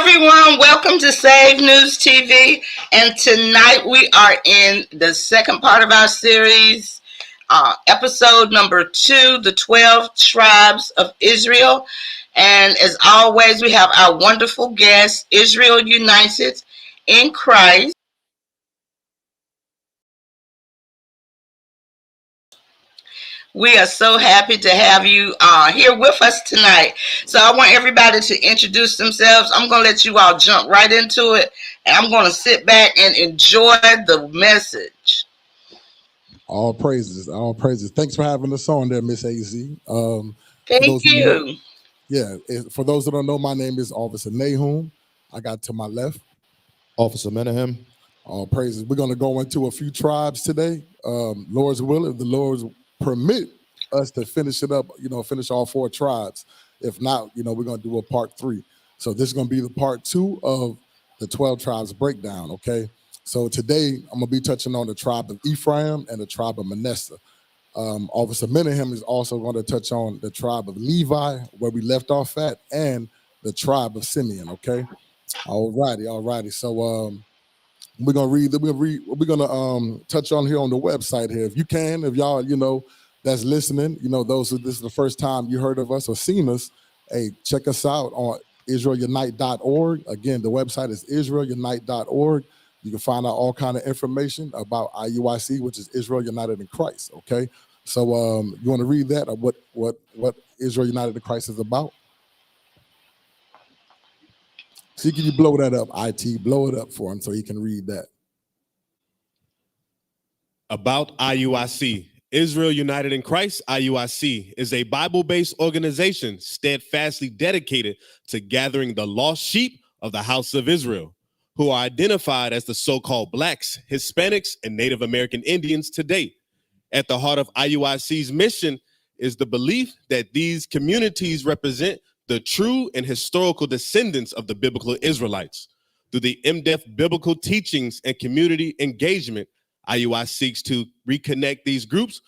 everyone, welcome to Save News TV, and tonight we are in the second part of our series, episode number 2, the 12 tribes of Israel. And as always, we have our wonderful guest, Israel United in Christ. We are so happy to have you here with us tonight. So I want everybody to introduce themselves. I'm going to let you all jump right into it, and I'm going to sit back and enjoy the message. All praises, all praises. Thanks for having us on there, Miss AZ. Thank you. For those that don't know, my name is Officer Nahum. I got to my left, Officer Manasseh. All praises. We're going to go into a few tribes today. Lord's will, if the Lord's permit us to finish it up, finish all 4 tribes. If not, we're going to do a part 3. So this is going to be the part 2 of the 12 tribes breakdown, okay? So today I'm going to be touching on the tribe of Ephraim and the tribe of Manasseh. Officer Menahem is also going to touch on the tribe of Levi, where we left off at, and the tribe of Simeon, okay? All righty. So we're gonna touch on here on the website here. If you can, if y'all, that's listening, those who this is the first time you heard of us or seen us, hey, check us out on israelunite.org. Again, the website is israelunite.org. You can find out all kind of information about IUIC, which is Israel United in Christ. Okay, so you want to read that, or what Israel United in Christ is about? See, can you blow that up, IT? Blow it up for him so he can read that. About IUIC. Israel United in Christ, IUIC, is a Bible-based organization steadfastly dedicated to gathering the lost sheep of the house of Israel, who are identified as the so-called Blacks, Hispanics, and Native American Indians today. At the heart of IUIC's mission is the belief that these communities represent the true and historical descendants of the biblical Israelites. Through the in-depth biblical teachings and community engagement, IUIC seeks to reconnect these groups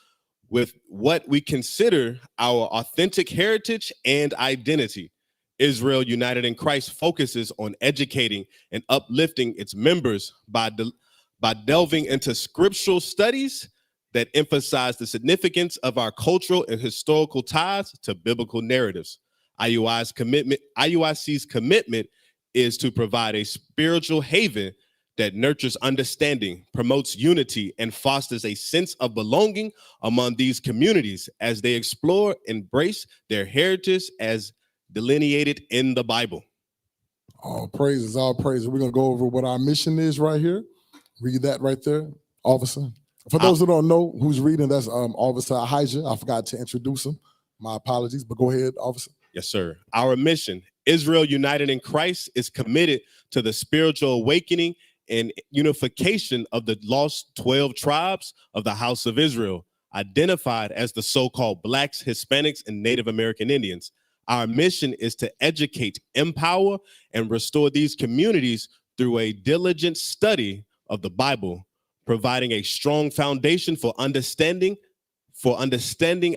with what we consider our authentic heritage and identity. Israel United in Christ focuses on educating and uplifting its members by delving into scriptural studies that emphasize the significance of our cultural and historical ties to biblical narratives. IUIC's commitment is to provide a spiritual haven that nurtures understanding, promotes unity, and fosters a sense of belonging among these communities as they explore and embrace their heritage as delineated in the Bible. All praises, all praises. We're going to go over what our mission is right here. Read that right there, Officer. For those who don't know who's reading, that's Officer Ahijah. I forgot to introduce him. My apologies, but go ahead, Officer. Yes, sir. Our mission, Israel United in Christ, is committed to the spiritual awakening and unification of the lost 12 tribes of the house of Israel, identified as the so-called Blacks, Hispanics, and Native American Indians. Our mission is to educate, empower, and restore these communities through a diligent study of the Bible, providing a strong foundation for understanding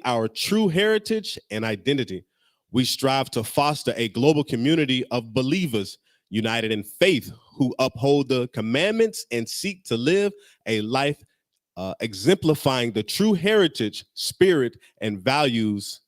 our true heritage and identity. We strive to foster a global community of believers united in faith who uphold the commandments and seek to live a life exemplifying the true heritage, spirit and virtues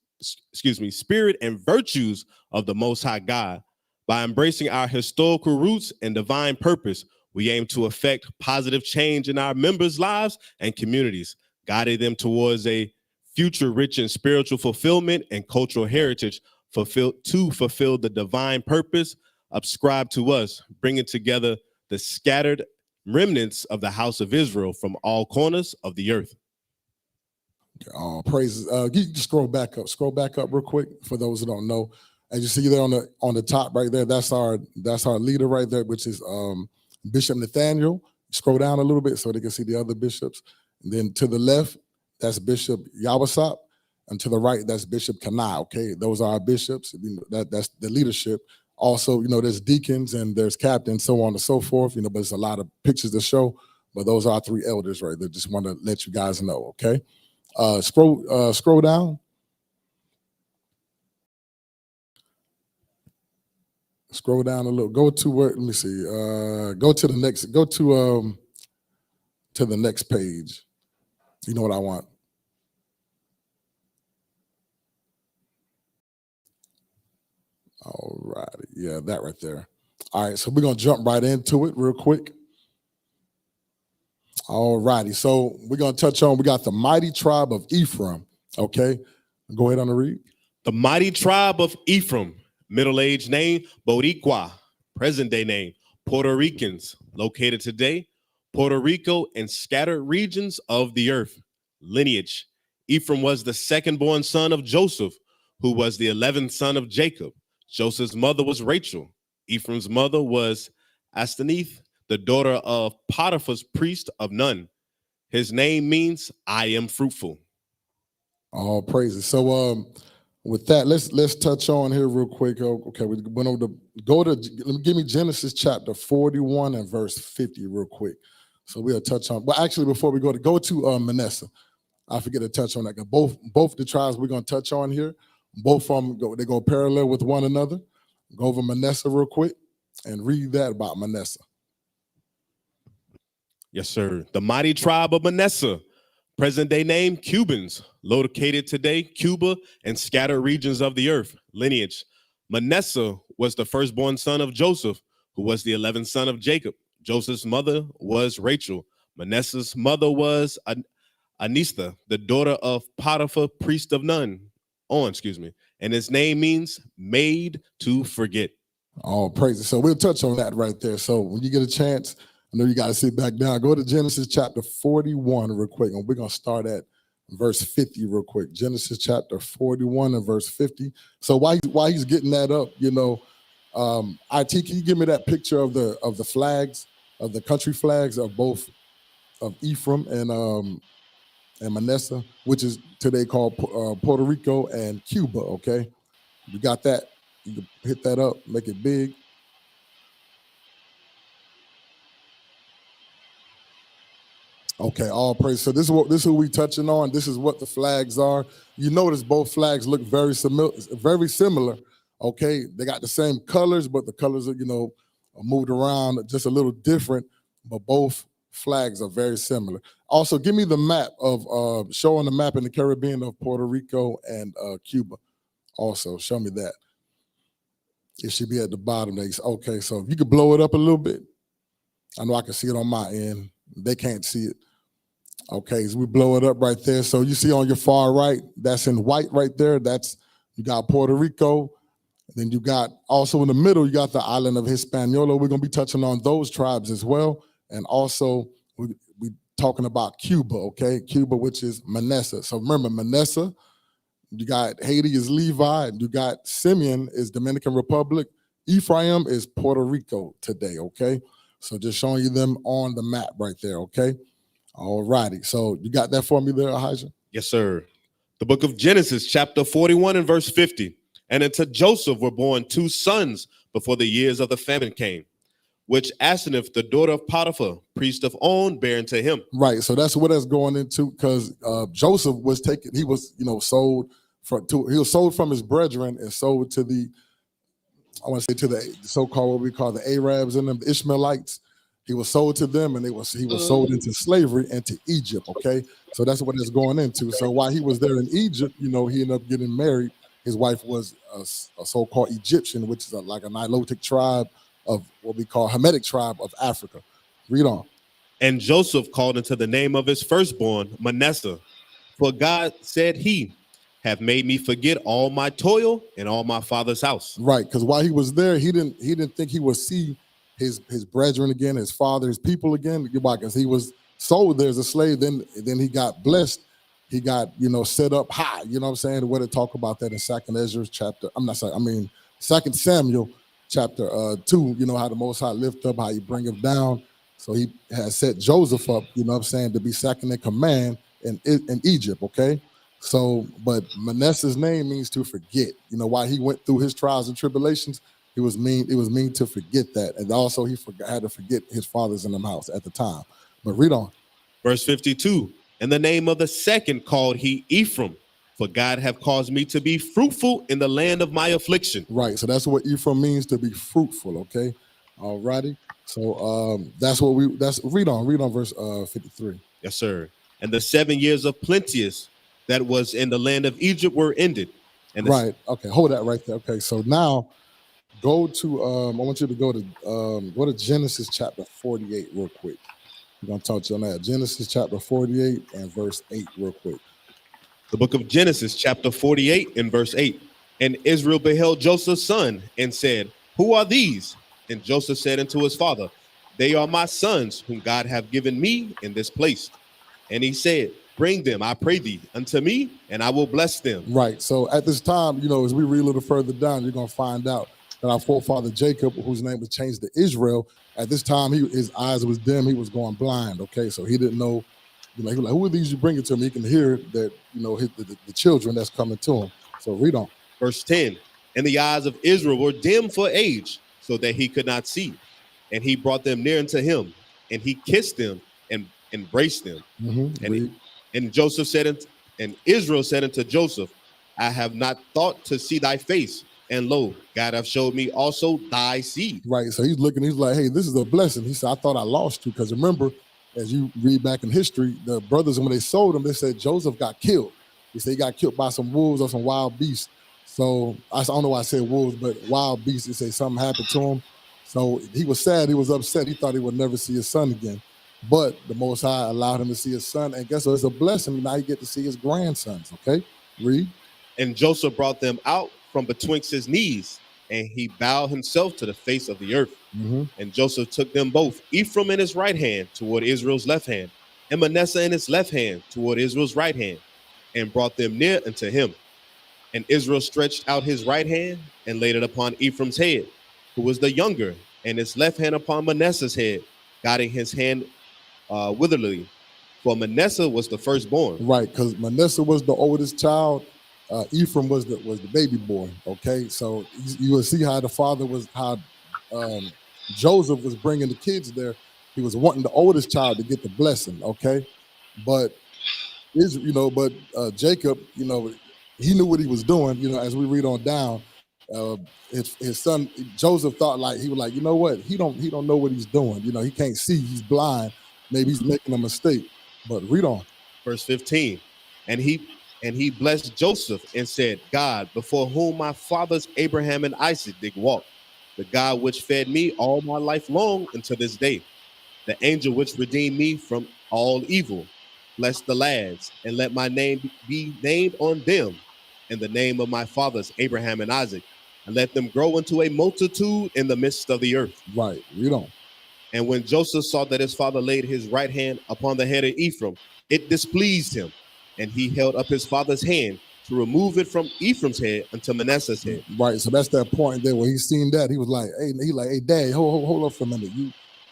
of the Most High God. By embracing our historical roots and divine purpose, we aim to effect positive change in our members' lives and communities, guiding them towards a future rich in spiritual fulfillment and cultural heritage, to fulfill the divine purpose ascribed to us, bringing together the scattered remnants of the house of Israel from all corners of the earth. Oh, praises. You can scroll back up real quick for those who don't know. As you see there on the top right there, that's our leader right there, which is Bishop Nathaniel. Scroll down a little bit so they can see the other bishops. And then to the left, that's Bishop Yawasop. And to the right, that's Bishop Kanai. Okay, those are our bishops. That's the leadership. Also, there's deacons and there's captains, so on and so forth. But there's a lot of pictures to show. But those are our 3 elders right there. Just want to let you guys know. Okay, scroll down. Scroll down a little. Go to where? Let me see. Go to the next. Go to the next page. You know what I want? All righty. Yeah, that right there. All right. So we're gonna jump right into it real quick. All righty. So we're gonna touch on. We got the mighty tribe of Ephraim. Okay. Go ahead on the read. The mighty tribe of Ephraim, middle-aged name Boricua, present-day name Puerto Ricans, located today Puerto Rico and scattered regions of the earth. Lineage: Ephraim was the second-born son of Joseph, who was the 11th son of Jacob. Joseph's mother was Rachel. Ephraim's mother was Astaneth, the daughter of Potiphar's priest of Nun. His name means I am fruitful. All praises. So with that, let's touch on here real quick. Okay, we went over give me Genesis chapter 41 and verse 50 real quick. So we'll touch on, but actually before we go to Manasseh, I forget to touch on that. Both the tribes we're gonna touch on here, both of them they go parallel with one another. Go over Manasseh real quick and read that about Manasseh. Yes, sir. The mighty tribe of Manasseh, present-day name Cubans, located today Cuba and scattered regions of the earth. Lineage: Manasseh was the firstborn son of Joseph, who was the 11th son of Jacob. Joseph's mother was Rachel. Manasseh's mother was Anistha, the daughter of Potiphar, priest of Nun. And his name means made to forget. All praises. So we'll touch on that right there. So when you get a chance, I know you got to sit back down. Go to Genesis chapter 41 real quick, and we're going to start at verse 50 real quick. Genesis chapter 41 and verse 50. So while he's getting that up, IT, can you give me that picture of the flags, of the country flags of both of Ephraim and Manasseh, which is today called Puerto Rico and Cuba, okay? You got that? You can hit that up, make it big. Okay, all praise. So this is who we touching on. This is what the flags are. You notice both flags look very similar. Okay, they got the same colors, but the colors are moved around just a little different. But both flags are very similar. Also, give me the map of showing the map in the Caribbean of Puerto Rico and Cuba. Also, show me that. It should be at the bottom there. Okay, so if you could blow it up a little bit. I know I can see it on my end. They can't see it. Okay, so we blow it up right there. So you see on your far right, that's in white right there. You got Puerto Rico. Then you got also in the middle, you got the island of Hispaniola. We're going to be touching on those tribes as well. And also we talking about Cuba, okay? Cuba, which is Manasseh. So remember, Manasseh, you got Haiti is Levi, and you got Simeon is Dominican Republic. Ephraim is Puerto Rico today, okay? So just showing you them on the map right there, okay? All righty. So you got that for me there, Ahijah? Yes, sir. The book of Genesis, chapter 41 and verse 50. And unto Joseph were born 2 sons before the years of the famine came, which Asenath, the daughter of Potiphar, priest of On, bare unto him. Right. So that's what that's going into, because Joseph was taken, he was, sold he was sold from his brethren and sold to the so-called what we call the Arabs and the Ishmaelites. He was sold to them, and he was sold into slavery into Egypt. Okay, so that's what it's going into. So while he was there in Egypt, he ended up getting married. His wife was a so-called Egyptian, which is like a Nilotic tribe of what we call Hamitic tribe of Africa. Read on. And Joseph called unto the name of his firstborn Manasseh, for God said he have made me forget all my toil and all my father's house. Right, because while he was there, he didn't think he would see his brethren again, his father, his people again, because he was sold there as a slave. Then he got blessed. He got set up high. You know what I'm saying? Where to talk about that in 2 Samuel chapter 2. You know how the Most High lift up, how you bring him down. So he has set Joseph up. You know what I'm saying, to be second in command in Egypt. Okay. So, but Manasseh's name means to forget. Why he went through his trials and tribulations, it was mean to forget that. And also he had to forget his fathers in the house at the time. But read on. Verse 52, and the name of the second called he Ephraim, For God have caused me to be fruitful in the land of my affliction. Right. So that's what Ephraim means, to be fruitful. Okay. All righty. So that's what read on verse 53. Yes, sir. And the 7 years of plenteous that was in the land of Egypt were ended. And Right. Okay. Hold that right there. Okay. So now go to I want you to go to Genesis chapter 48 real quick. We're gonna touch on that. Genesis chapter 48 and verse 8 real quick. The book of Genesis chapter 48 and verse 8. And Israel beheld Joseph's son and said, Who are these? And Joseph said unto his father, They are my sons, whom God hath given me in this place. And he said, Bring them, I pray thee, unto me, and I will bless them. Right. So at this time, as we read a little further down, you're gonna find out that our forefather Jacob, whose name was changed to Israel, at this time his eyes was dim, he was going blind. Okay, so he didn't know. He was like, who are these you bring it to him? He can hear that the children that's coming to him. So read on. Verse 10. And the eyes of Israel were dim for age, so that he could not see. And he brought them near unto him, and he kissed them and embraced them. And Joseph said, and Israel said unto Joseph, I have not thought to see thy face, and lo, God hath showed me also thy seed. Right. So he's looking, he's like, hey, this is a blessing. He said, I thought I lost you. Because remember, as you read back in history, the brothers, when they sold him, they said Joseph got killed. They said he got killed by some wolves or some wild beasts. So I don't know why I said wolves, but wild beasts. They say something happened to him. So he was sad. He was upset. He thought he would never see his son again. But the Most High allowed him to see his son. And guess what? It's a blessing. Now you get to see his grandsons. Okay? Read. And Joseph brought them out from betwixt his knees, and he bowed himself to the face of the earth. And Joseph took them both, Ephraim in his right hand toward Israel's left hand, and Manasseh in his left hand toward Israel's right hand, and brought them near unto him. And Israel stretched out his right hand and laid it upon Ephraim's head, who was the younger, and his left hand upon Manasseh's head, guiding his hand witherly. For Manasseh was the firstborn. Right, because Manasseh was the oldest child. Ephraim was the baby boy. Okay, so you will see how the father was, how Joseph was bringing the kids there. He was wanting the oldest child to get the blessing. Okay, but Jacob, he knew what he was doing. As we read on down, his son Joseph thought he was like, you know what? He don't know what he's doing. He can't see. He's blind. Maybe he's making a mistake. But read on. Verse 15. And he blessed Joseph and said, God, before whom my fathers Abraham and Isaac did walk, the God which fed me all my life long unto this day, the angel which redeemed me from all evil, bless the lads, and let my name be named on them, in the name of my fathers Abraham and Isaac, and let them grow into a multitude in the midst of the earth. Right, read on. And when Joseph saw that his father laid his right hand upon the head of Ephraim, it displeased him, and he held up his father's hand to remove it from Ephraim's head unto Manasseh's head. Right, so that's that point there where he seen that. He was like, hey, Dad, hold up for a minute.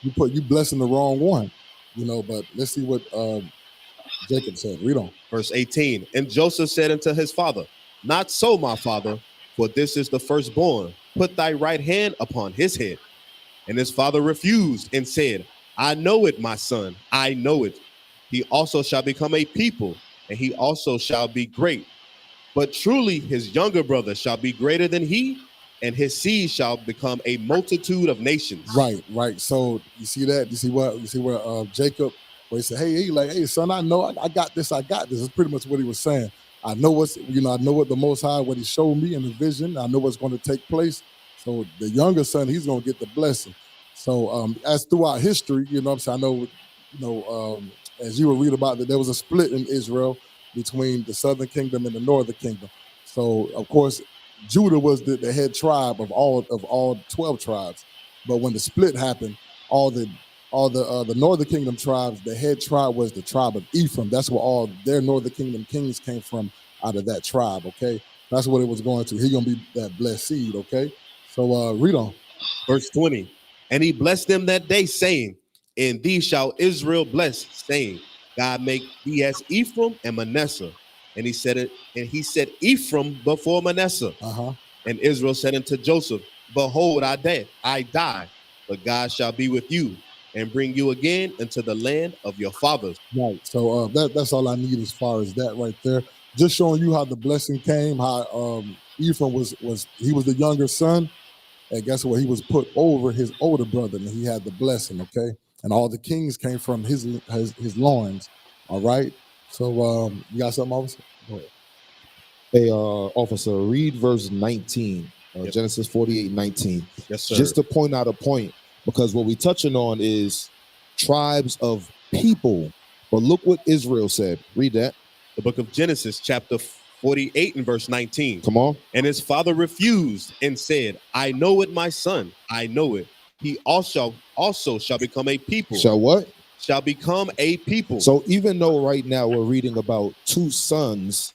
You blessing the wrong one, but let's see what Jacob said. Read on. Verse 18. And Joseph said unto his father, Not so, my father, for this is the firstborn. Put thy right hand upon his head. And his father refused and said, I know it, my son, I know it. He also shall become a people, and he also shall be great. But truly his younger brother shall be greater than he, and his seed shall become a multitude of nations. Right. So you see that? You see where Jacob, where he said, hey, son, I know I got this. It's pretty much what he was saying. I know I know what the Most High, what he showed me in the vision. I know what's going to take place. So the younger son, he's going to get the blessing. So as throughout history, I'm saying, I know, as you will read about that, there was a split in Israel between the southern kingdom and the northern kingdom. So of course, Judah was the head tribe of all 12 tribes. But when the split happened, all the northern kingdom tribes, the head tribe was the tribe of Ephraim. That's where all their northern kingdom kings came from, out of that tribe. Okay, that's what it was going to. He's gonna be that blessed seed. Okay, so read on. Verse 20. And he blessed them that day, saying, In thee shall Israel bless, saying, God make thee as Ephraim and Manasseh. And he said Ephraim before Manasseh. And Israel said unto Joseph, Behold, I die, but God shall be with you and bring you again into the land of your fathers. Right. So that's all I need as far as that right there. just showing you how the blessing came, how Ephraim was the younger son, and guess what? He was put over his older brother, and he had the blessing, okay? And all the kings came from his loins, all right? So you got something, officer? Go ahead. Hey, officer, read verse 19, Yep. Genesis 48:19. Yes, sir. Just to point out a point, because what we're touching on is tribes of people. But look what Israel said. Read that. The book of Genesis, chapter 48 and verse 19. Come on. And his father refused and said, I know it, my son, I know it. He also shall become a people. Shall what? Shall become a people. So even though right now we're reading about two sons,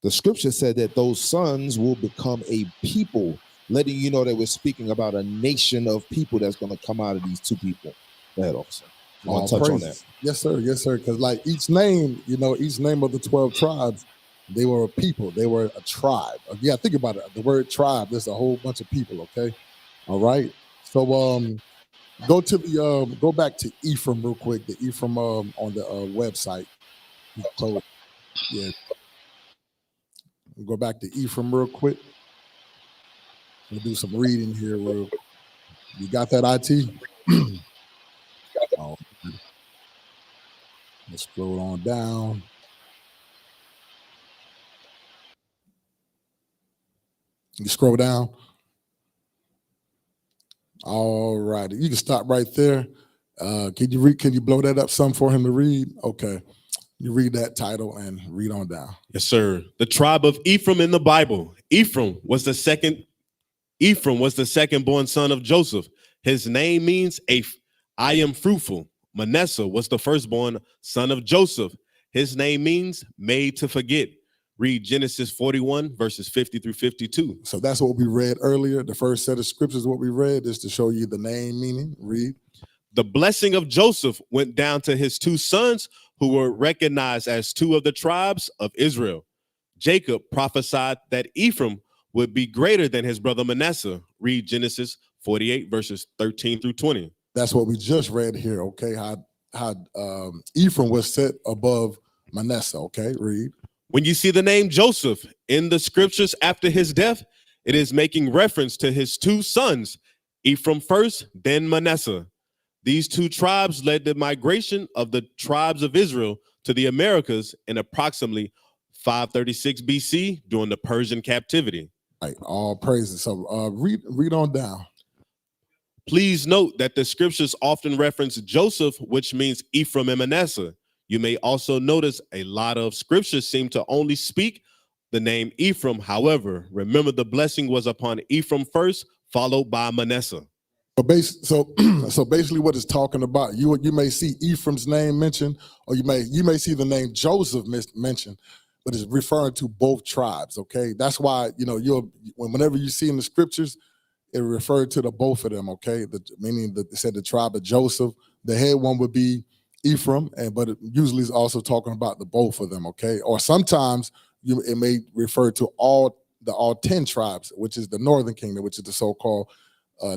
the scripture said that those sons will become a people, letting you know that we're speaking about a nation of people that's going to come out of these two people. Go ahead, officer. I want to touch on that. Yes, sir. Yes, sir. Because like each name of the 12 tribes, they were a people. They were a tribe. Yeah, think about it. The word tribe, there's a whole bunch of people, okay? All right. So go back to Ephraim real quick. The Ephraim on the website. So, yeah. Go back to Ephraim real quick. We'll do some reading here. You got that, IT? Oh, let's scroll on down. You scroll down. All right. You can stop right there. Can you blow that up some for him to read? Okay. You read that title and read on down. Yes, sir. The tribe of Ephraim in the Bible. Ephraim was the second born son of Joseph. His name means I am fruitful. Manasseh was the firstborn son of Joseph. His name means made to forget. Read Genesis 41 verses 50 through 52. So that's what we read earlier. The first set of scriptures, what we read is to show you the name meaning. Read. The blessing of Joseph went down to his two sons, who were recognized as two of the tribes of Israel. Jacob prophesied that Ephraim would be greater than his brother Manasseh. Read Genesis 48 verses 13 through 20. That's what we just read here, okay? How Ephraim was set above Manasseh, okay? Read. When you see the name Joseph in the scriptures after his death, it is making reference to his two sons, Ephraim first, then Manasseh. These two tribes led the migration of the tribes of Israel to the Americas in approximately 536 BC during the Persian captivity. Right, all praises. So read on down. Please note that the scriptures often reference Joseph, which means Ephraim and Manasseh. You may also notice a lot of scriptures seem to only speak the name Ephraim. However, remember the blessing was upon Ephraim first, followed by Manasseh. So basically what it's talking about, you may see Ephraim's name mentioned, or you may see the name Joseph mentioned, but it's referring to both tribes, okay? That's why, whenever you see in the scriptures, it referred to the both of them, okay? Meaning that it said the tribe of Joseph, the head one would be Ephraim, but it usually is also talking about the both of them, okay? Or sometimes it may refer to all 10 tribes, which is the Northern Kingdom, which is the so-called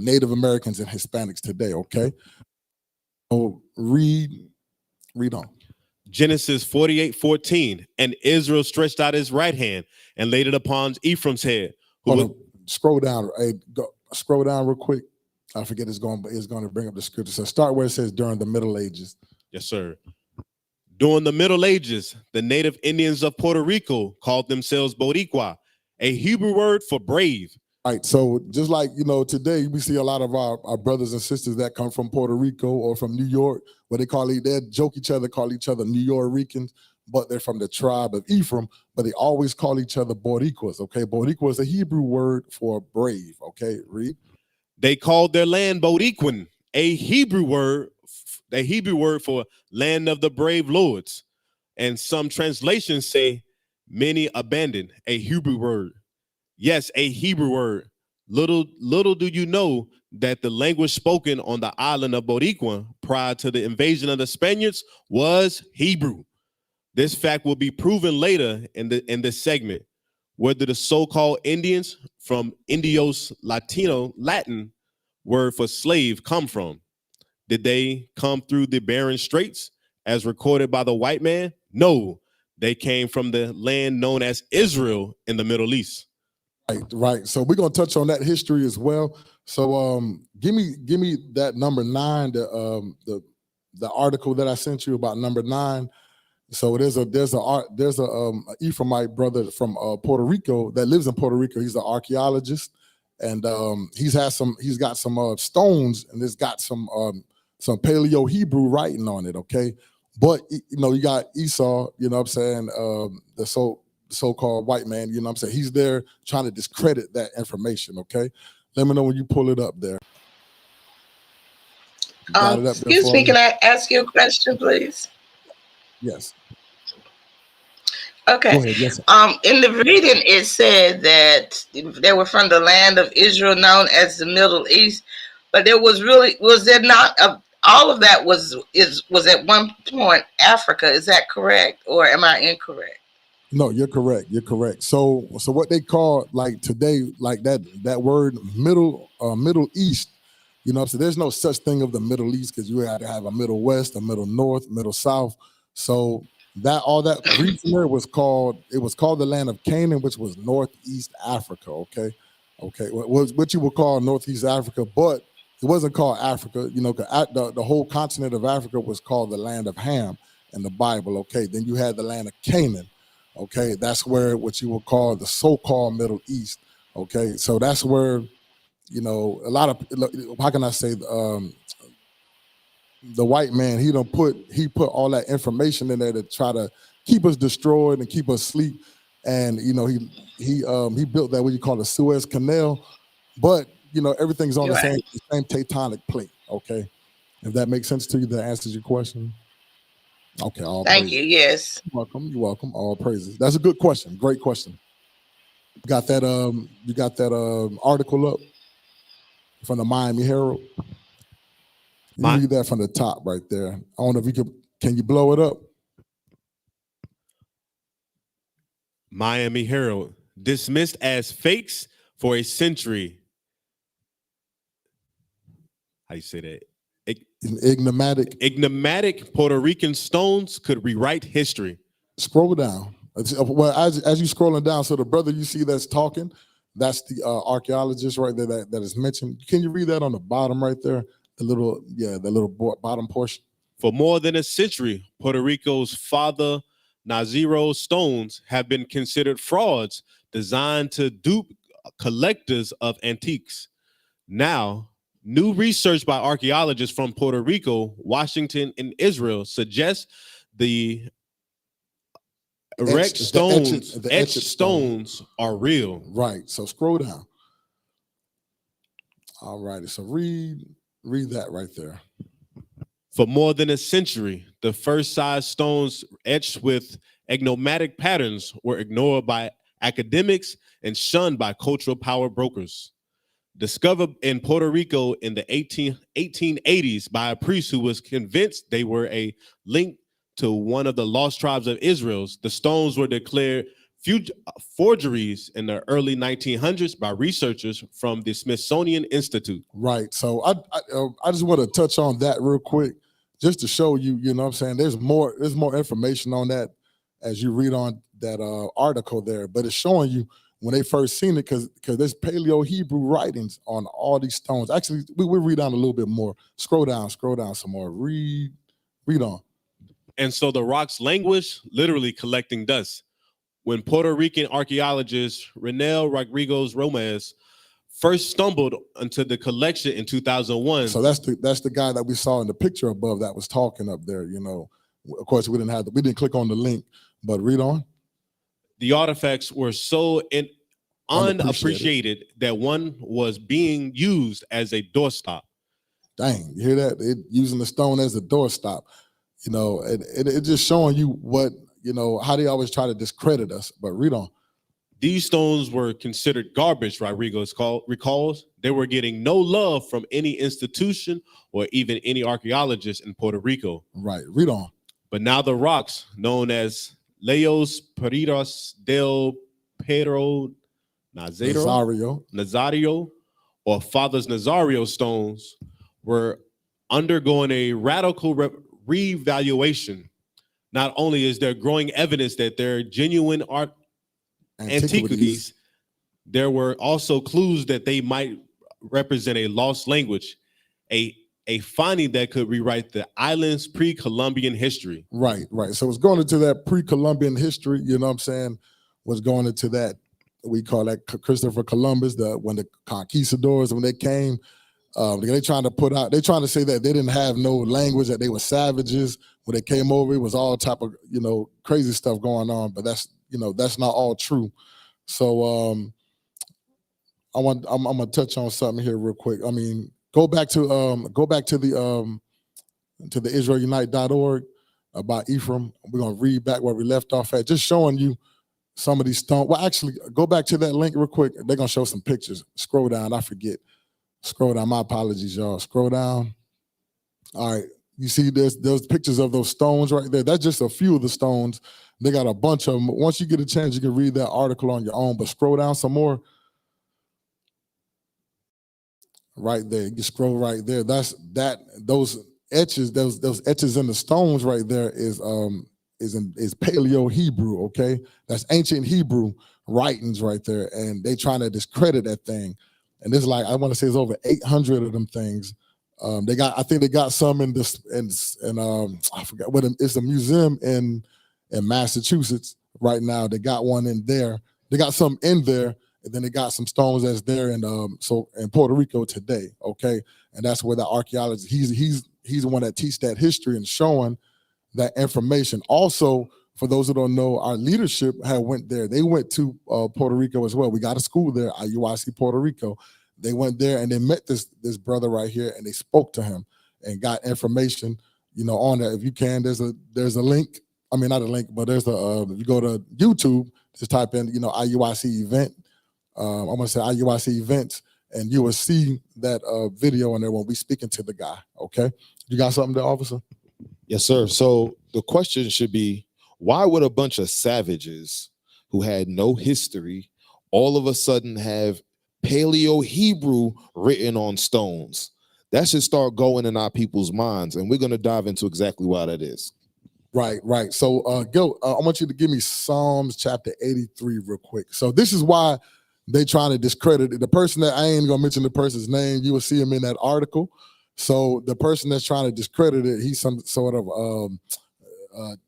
Native Americans and Hispanics today, okay? So read on. Genesis 48:14, and Israel stretched out his right hand and laid it upon Ephraim's head. Scroll down. Hey, scroll down real quick. I forget it's going to bring up the scripture. So start where it says during the Middle Ages. Yes, sir. During the Middle Ages, the native Indians of Puerto Rico called themselves Boricua, a Hebrew word for brave. Right. So just like, today we see a lot of our brothers and sisters that come from Puerto Rico or from New York, where they call each other New Yorkers, but they're from the tribe of Ephraim, but they always call each other Boricuas, okay? Boricua is a Hebrew word for brave, okay? Read. They called their land Boricuan, a Hebrew word for land of the brave lords. And some translations say many abandoned, a Hebrew word. Yes, a Hebrew word. Little do you know that the language spoken on the island of Boricua prior to the invasion of the Spaniards was Hebrew. This fact will be proven later in this segment. Whether the so-called Indians from Indios Latin word for slave come from. Did they come through the Bering Straits as recorded by the white man? No, They came from the land known as Israel in the Middle East. Right. So we're gonna touch on that history as well. So give me that number 9, the article that I sent you about number 9. So there's a Ephraimite brother from Puerto Rico that lives in Puerto Rico. He's an archaeologist, and he's got some stones, and it's got some Paleo Hebrew writing on it. Okay, but you got Esau. You know what I'm saying? The so-called white man. You know what I'm saying? He's there trying to discredit that information. Okay, let me know when you pull it up there. Got it up there Excuse me, can I ask you a question, please? Yes. Okay. Go ahead. Yes. In the reading, it said that they were from the land of Israel, known as the Middle East. But was there not all of that was at one point Africa? Is that correct, or am I incorrect? No, you're correct. You're correct. So what they call like today, like that word Middle East. You know, so there's no such thing of the Middle East, because you had to have a Middle West, a Middle North, Middle South. So all that region there was called the land of Canaan, which was Northeast Africa. Okay, what you would call Northeast Africa, but it wasn't called Africa. You know, the whole continent of Africa was called the land of Ham in the Bible. Okay, then you had the land of Canaan. Okay, that's where what you would call the so-called Middle East. Okay, so that's where, a lot of, how can I say, the white man, he put all that information in there to try to keep us destroyed and keep us asleep. And he built that what you call the Suez Canal, but everything's on the same tectonic plate. Okay, if that makes sense to you, that answers your question. Okay, Thank you. Yes, you're welcome. All praises. That's a good question. Great question. You got that article up from the Miami Herald. You read that from the top right there. I don't know if can you blow it up? Miami Herald, dismissed as fakes for a century. How you say that? Enigmatic Puerto Rican stones could rewrite history. Scroll down. Well, as you're scrolling down, so the brother you see that's talking, that's the archaeologist right there that is mentioned. Can you read that on the bottom right there? The little bottom portion. For more than a century, Puerto Rico's Father Naziro stones have been considered frauds designed to dupe collectors of antiques. Now, new research by archaeologists from Puerto Rico, Washington, and Israel suggests the etched stones are real. Right. So scroll down. All right. So read that right there. For more than a century, the first size stones etched with enigmatic patterns were ignored by academics and shunned by cultural power brokers. Discovered in Puerto Rico in the 1880s by a priest who was convinced they were a link to one of the lost tribes of Israel, the stones were declared forgeries in the early 1900s by researchers from the Smithsonian Institute. Right. So I just want to touch on that real quick, just to show you, you know what I'm saying, there's more information on that as you read on that article there, but it's showing you when they first seen it, because there's Paleo Hebrew writings on all these stones. Actually, we'll read down a little bit more. Scroll down some more. Read on. And so the rocks languish, literally collecting dust. When Puerto Rican archaeologist Renel Rodriguez Romez first stumbled into the collection in 2001. So that's the guy that we saw in the picture above that was talking up there. Of course, we didn't click on the link, but read on. The artifacts were so unappreciated that one was being used as a doorstop. Dang, you hear that? Using the stone as a doorstop. It's just showing you what, how they always try to discredit us. But read on. These stones were considered garbage, Rodriguez recalls. They were getting no love from any institution or even any archaeologist in Puerto Rico. Right, read on. But now the rocks, known as Leos Peridos del Pedro Nazario, or Father's Nazario stones, were undergoing a radical reevaluation. Not only is there growing evidence that there are genuine art antiquities, there were also clues that they might represent a lost language, a finding that could rewrite the island's pre-Columbian history. Right. So it's going into that pre-Columbian history, you know what I'm saying? Was going into that, we call that Christopher Columbus, when the conquistadors, when they came, they're trying to say that they didn't have no language, that they were savages. When they came over, it was all type of, crazy stuff going on, but that's not all true. So I'm gonna touch on something here real quick. I mean, go back to the israelunite.org about Ephraim. We're gonna read back where we left off at, just showing you some of these stones. Well, actually, go back to that link real quick. They're gonna show some pictures. Scroll down, I forget. Scroll down, my apologies, y'all. Scroll down. All right, you see there's pictures of those stones right there. That's just a few of the stones. They got a bunch of them. Once you get a chance, you can read that article on your own, but scroll down some more. Right there, you scroll right there. Those etches, those etches in the stones right there is Paleo Hebrew. Okay, that's ancient Hebrew writings right there, and they trying to discredit that thing. And there's I want to say it's over 800 of them things. I think they got some in this, and I forgot what it's a museum in Massachusetts right now. They got one in there. They got some in there. And then they got some stones that's there in Puerto Rico today, okay? And that's where the archaeologist, he's the one that teaches that history and showing that information. Also, for those who don't know, our leadership had went there. They went to Puerto Rico as well. We got a school there, IUIC Puerto Rico. They went there and they met this brother right here, and they spoke to him and got information, on that. If you can, there's a link. I mean, not a link, but there's if you go to YouTube, just type in, IUIC event. I'm going to say IUIC events, and you will see that video in there when we speaking to the guy, okay? You got something there, officer? Yes, sir. So the question should be, why would a bunch of savages who had no history all of a sudden have Paleo Hebrew written on stones? That should start going in our people's minds, and we're going to dive into exactly why that is. Right. So, I want you to give me Psalms chapter 83 real quick. So this is why they trying to discredit it. The person that I ain't gonna mention the person's name, you will see him in that article. So the person that's trying to discredit it, he's some sort of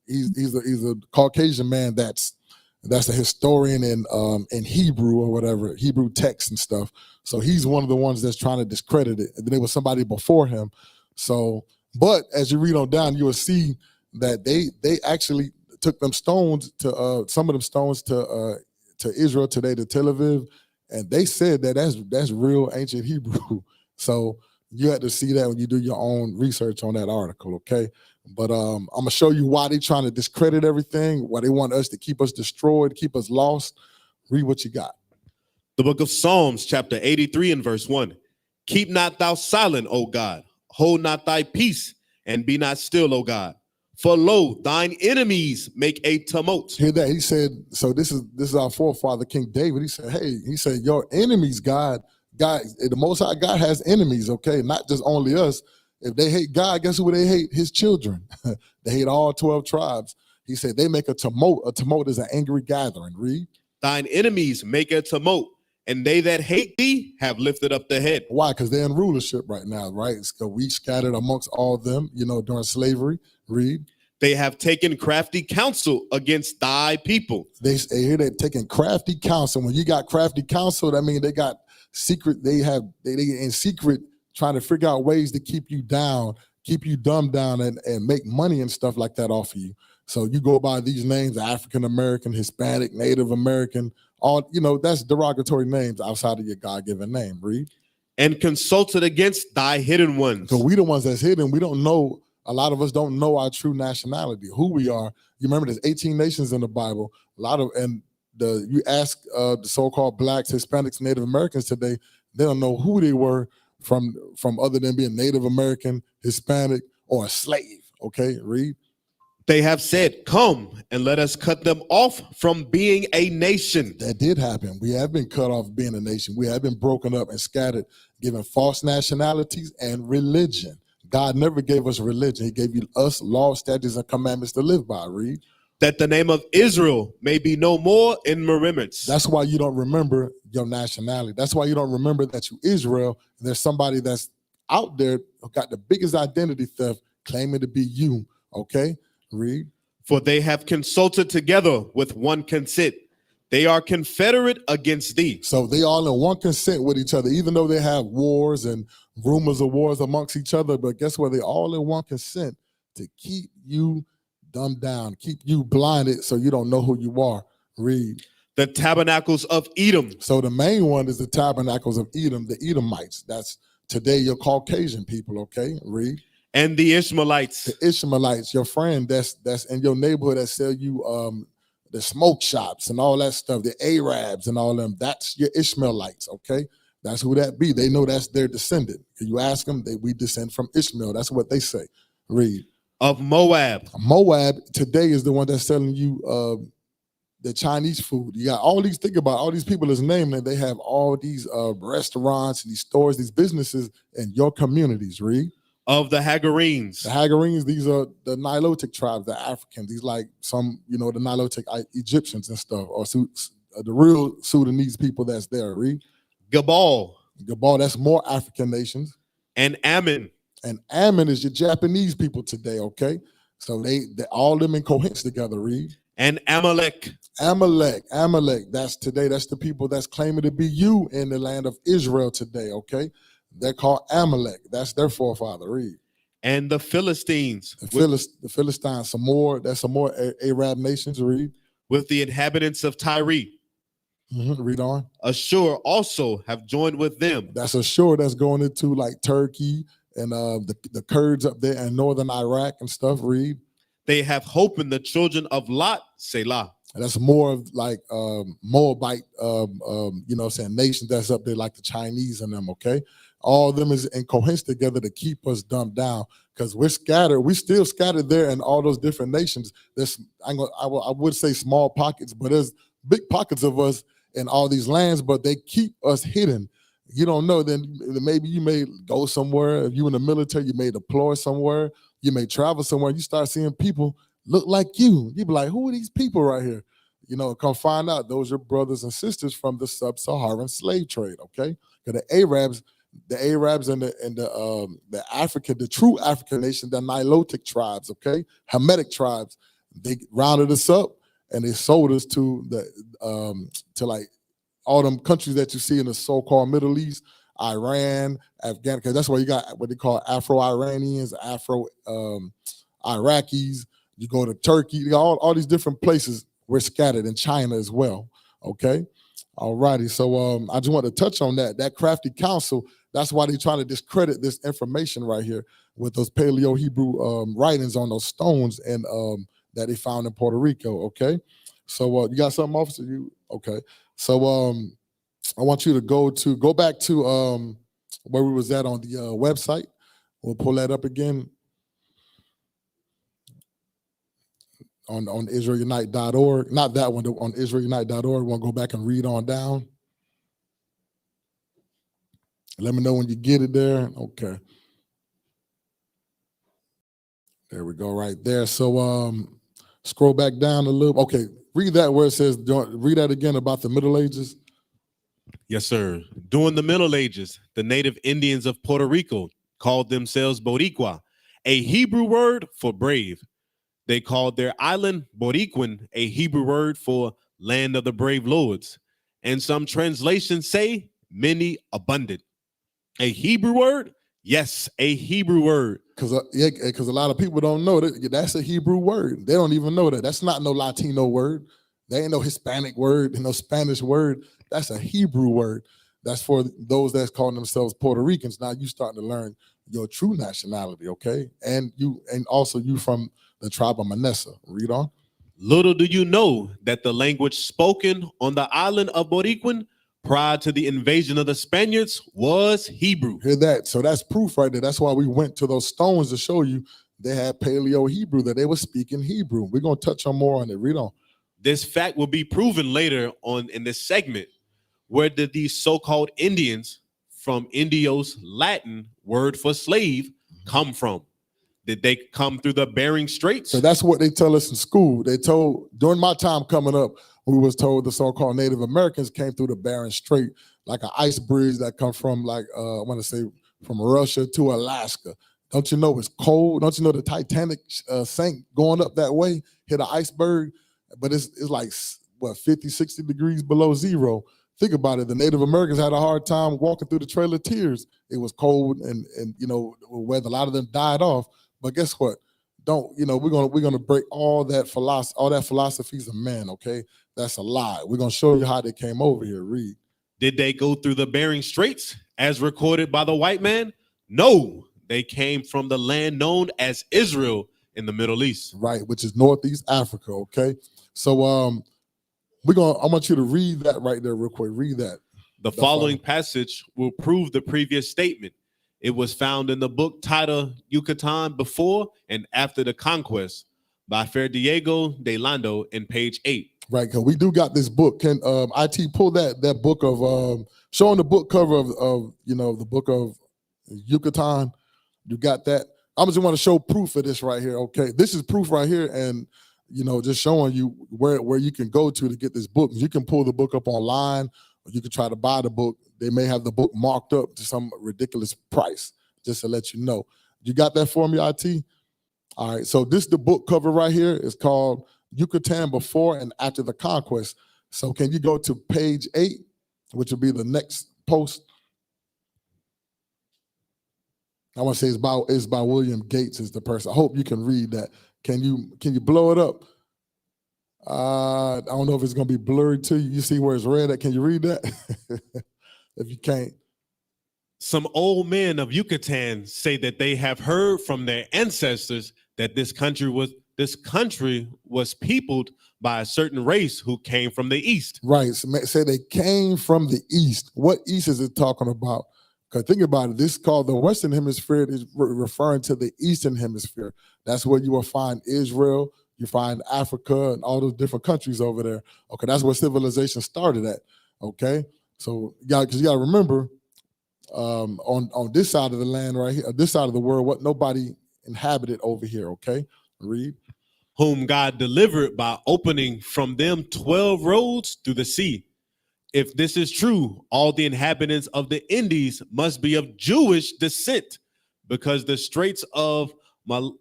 he's a Caucasian man that's a historian in Hebrew or whatever, Hebrew text and stuff. So he's one of the ones that's trying to discredit it. There was somebody before him. So, but as you read on down, you will see that they actually took them stones to some of them stones to Israel today, to Tel Aviv, and they said that that's real ancient Hebrew. So you have to see that when you do your own research on that article, okay? But I'm gonna show you why they trying to discredit everything, why they want us to keep us destroyed, keep us lost. Read what you got. The book of Psalms, chapter 83 and verse 1. Keep not thou silent, O God. Hold not thy peace, and be not still, O God. For lo, thine enemies make a tumult. Hear that? He said, so this is our forefather, King David. He said, your enemies, God, the Most High God has enemies, okay? Not just only us. If they hate God, guess who they hate? His children. They hate all 12 tribes. He said they make a tumult. A tumult is an angry gathering. Read. Thine enemies make a tumult, and they that hate thee have lifted up their head. Why? Because they're in rulership right now, right? Because we scattered amongst all of them, during slavery. Read. They have taken crafty counsel against thy people. They hear they're taking crafty counsel. When you got crafty counsel, that means they got secret. They in secret trying to figure out ways to keep you down, keep you dumbed down, and make money and stuff like that off of you. So you go by these names: African American, Hispanic, Native American. All that's derogatory names outside of your God-given name. Read. And consulted against thy hidden ones. So we the ones that's hidden. We don't know. A lot of us don't know our true nationality, who we are. You remember there's 18 nations in the Bible. You ask the so-called blacks, Hispanics, Native Americans today, they don't know who they were from other than being Native American, Hispanic, or a slave. Okay, read. They have said, come and let us cut them off from being a nation. That did happen. We have been cut off being a nation. We have been broken up and scattered, given false nationalities and religion. God never gave us religion. He gave us law, statutes, and commandments to live by. Read. That the name of Israel may be no more in remembrance. That's why you don't remember your nationality. That's why you don't remember that you Israel. And there's somebody that's out there who got the biggest identity theft claiming to be you. Okay, read. For they have consulted together with one consent. They are confederate against thee. So they all in one consent with each other, even though they have wars and rumors of wars amongst each other. But guess what? They all in one consent to keep you dumbed down, keep you blinded so you don't know who you are. Read. The tabernacles of Edom. So the main one is the tabernacles of Edom, the Edomites. That's today your Caucasian people, okay? Read. And the Ishmaelites. The Ishmaelites, your friend that's in your neighborhood that sell you the smoke shops and all that stuff, the Arabs and all them, that's your Ishmaelites, okay? That's who that be. They know that's their descendant. You ask them, we descend from Ishmael. That's what they say. Read. Of Moab. Moab today is the one that's selling you the Chinese food. You got all these, think about all these people is named, and they have all these restaurants and these stores, these businesses in your communities. Read. Of the Hagarenes. The Hagarenes, these are the Nilotic tribes, the Africans. These like some, the Nilotic Egyptians and stuff, or the real Sudanese people that's there. Read. Gabal. Gabal, that's more African nations. And Ammon. And Ammon is your Japanese people today, okay? So they all them in coherence together. Read. And Amalek. Amalek, that's today. That's the people that's claiming to be you in the land of Israel today, okay? They're called Amalek. That's their forefather. Read. And the Philistines. The Philistines, some more Arab nations. Read. With the inhabitants of Tyre. Read on. Ashur also have joined with them. That's Ashur that's going into like Turkey and the Kurds up there in northern Iraq and stuff. Read. They have hope in the children of Lot, Selah. And that's more of like Moabite, nations that's up there like the Chinese and them, okay? All of them is in coherence together to keep us dumbed down because we're scattered. We still scattered there in all those different nations. There's, I would say small pockets, but there's big pockets of us in all these lands, but they keep us hidden. You don't know, then maybe you may go somewhere. If you in the military, you may deploy somewhere. You may travel somewhere. You start seeing people look like you. You be like, who are these people right here? Come find out those are brothers and sisters from the sub-Saharan slave trade, okay? Because the Arabs and the African, the true African nation, the Nilotic tribes, okay? Hamitic tribes, they rounded us up and they sold us to like all them countries that you see in the so-called Middle East, Iran, Afghanistan. That's why you got what they call Afro-Iranians, Afro-Iraqis. You go to Turkey, you got all these different places. We're scattered in China as well. Okay. All righty. So I just want to touch on that crafty council. That's why they're trying to discredit this information right here with those Paleo Hebrew writings on those stones and that they found in Puerto Rico. Okay. So you got something, officer? Okay. So I want you to go back to where we was at on the website. We'll pull that up again. On IsraelUnite.org, not that one, on IsraelUnite.org. We'll go back and read on down. Let me know when you get it there. Okay. There we go, right there. So scroll back down a little. Okay, read that where it says, read that again about the Middle Ages. Yes, sir. During the Middle Ages, the native Indians of Puerto Rico called themselves Boricua, a Hebrew word for brave. They called their island Boricuan, a Hebrew word for land of the brave lords. And some translations say many abundant. A Hebrew word? Yes, a Hebrew word. Because a lot of people don't know that that's a Hebrew word. They don't even know that. That's not no Latino word. There ain't no Hispanic word, no Spanish word. That's a Hebrew word. That's for those that's calling themselves Puerto Ricans. Now you starting to learn your true nationality, okay? And also you from the tribe of Manasseh. Read on. Little do you know that the language spoken on the island of Boricuan prior to the invasion of the Spaniards was Hebrew. Hear that? So that's proof right there. That's why we went to those stones to show you they had Paleo Hebrew, that they were speaking Hebrew. We're going to touch on more on it. Read on. This fact will be proven later on in this segment. Where did these so-called Indians from Indios Latin word for slave come from? Did they come through the Bering Straits? So that's what they tell us in school. They told, during my time coming up, we was told the so-called Native Americans came through the Bering Strait, like an ice bridge that come from, like, I want to say from Russia to Alaska. Don't you know it's cold? Don't you know the Titanic sank going up that way, hit an iceberg, but it's like, what, 50, 60 degrees below zero. Think about it. The Native Americans had a hard time walking through the Trail of Tears. It was cold and you know, where a lot of them died off. But guess what? We're gonna break all that philosophies of man, okay? That's a lie. We're gonna show you how they came over here. Read. Did they go through the Bering Straits as recorded by the white man? No, they came from the land known as Israel in the Middle East. Right, which is Northeast Africa, okay? So I want you to read that right there real quick. Read that. The following passage will prove the previous statement. It was found in the book titled Yucatan Before and After the Conquest by Fer Diego de Lando in page 8. Right, because we do got this book. Can IT pull that book of showing the book cover of the book of Yucatan? You got that? I just want to show proof of this right here. Okay, this is proof right here, and just showing you where you can go to get this book. You can pull the book up online, or you can try to buy the book. They may have the book marked up to some ridiculous price, just to let you know. You got that for me, IT? All right, so this the book cover right here. It's called Yucatan Before and After the Conquest. So can you go to page 8, which will be the next post? I want to say it's by William Gates is the person. I hope you can read that. Can you blow it up? I don't know if it's gonna be blurry to you. You see where it's red at? Can you read that? If you can't. Some old men of Yucatan say that they have heard from their ancestors that this country was peopled by a certain race who came from the east. Right. So say they came from the east. What east is it talking about? Because think about it. This is called the Western Hemisphere. It is referring to the Eastern Hemisphere. That's where you will find Israel. You find Africa and all those different countries over there. Okay, that's where civilization started at. Okay, so because you got to remember, on this side of the land right here, this side of the world, what nobody inhabited over here. Okay, read. Whom God delivered by opening from them 12 roads through the sea. If this is true, all the inhabitants of the Indies must be of Jewish descent, because the Straits of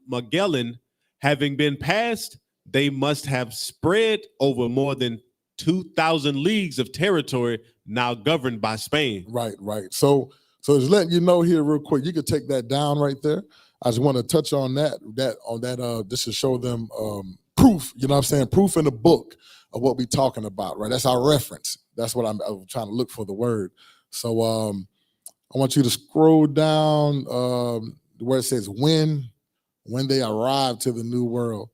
Magellan having been passed, they must have spread over more than 2,000 leagues of territory now governed by Spain. Right. So just letting you know here real quick, you could take that down right there. I just want to touch on that just to show them proof, you know what I'm saying? Proof in the book of what we're talking about, right? That's our reference. That's what I'm trying to look for the word. So I want you to scroll down where it says when they arrived to the New World.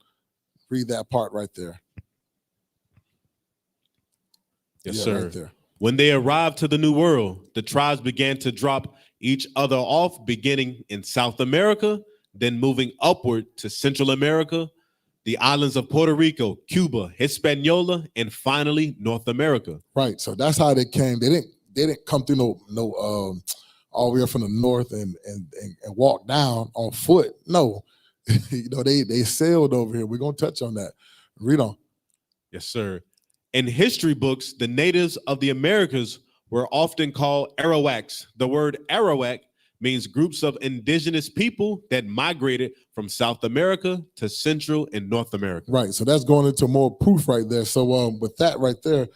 Read that part right there. Yes, yeah, sir. Right there. When they arrived to the New World, the tribes began to drop each other off, beginning in South America, then moving upward to Central America, the islands of Puerto Rico, Cuba, Hispaniola, and finally North America. Right. So that's how they came. They didn't come through no all the way up from the north and walk down on foot. No, they sailed over here. We're gonna touch on that. Read on. Yes, sir. In history books, the natives of the Americas were often called Arawaks. The word Arawak means groups of indigenous people that migrated from South America to Central and North America. Right. So that's going into more proof right there. So with that right there,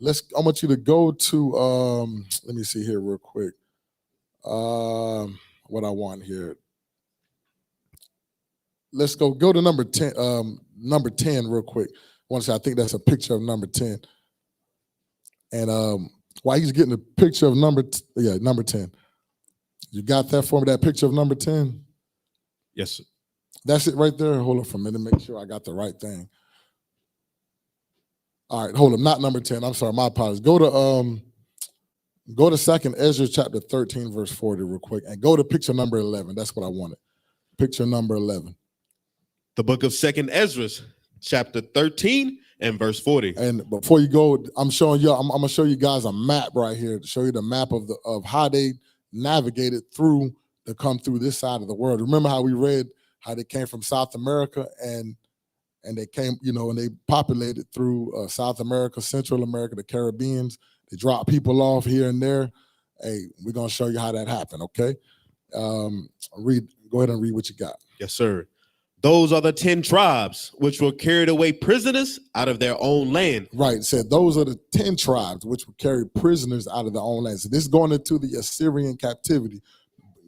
I want you to go to let me see here real quick. What I want here. Let's go to number 10. Number 10 real quick. I think that's a picture of number 10. And while he's getting a picture of number 10. You got that for me, that picture of number 10? Yes, sir. That's it right there. Hold on for a minute, make sure I got the right thing. All right, hold on, not number 10. I'm sorry, my apologies. Go to 2nd Ezra chapter 13, verse 40 real quick, and go to picture number 11. That's what I wanted. Picture number 11. The book of 2nd Ezra, chapter 13 and verse 40. And before you go, I'm gonna show you guys a map right here to show you the map of how they navigated through to come through this side of the world. Remember how we read how they came from South America and they came, and they populated through South America, Central America, the Caribbeans. They dropped people off here and there. Hey, we're going to show you how that happened, okay? Go ahead and read what you got. Yes, sir. Those are the 10 tribes which were carried away prisoners out of their own land. Right. It said those are the 10 tribes which were carried prisoners out of their own land. So this is going into the Assyrian captivity.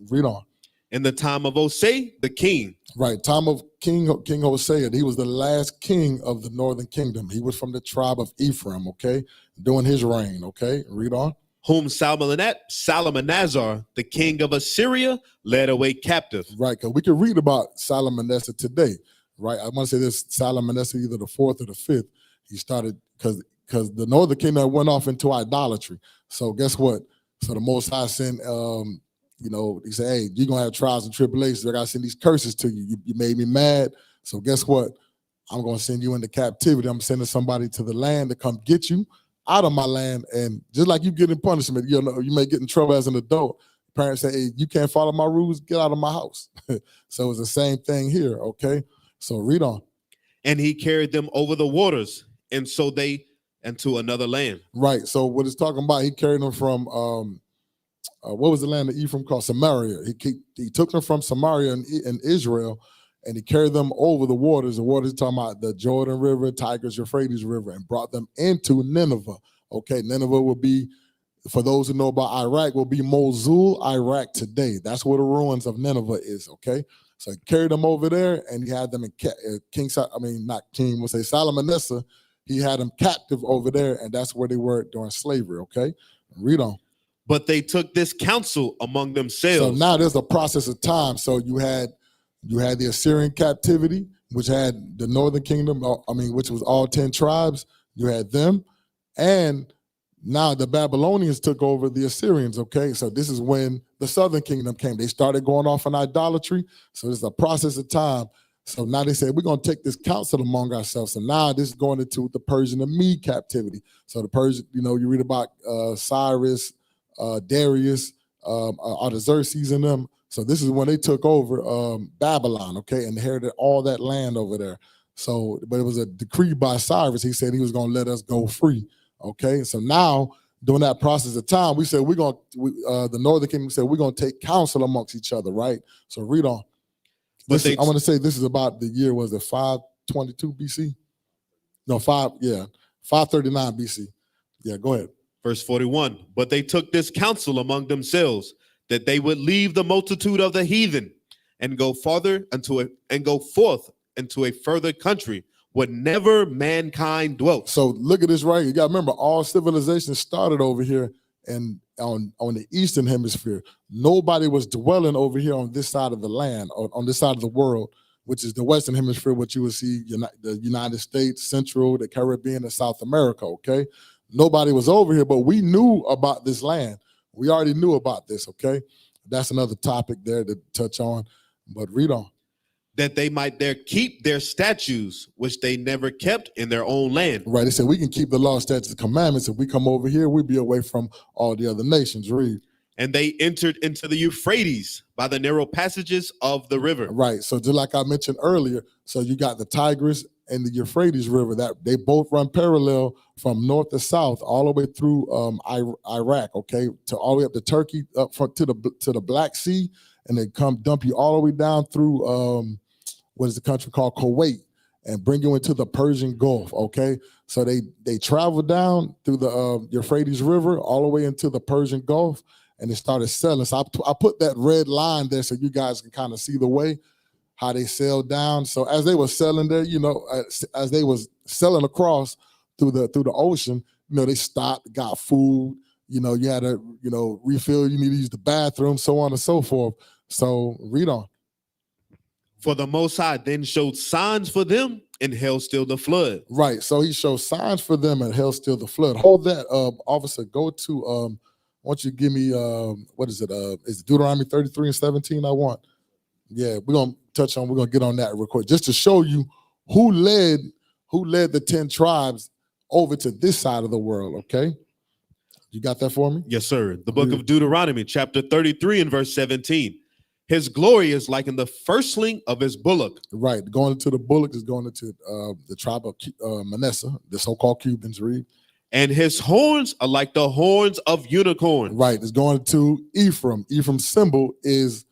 Read on. In the time of Hosea, the king. Right. Time of King Hosea. He was the last king of the northern kingdom. He was from the tribe of Ephraim, okay? During his reign, okay? Read on. Whom Salmanasseh, the king of Assyria, led away captive. Right, because we can read about Manasseh today, right? I want to say this, Manasseh, either the 4th or the 5th, he started, because the northern kingdom went off into idolatry. So guess what? So the Most High sent, he said, hey, you're going to have trials and tribulations. I got to send these curses to you. You made me mad. So guess what? I'm going to send you into captivity. I'm sending somebody to the land to come get you out of my land. And just like you get in punishment, you may get in trouble as an adult. Parents say, hey, you can't follow my rules, get out of my house. So it's the same thing here, okay? So read on. And he carried them over the waters, and so they into another land. Right, so what it's talking about, he carried them from, what was the land of Ephraim called? Samaria. He took them from Samaria in Israel, and he carried them over the waters. The waters talking about the Jordan River, Tigris, Euphrates River, and brought them into Nineveh. Okay, Nineveh will be, for those who know about Iraq, will be Mosul, Iraq today. That's where the ruins of Nineveh is, okay? So he carried them over there, and he had them in Manasseh, he had them captive over there, and that's where they were during slavery, okay? Read on. But they took this counsel among themselves. So now there's a process of time. So you had the Assyrian captivity, which had the northern kingdom, which was all 10 tribes. You had them. And now the Babylonians took over the Assyrians, okay? So this is when the southern kingdom came. They started going off in idolatry. So there's a process of time. So now they said, we're going to take this counsel among ourselves. So now this is going into the Persian and Mede captivity. So the Persian, you read about Cyrus, Darius, Artaxerxes and them. So this is when they took over Babylon, okay, and inherited all that land over there. So, but it was a decree by Cyrus. He said he was going to let us go free, okay? So now, during that process of time, we said the northern kingdom said we're going to take counsel amongst each other, right? So read on. I want to say this is about the year, was it 522 BC? No, 539 BC. Yeah, go ahead. Verse 41, but they took this counsel among themselves, that they would leave the multitude of the heathen and go forth into a further country where never mankind dwelt. So look at this right here. You got to remember, all civilizations started over here and on the eastern hemisphere. Nobody was dwelling over here on this side of the land, on this side of the world, which is the western hemisphere, what you would see, the United States, Central, the Caribbean, and South America, okay? Nobody was over here, but we knew about this land. We already knew about this, okay? That's another topic there to touch on, but read on. That they might there keep their statutes, which they never kept in their own land. Right, they said we can keep the law, statutes, and commandments. If we come over here, we'll be away from all the other nations. Read. And they entered into the Euphrates by the narrow passages of the river. Right, so just like I mentioned earlier, so you got the Tigris and the Euphrates River, that they both run parallel from north to south, all the way through Iraq, okay, to all the way up to Turkey, up front to the Black Sea, and they come dump you all the way down through what is the country called Kuwait, and bring you into the Persian Gulf, okay? So they travel down through the Euphrates River all the way into the Persian Gulf, and they started selling. So I put that red line there so you guys can kind of see the way how they sailed down. So as they were selling there, as they was selling across through the ocean, they stopped, got food, you had to, refill, you need to use the bathroom, so on and so forth. So read on. For the Most High then showed signs for them and held still the flood. Right, so he showed signs for them and held still the flood. Hold that, officer, go to, I want you to give me, what is it? Is it Deuteronomy 33 and 17 I want? Yeah, we're going to get on that real quick, just to show you who led the 10 tribes over to this side of the world, okay? You got that for me? Yes, sir. The book of Deuteronomy, chapter 33 and verse 17. His glory is like in the firstling of his bullock. Right. Going into the bullock is going into the tribe of Manasseh, the so-called Cubans, read. And his horns are like the horns of unicorns. Right. It's going to Ephraim. Ephraim's symbol is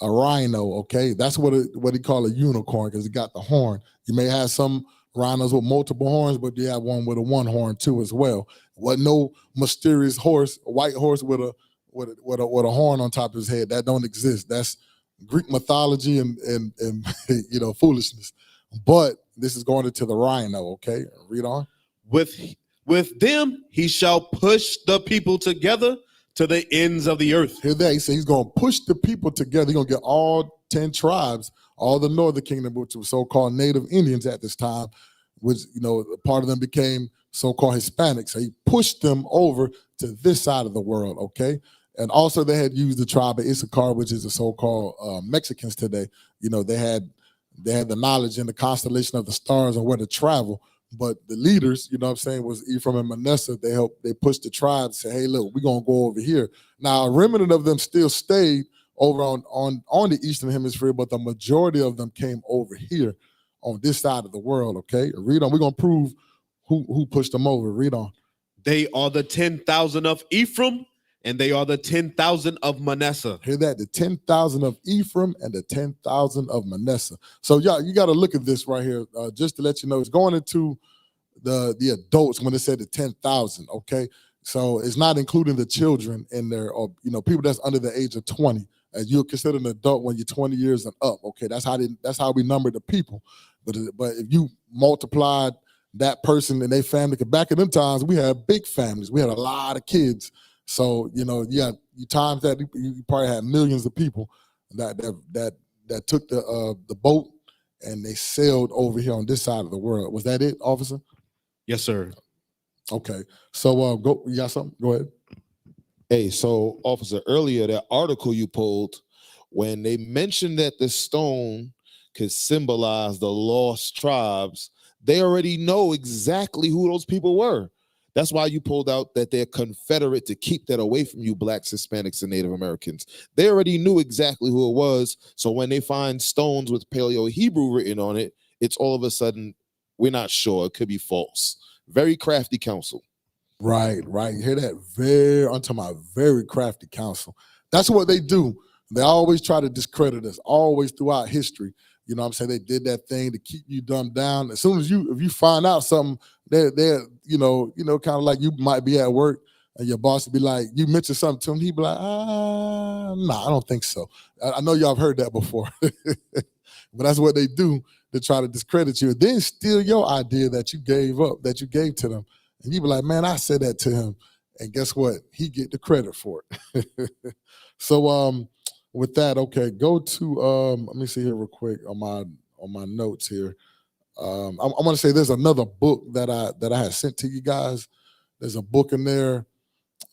a rhino, okay? That's what he call a unicorn, because it got the horn. You may have some rhinos with multiple horns, but you have one with a one horn too as well. What no mysterious horse, a white horse with a horn on top of his head. That don't exist. That's Greek mythology and you know, foolishness. But this is going into the rhino, okay? Read on. With them he shall push the people together to the ends of the earth. Hear that? He said he's going to push the people together. He's going to get all 10 tribes, all the northern kingdom, which was so-called native Indians at this time, which, you know, part of them became so-called Hispanics. So he pushed them over to this side of the world, okay? And also they had used the tribe of Issachar, which is the so-called Mexicans today. You know, they had the knowledge and the constellation of the stars and where to travel. But the leaders, you know what I'm saying, was Ephraim and Manasseh. They pushed the tribes, say, hey, look, we're going to go over here. Now, a remnant of them still stayed over on the Eastern Hemisphere, but the majority of them came over here on this side of the world, okay? Read on. We're going to prove who pushed them over. Read on. They are the 10,000 of Ephraim, and they are the 10,000 of Manasseh. Hear that? The 10,000 of Ephraim and the 10,000 of Manasseh. So, yeah, you got to look at this right here, just to let you know. It's going into the adults when it said the 10,000, okay? So it's not including the children in there, or, you know, people that's under the age of 20. As you're considered an adult when you're 20 years and up, okay? That's how we number the people. But if you multiplied that person and their family, because back in them times, we had big families. We had a lot of kids. So, you know, you times that, you probably had millions of people that took the boat and they sailed over here on this side of the world. Was that it, officer? Yes, sir. Okay. So go. You got something? Go ahead. Hey, so officer, earlier that article you pulled, when they mentioned that the stone could symbolize the lost tribes, they already know exactly who those people were. That's why you pulled out that they're Confederate, to keep that away from you blacks, Hispanics, and Native Americans. They already knew exactly who it was. So when they find stones with Paleo Hebrew written on it, it's all of a sudden, we're not sure. It could be false. Very crafty counsel. Right. You hear that? I'm talking about very crafty counsel. That's what they do. They always try to discredit us, always throughout history. You know what I'm saying? They did that thing to keep you dumbed down. As soon as if you find out something, they're you know, kind of like you might be at work and your boss would be like, you mentioned something to him, he'd be like, nah, I don't think so. I know y'all have heard that before. But that's what they do to try to discredit you. Then steal your idea that you gave to them. And you be like, man, I said that to him. And guess what? He get the credit for it. So with that, okay, go to let me see here real quick on my notes here. I want to say there's another book that I had sent to you guys. There's a book in there.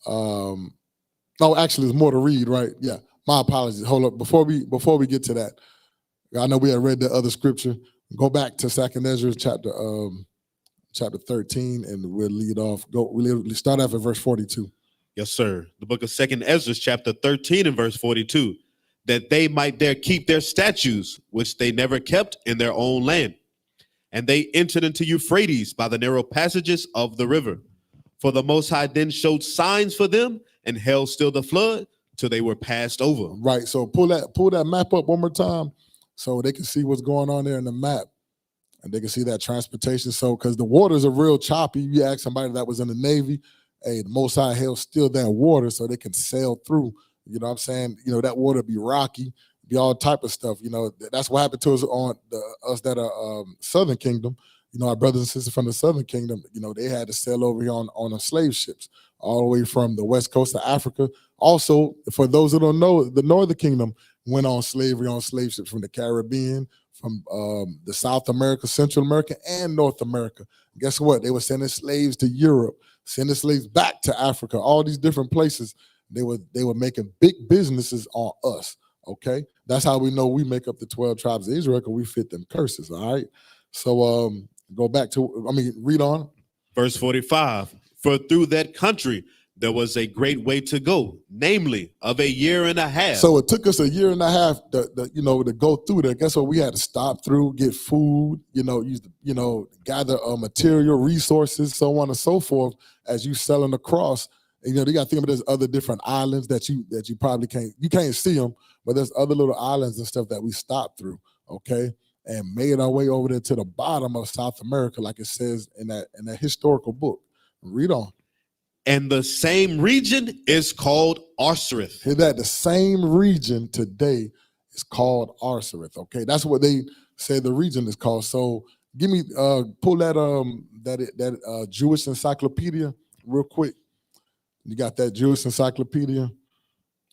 No, actually, there's more to read, right? Yeah. My apologies. Hold up. Before we get to that, I know we had read the other scripture. Go back to 2nd Ezra chapter 13, and we'll lead off. We'll start off at verse 42. Yes, sir. The book of 2nd Ezra, chapter 13 and verse 42, that they might there keep their statutes, which they never kept in their own land. And they entered into Euphrates by the narrow passages of the river. For the Most High then showed signs for them and held still the flood till they were passed over. Right. So pull that map up one more time so they can see what's going on there in the map. And they can see that transportation. So, because the waters are real choppy, you ask somebody that was in the Navy, hey, the Most High held still that water so they can sail through. You know what I'm saying? You know, that water be rocky, be all type of stuff. You know, that's what happened to us us that are Southern Kingdom. You know, our brothers and sisters from the Southern Kingdom, you know, they had to sail over here on the slave ships all the way from the west coast of Africa. Also, for those who don't know, the Northern Kingdom went on slavery on slave ships from the Caribbean, from the South America, Central America, and North America. Guess what? They were sending slaves to Europe, sending slaves back to Africa, all these different places. They were making big businesses on us, okay? That's how we know we make up the 12 tribes of Israel, because we fit them curses, all right? So go back to, read on. Verse 45, for through that country there was a great way to go, namely of a year and a half. So it took us a year and a half to go through there. Guess what? We had to stop through, get food, gather material resources, so on and so forth. As you selling across, you got to think of there's other different islands that you probably can't see them, but there's other little islands and stuff that we stopped through. Okay, and made our way over there to the bottom of South America, like it says in that historical book. Read on. And the same region is called Arsareth. Hear that? The same region today is called Arsareth. Okay, that's what they say the region is called. So give me pull that Jewish encyclopedia real quick. You got that Jewish encyclopedia?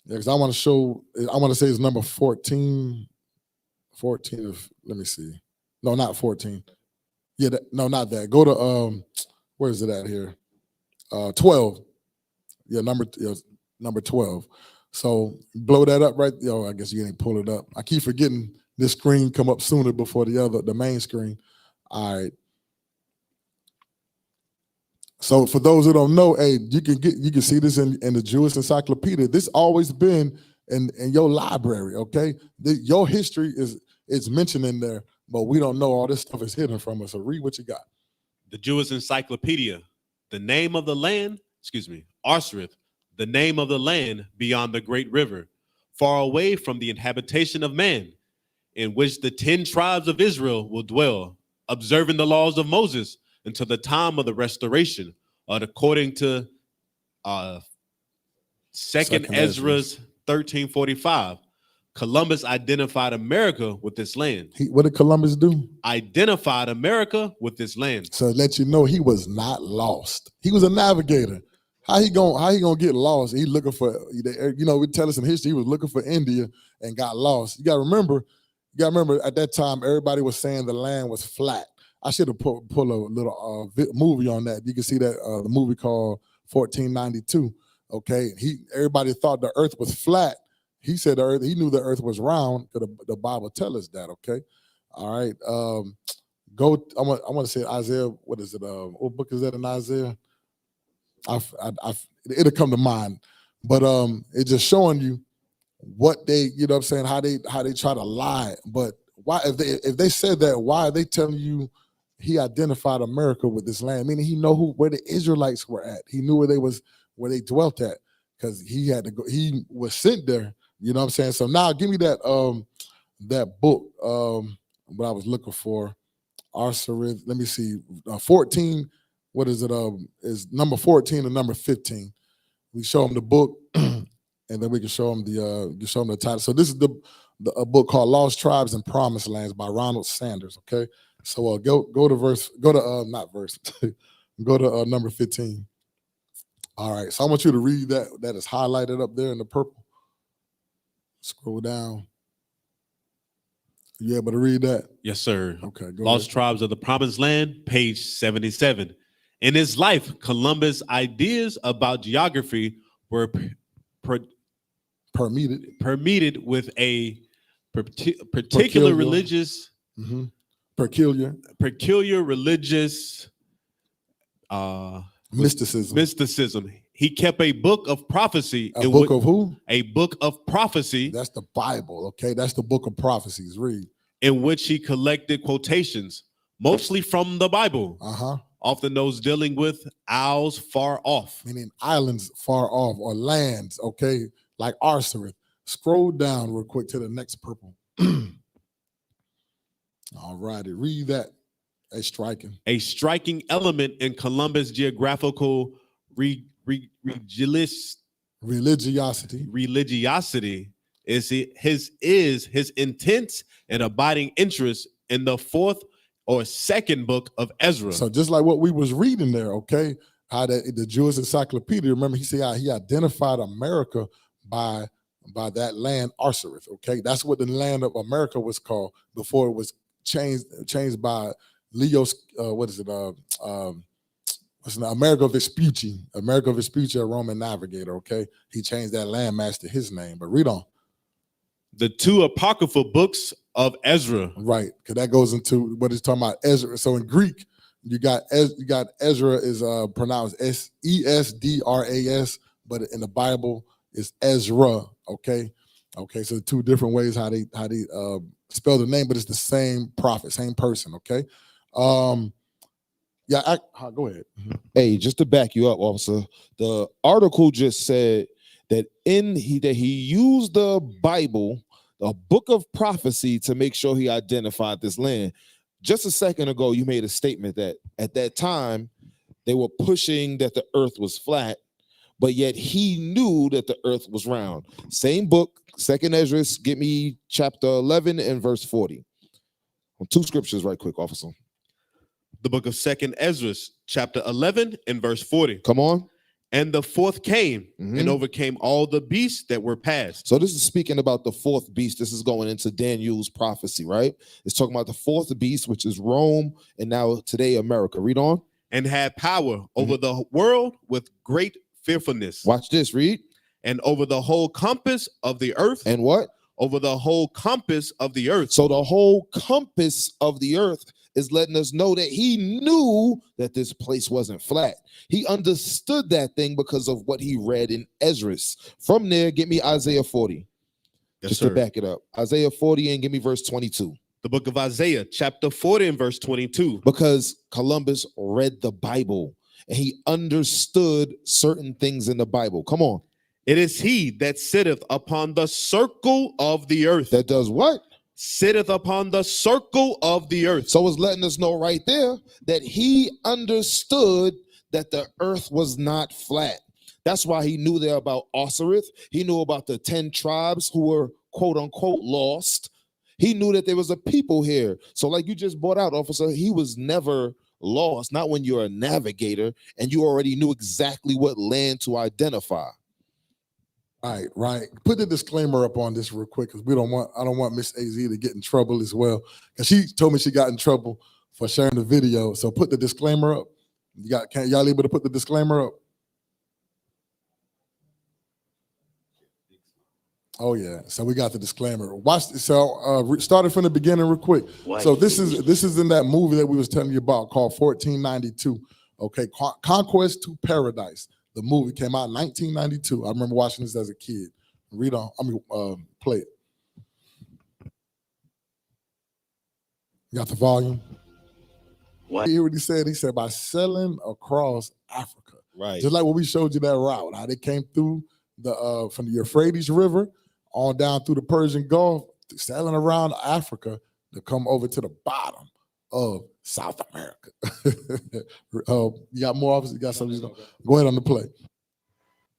Yeah, because I want to say it's number 14. 14 of, let me see. No, not 14. Yeah, no, not that. Go to where is it at here? 12. Yeah, number 12. So blow that up right. I guess you didn't pull it up. I keep forgetting this screen come up sooner before the main screen. All right. So for those who don't know, hey, you can see this in the Jewish encyclopedia. This always been in your library. Okay, your history is mentioned in there, but we don't know all this stuff is hidden from us. So read what you got. The Jewish encyclopedia. The name of the land, Arsareth, the name of the land beyond the great river, far away from the habitation of man, in which the 10 tribes of Israel will dwell, observing the laws of Moses until the time of the restoration, according to Second Ezra's 1345. Columbus identified America with this land. What did Columbus do? Identified America with this land. So let you know he was not lost. He was a navigator. How he gonna get lost? He looking for, we tell us in history he was looking for India and got lost. You gotta remember at that time everybody was saying the land was flat. I should have pull a little movie on that. You can see that the movie called 1492. Okay, everybody thought the earth was flat. He said the earth, he knew the earth was round, because the Bible tells us that, okay? All right. I want to say Isaiah, what is it? What book is that in Isaiah? It'll come to mind. But it's just showing you what they, how they try to lie. But why, if they said that, why are they telling you he identified America with this land? Meaning he know where the Israelites were at. He knew where they dwelt at, because he had to go, he was sent there. You know what I'm saying? So now give me that book what I was looking for. Arsareth. Let me see. 14. What is it? Is number 14 and number 15. We show them the book, and then we can show them the title. So this is a book called Lost Tribes and Promised Lands by Ronald Sanders. Okay. So go to number 15. All right. So I want you to read that. That is highlighted up there in the purple. Scroll down. You able to read that? Yes, sir. Okay. Go Lost ahead. Tribes of the Promised Land, page 77. In his life, Columbus' ideas about geography were permeated with a particular religious, peculiar religious mysticism. He kept a book of prophecy. A book of who? A book of prophecy. That's the Bible, okay? That's the book of prophecies. Read. In which he collected quotations, mostly from the Bible. Often those dealing with isles far off. Meaning islands far off, or lands, okay? Like Arsareth. Scroll down real quick to the next purple. All righty, read that. A striking element in Columbus' geographical religiosity is his intense and abiding interest in the fourth or second book of Ezra. So just like what we was reading there, okay, how the Jewish encyclopedia, remember he said how he identified America by that land, Arsareth, okay? That's what the land of America was called before it was changed by Leo's, Amerigo Vespucci, a Roman navigator, okay? He changed that landmass to his name, but read on. The two apocryphal books of Ezra. Right, because that goes into what he's talking about, Ezra. So in Greek, You got Ezra is pronounced Esdras, but in the Bible it's Ezra. Okay, so two different ways how they spell the name, but it's the same prophet, same person. Okay, go ahead. Hey, just to back you up, officer, the article just said that he used the Bible, a book of prophecy, to make sure he identified this land. Just a second ago, you made a statement that at that time they were pushing that the earth was flat, but yet he knew that the earth was round. Same book, Second Ezra, get me chapter 11 and verse 40. Two scriptures right quick, officer. The book of Second Ezra, chapter 11 and verse 40. Come on. And the fourth came and overcame all the beasts that were passed. So this is speaking about the fourth beast. This is going into Daniel's prophecy, right? It's talking about the fourth beast, which is Rome, and now today America. Read on. And had power over the world with great fearfulness. Watch this, read. And over the whole compass of the earth. And what? Over the whole compass of the earth. So the whole compass of the earth is letting us know that he knew that this place wasn't flat. He understood that thing because of what he read in Ezra. From there, get me Isaiah 40. Yes, just sir. to back it up. Isaiah 40 and give me verse 22. The book of Isaiah, chapter 40 and verse 22. Because Columbus read the Bible and he understood certain things in the Bible. Come on. It is he that sitteth upon the circle of the earth. That does what? Sitteth upon the circle of the earth. So it's letting us know right there that he understood that the earth was not flat. That's why he knew there about Osiris. He knew about the 10 tribes who were quote unquote lost. He knew that there was a people here. So like you just brought out, officer, he was never lost. Not when you're a navigator and you already knew exactly what land to identify. Right. Put the disclaimer up on this real quick because I don't want Miss AZ to get in trouble as well. Because she told me she got in trouble for sharing the video. So put the disclaimer up. Y'all able to put the disclaimer up? Oh yeah. So we got the disclaimer. Watch this. So started from the beginning real quick. So this is in that movie that we was telling you about called 1492. Okay, Conquest to Paradise. The movie came out in 1992. I remember watching this as a kid. Play it. You got the volume? What? You hear what he said? He said by sailing across Africa. Right. Just like when we showed you that route, how they came through from the Euphrates River on down through the Persian Gulf, sailing around Africa to come over to the bottom of South America. You got more officers? You got something? Go ahead on the play.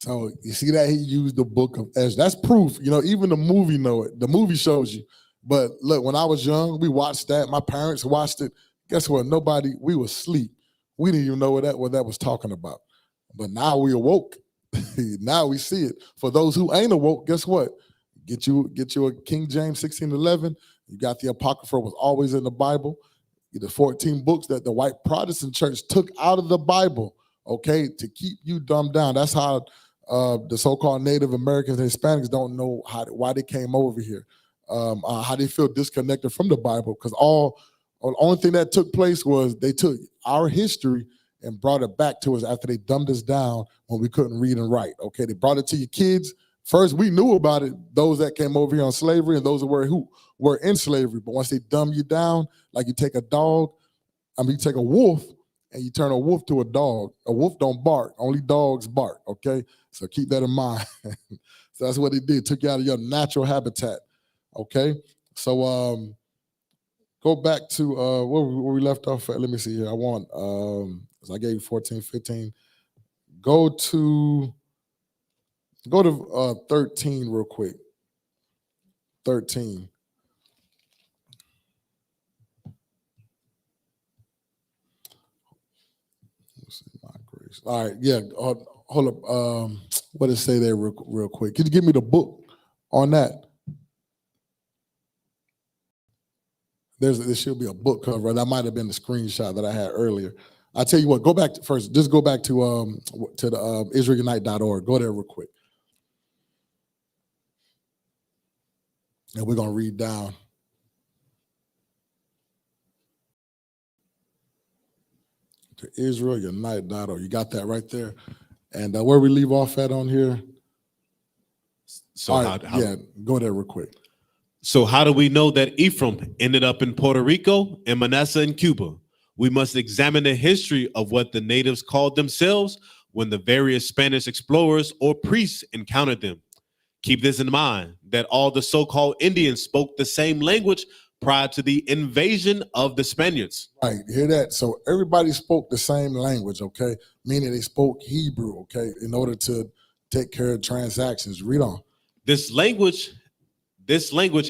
So you see that he used the book of Ezra. That's proof. Even the movie know it. The movie shows you. But look, when I was young, we watched that. My parents watched it. Guess what? We were asleep. We didn't even know what that was talking about. But now we awoke. Now we see it. For those who ain't awoke, guess what? Get you a King James 1611. You got the Apocrypha, was always in the Bible. The 14 books that the white Protestant church took out of the Bible, okay, to keep you dumbed down. That's how the so-called Native Americans and Hispanics don't know why they came over here, how they feel disconnected from the Bible, because the only thing that took place was they took our history and brought it back to us after they dumbed us down when we couldn't read and write, okay? They brought it to your kids. First, we knew about it, those that came over here on slavery and those who were in slavery. But once they dumb you down, like you take a you take a wolf and you turn a wolf to a dog. A wolf don't bark, only dogs bark, okay? So keep that in mind. So that's what they did, took you out of your natural habitat, okay? So go back to where we left off at. Let me see here. I gave you 14, 15. Go to 13 real quick. 13. Let's see, my grace. All right, yeah. Hold up. What does it say there real quick? Could you give me the book on that? There should be a book cover. That might have been the screenshot that I had earlier. I tell you what, go back to the israelunite.org. Go there real quick. And we're going to read down. Okay, Israel, unite.org. You got that right there. And where we leave off at on here. So All right, go there real quick. So how do we know that Ephraim ended up in Puerto Rico and Manasseh in Cuba? We must examine the history of what the natives called themselves when the various Spanish explorers or priests encountered them. Keep this in mind, that all the so-called Indians spoke the same language prior to the invasion of the Spaniards. Right, hear that? So everybody spoke the same language, okay? Meaning they spoke Hebrew, okay, in order to take care of transactions. Read on. This language,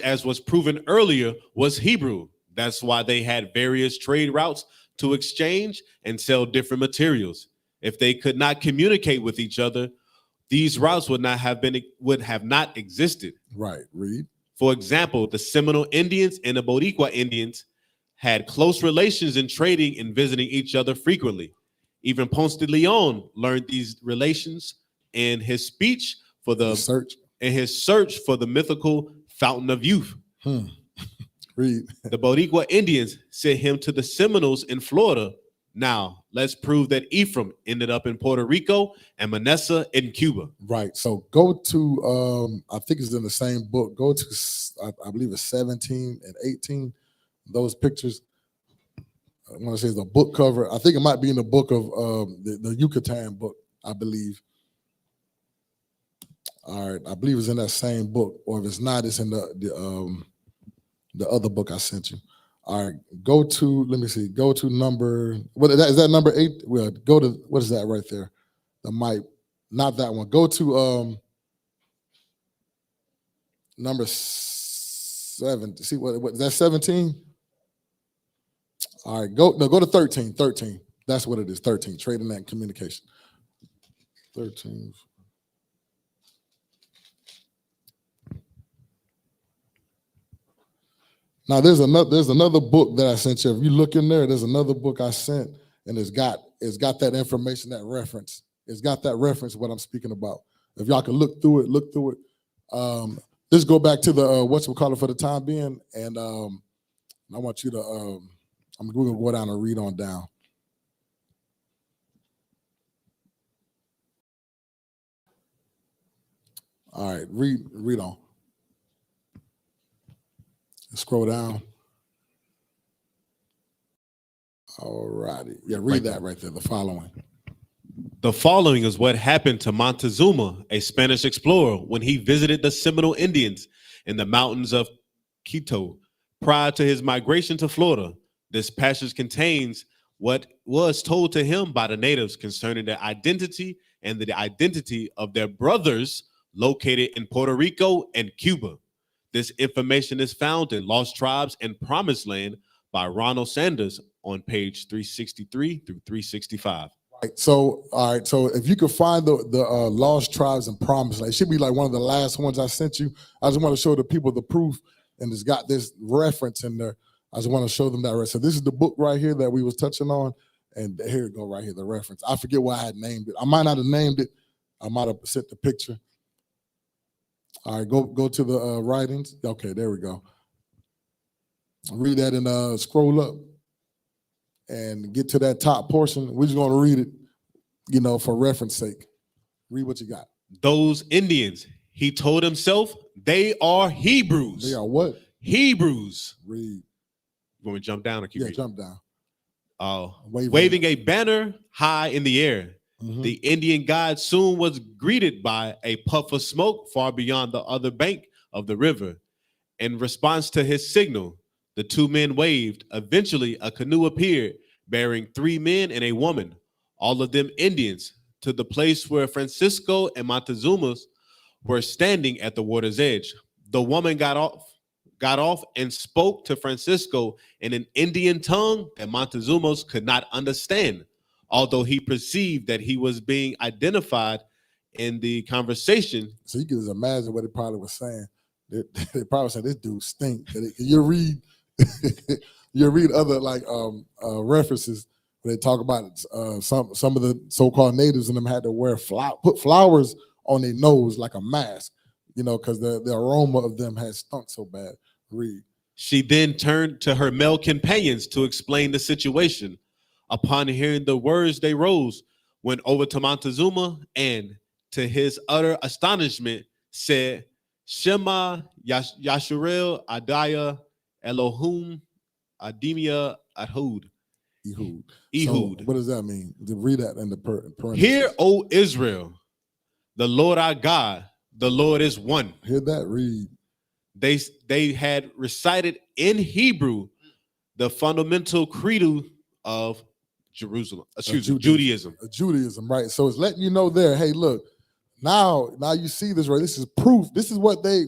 as was proven earlier, was Hebrew. That's why they had various trade routes to exchange and sell different materials. If they could not communicate with each other, these routes would have not existed. Right, read. For example, the Seminole Indians and the Boricua Indians had close relations in trading and visiting each other frequently. Even Ponce de Leon learned these relations in his speech for the search for the mythical fountain of youth. Read. The Boricua Indians sent him to the Seminoles in Florida. Now, let's prove that Ephraim ended up in Puerto Rico and Manasseh in Cuba. Right. So go to, I think it's in the same book. Go to, I believe it's 17 and 18. Those pictures, I want to say it's the book cover. I think it might be in the book of the Yucatan book, I believe. All right. I believe it's in that same book. Or if it's not, it's in the other book I sent you. All right, go to, let me see, go to number, what is that number 8? Well, go to, what is that right there? The mic, not that one. Go to number 7. See what is that 17? All right, go to 13. 13. That's what it is. 13. Trading and communication. 13. Now there's another book that I sent you. If you look in there, there's another book I sent, and it's got that information, that reference. It's got that reference what I'm speaking about. If y'all can look through it. Let's go back to the what's we call it for the time being, and I want you to we're gonna go down and read on down. All right, read on. Scroll down. All righty. Yeah, read that right there, the following. The following is what happened to Montezuma, a Spanish explorer, when he visited the Seminole Indians in the mountains of Quito prior to his migration to Florida. This passage contains what was told to him by the natives concerning their identity and the identity of their brothers located in Puerto Rico and Cuba. This information is found in Lost Tribes and Promised Land by Ronald Sanders on page 363 through 365. Right. So, all right. So if you could find the Lost Tribes and Promised Land, it should be like one of the last ones I sent you. I just want to show the people the proof, and it's got this reference in there. I just want to show them that reference. So this is the book right here that we was touching on, and here it go right here, the reference. I forget what I had named it. I might not have named it. I might have sent the picture. All right, go to the writings. Okay, there we go. Read that and scroll up and get to that top portion. We're just going to read it, for reference sake. Read what you got. Those Indians, he told himself, they are Hebrews. They are what? Hebrews. Read. You want me to jump down or keep reading? Jump down. Waving a banner high in the air. Mm-hmm. The Indian guide soon was greeted by a puff of smoke far beyond the other bank of the river. In response to his signal, the two men waved. Eventually, a canoe appeared bearing 3 men and a woman, all of them Indians, to the place where Francisco and Montezuma were standing at the water's edge. The woman got off and spoke to Francisco in an Indian tongue that Montezuma could not understand. Although he perceived that he was being identified in the conversation. So you can just imagine what they probably was saying. They probably said, this dude stink. You read other references where they talk about some of the so-called natives and them had to wear put flowers on their nose like a mask, because the aroma of them had stunk so bad. Read. She then turned to her male companions to explain the situation. Upon hearing the words, they rose, went over to Montezuma, and to his utter astonishment, said, Shema Yasharel Adaya Elohim Adimia Adhud. Ehud. Ehud. So what does that mean? To read that in the parentheses. Hear, O Israel, the Lord our God, the Lord is one. Hear that? Read. They had recited in Hebrew the fundamental credo of Judaism. Judaism, right? So it's letting you know there. Hey, look, now you see this, right? This is proof. This is what they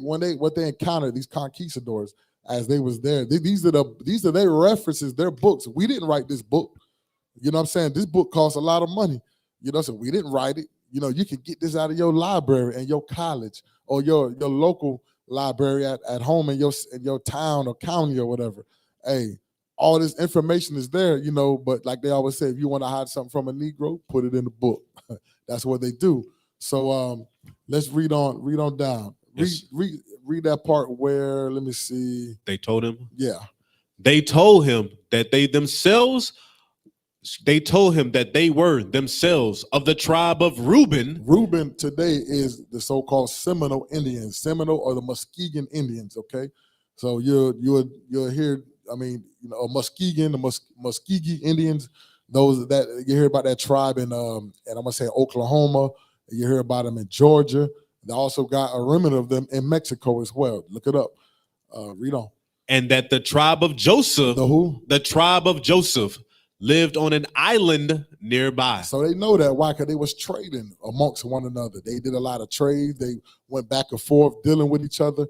encountered, these conquistadors as they was there. These are their references, their books. We didn't write this book. You know what I'm saying? This book costs a lot of money. You know, so we didn't write it. You know, you can get this out of your library and your college or your local library at home in your town or county or whatever. Hey, all this information is there, you know, but like they always say, if you want to hide something from a Negro, put it in the book. That's what they do. So let's read on down. Yes. Read that part where, let me see. They told him? Yeah. They told him that they were themselves of the tribe of Reuben. Reuben today is the so-called Seminole Indians, Seminole or the Muskegon Indians, okay? So you'll hear, I mean, you know, Muskegon, the Muskegee Indians, those that you hear about that tribe in and I'm gonna say Oklahoma, you hear about them in Georgia. They also got a remnant of them in Mexico as well. Look it up. Read on. And that the tribe of Joseph, the tribe of Joseph lived on an island nearby. So they know that. Why? Because they was trading amongst one another. They did a lot of trade. They went back and forth dealing with each other.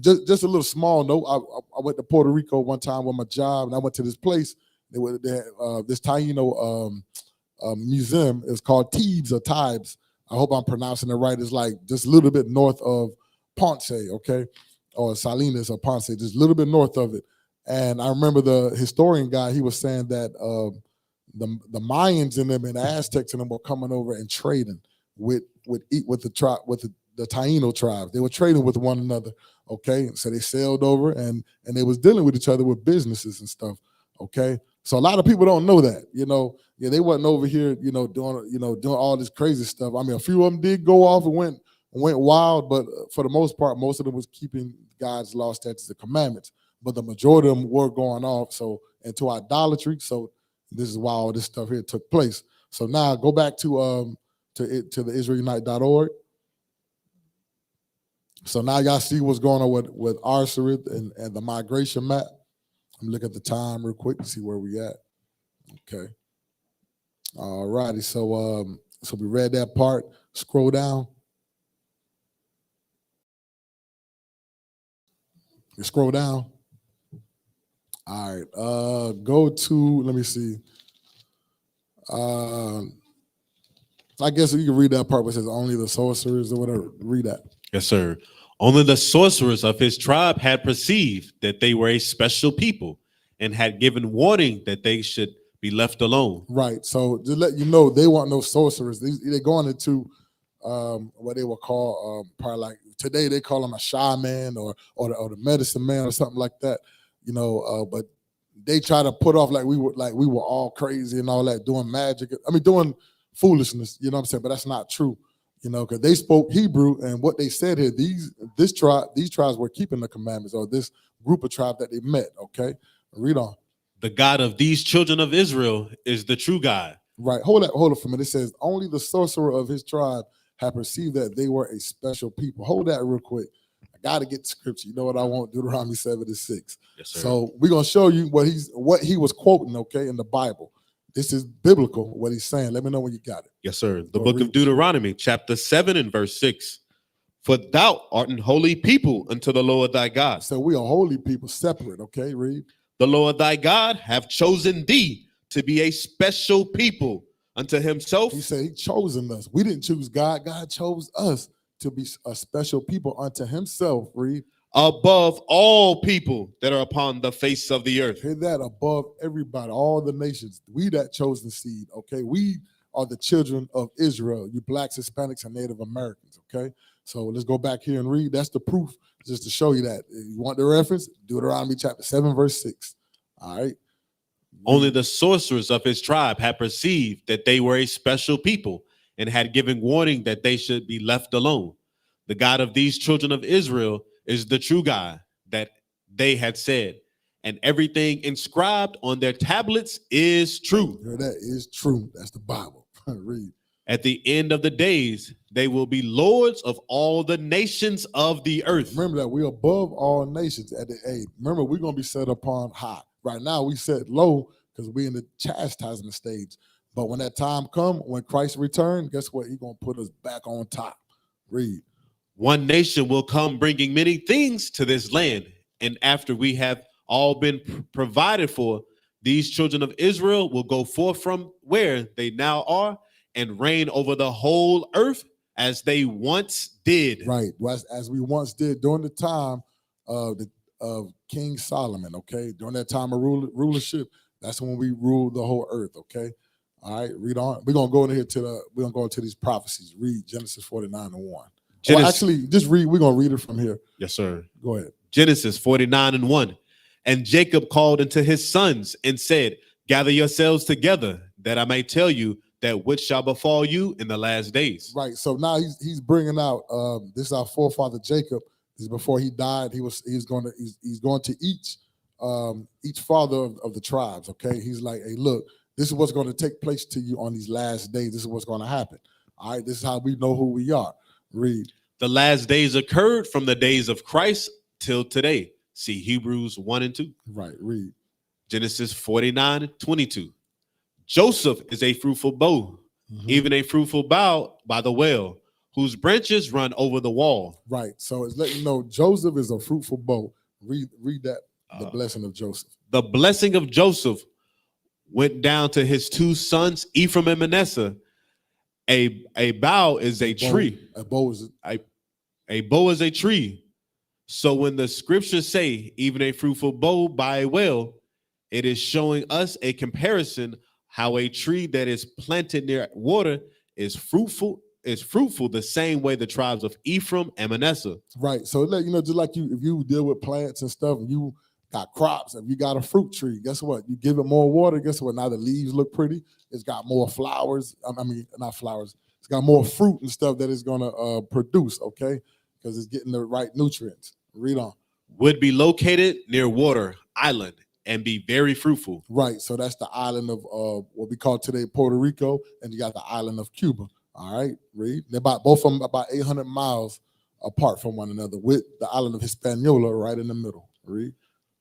Just a little small note. I went to Puerto Rico one time with my job, and I went to this place. They had this Taino museum. It's called Tibes or Tibes. I hope I'm pronouncing it right. It's like just a little bit north of Ponce, okay, or Salinas or Ponce, just a little bit north of it. And I remember the historian guy. He was saying that the Mayans in them and the Aztecs in them were coming over and trading with the tribe, with the Taino tribes. They were trading with one another. Okay, so they sailed over and they was dealing with each other with businesses and stuff. Okay, so a lot of people don't know that. You know, yeah, they wasn't over here, doing all this crazy stuff. I mean, a few of them did go off and went wild, but for the most part, most of them was keeping God's law, statutes, and commandments. But the majority of them were going off into idolatry. So this is why all this stuff here took place. So now go back to the IsraelUnite.org. So now y'all see what's going on with Arsarid and the migration map. Let me look at the time real quick to see where we at. Okay. All righty. So we read that part. Scroll down. You scroll down. All right. Go to, let me see. I guess you can read that part where it says only the sorcerers or whatever. Read that. Yes, sir. Only the sorcerers of his tribe had perceived that they were a special people and had given warning that they should be left alone. Right. So just let you know, they want no sorcerers. They're going into what they will call probably like today they call them a shaman or the medicine man or something like that. You know, but they try to put off like we were all crazy and all that, doing magic. I mean, doing foolishness. You know what I'm saying? But that's not true. You know, because they spoke Hebrew, and what they said here, these tribes were keeping the commandments, or this group of tribes that they met. Okay, read on. The God of these children of Israel is the true God. Right. Hold it for a minute. It says only the sorcerer of his tribe had perceived that they were a special people. Hold that real quick. I got to get the scripture. You know what I want? Deuteronomy 7:6. Yes, sir. So we're gonna show you what he was quoting. Okay, in the Bible. This is biblical, what he's saying. Let me know when you got it. Yes, sir. The book of Deuteronomy, chapter 7 and verse 6. For thou art an holy people unto the Lord thy God. So we are holy people, separate, okay? Read. The Lord thy God have chosen thee to be a special people unto himself. He said he chosen us. We didn't choose God. God chose us to be a special people unto himself. Read. Above all people that are upon the face of the earth. Hear that? Above everybody, all the nations. We that chosen seed, okay? We are the children of Israel, you blacks, Hispanics, and Native Americans, okay? So let's go back here and read. That's the proof, just to show you that. If you want the reference, Deuteronomy chapter 7, verse 6. All right. Only the sorcerers of his tribe had perceived that they were a special people and had given warning that they should be left alone. The God of these children of Israel is the true God that they had said, and everything inscribed on their tablets is true. That is true. That's the Bible. Read. At the end of the days, they will be lords of all the nations of the earth. Remember that we're above all nations. Remember, we're going to be set upon high. Right now, we set low because we're in the chastisement stage. But when that time comes, when Christ returns, guess what? He's going to put us back on top. Read. One nation will come bringing many things to this land. And after we have all been provided for, these children of Israel will go forth from where they now are and reign over the whole earth as they once did. Right. As we once did during the time of King Solomon, okay? During that time of rulership, that's when we ruled the whole earth, okay? All right, read on. We're gonna go into these prophecies. Read Genesis 49 and 1. Actually, just read, we're gonna read it from here. Yes, sir. Go ahead. Genesis 49 and 1. And Jacob called unto his sons and said, gather yourselves together, that I may tell you that which shall befall you in the last days. Right. So now he's bringing out this is our forefather Jacob. This is before he died. He's going to each father of the tribes. Okay. He's like, hey, look, this is what's going to take place to you on these last days. This is what's going to happen. All right. This is how we know who we are. Read. The last days occurred from the days of Christ till today. See Hebrews 1 and 2. Right. Read. Genesis 49 and 22. Joseph is a fruitful bough, even a fruitful bough by the well, whose branches run over the wall. Right. So it's letting you know Joseph is a fruitful bough. Read that. The blessing of Joseph. The blessing of Joseph went down to his two sons, Ephraim and Manasseh. A bough is a tree. A bow is a bow is a tree. So when the scriptures say even a fruitful bough by a well, it is showing us a comparison how a tree that is planted near water is fruitful the same way the tribes of Ephraim and Manasseh. Right. So just like if you deal with plants and stuff, and you got crops, if you got a fruit tree, guess what? You give it more water, guess what? Now the leaves look pretty. It's got more flowers. I mean, not flowers. It's got more fruit and stuff that it's gonna produce, okay? Because it's getting the right nutrients. Read on. Would be located near water, island, and be very fruitful. Right. So that's the island of what we call today Puerto Rico, and you got the island of Cuba. All right. Read. They're both of them about 800 miles apart from one another, with the island of Hispaniola right in the middle. Read.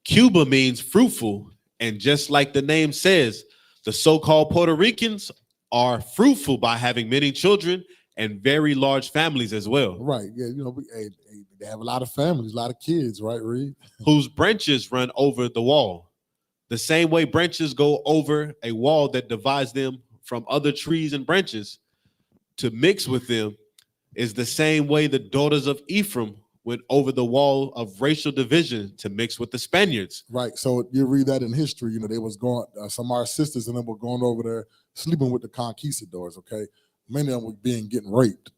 Cuba means fruitful, and just like the name says, the so-called Puerto Ricans are fruitful by having many children and very large families as well. Right. Yeah. They have a lot of families, a lot of kids. Right. Read. Whose branches run over the wall. The same way branches go over a wall that divides them from other trees and branches to mix with them is the same way the daughters of Ephraim went over the wall of racial division to mix with the Spaniards. Right. So you read that in history, they was going, some of our sisters and them were going over there sleeping with the conquistadors, okay? Many of them were getting raped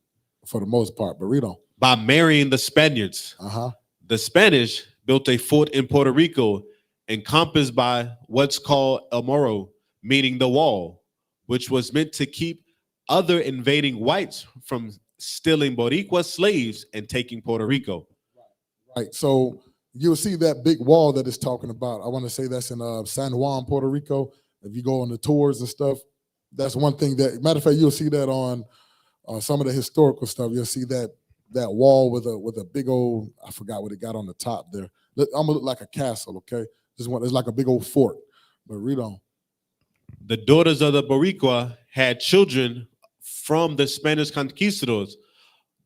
for the most part, but read on. By marrying the Spaniards. The Spanish built a fort in Puerto Rico encompassed by what's called El Moro, meaning the wall, which was meant to keep other invading whites from stealing Boricua slaves and taking Puerto Rico. Right. So you'll see that big wall that it's talking about. I want to say that's in San Juan, Puerto Rico. If you go on the tours and stuff, that's one thing that, matter of fact, you'll see that on some of the historical stuff. You'll see that wall with a big old, I forgot what it got on the top there. I'm gonna look like a castle, okay? It's like a big old fort. But read on. The daughters of the Boricua had children from the Spanish conquistadors.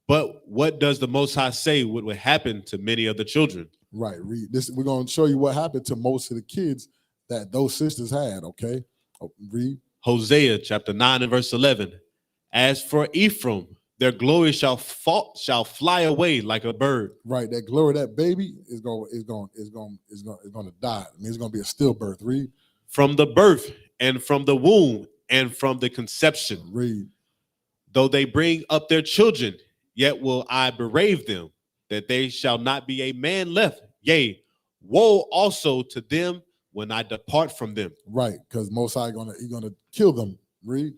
But what does the Most High say would happen to many of the children? Right. Read this. We're going to show you what happened to most of the kids that those sisters had. Okay. Read. Hosea chapter 9 and verse 11. As for Ephraim, their glory shall fly away like a bird. Right. That glory, that baby is going to die. I mean, it's going to be a stillbirth. Read. From the birth and from the womb and from the conception. Read. Though they bring up their children, yet will I berave them, that they shall not be a man left. Yea, woe also to them when I depart from them. Right, because Most High gonna kill them. Read.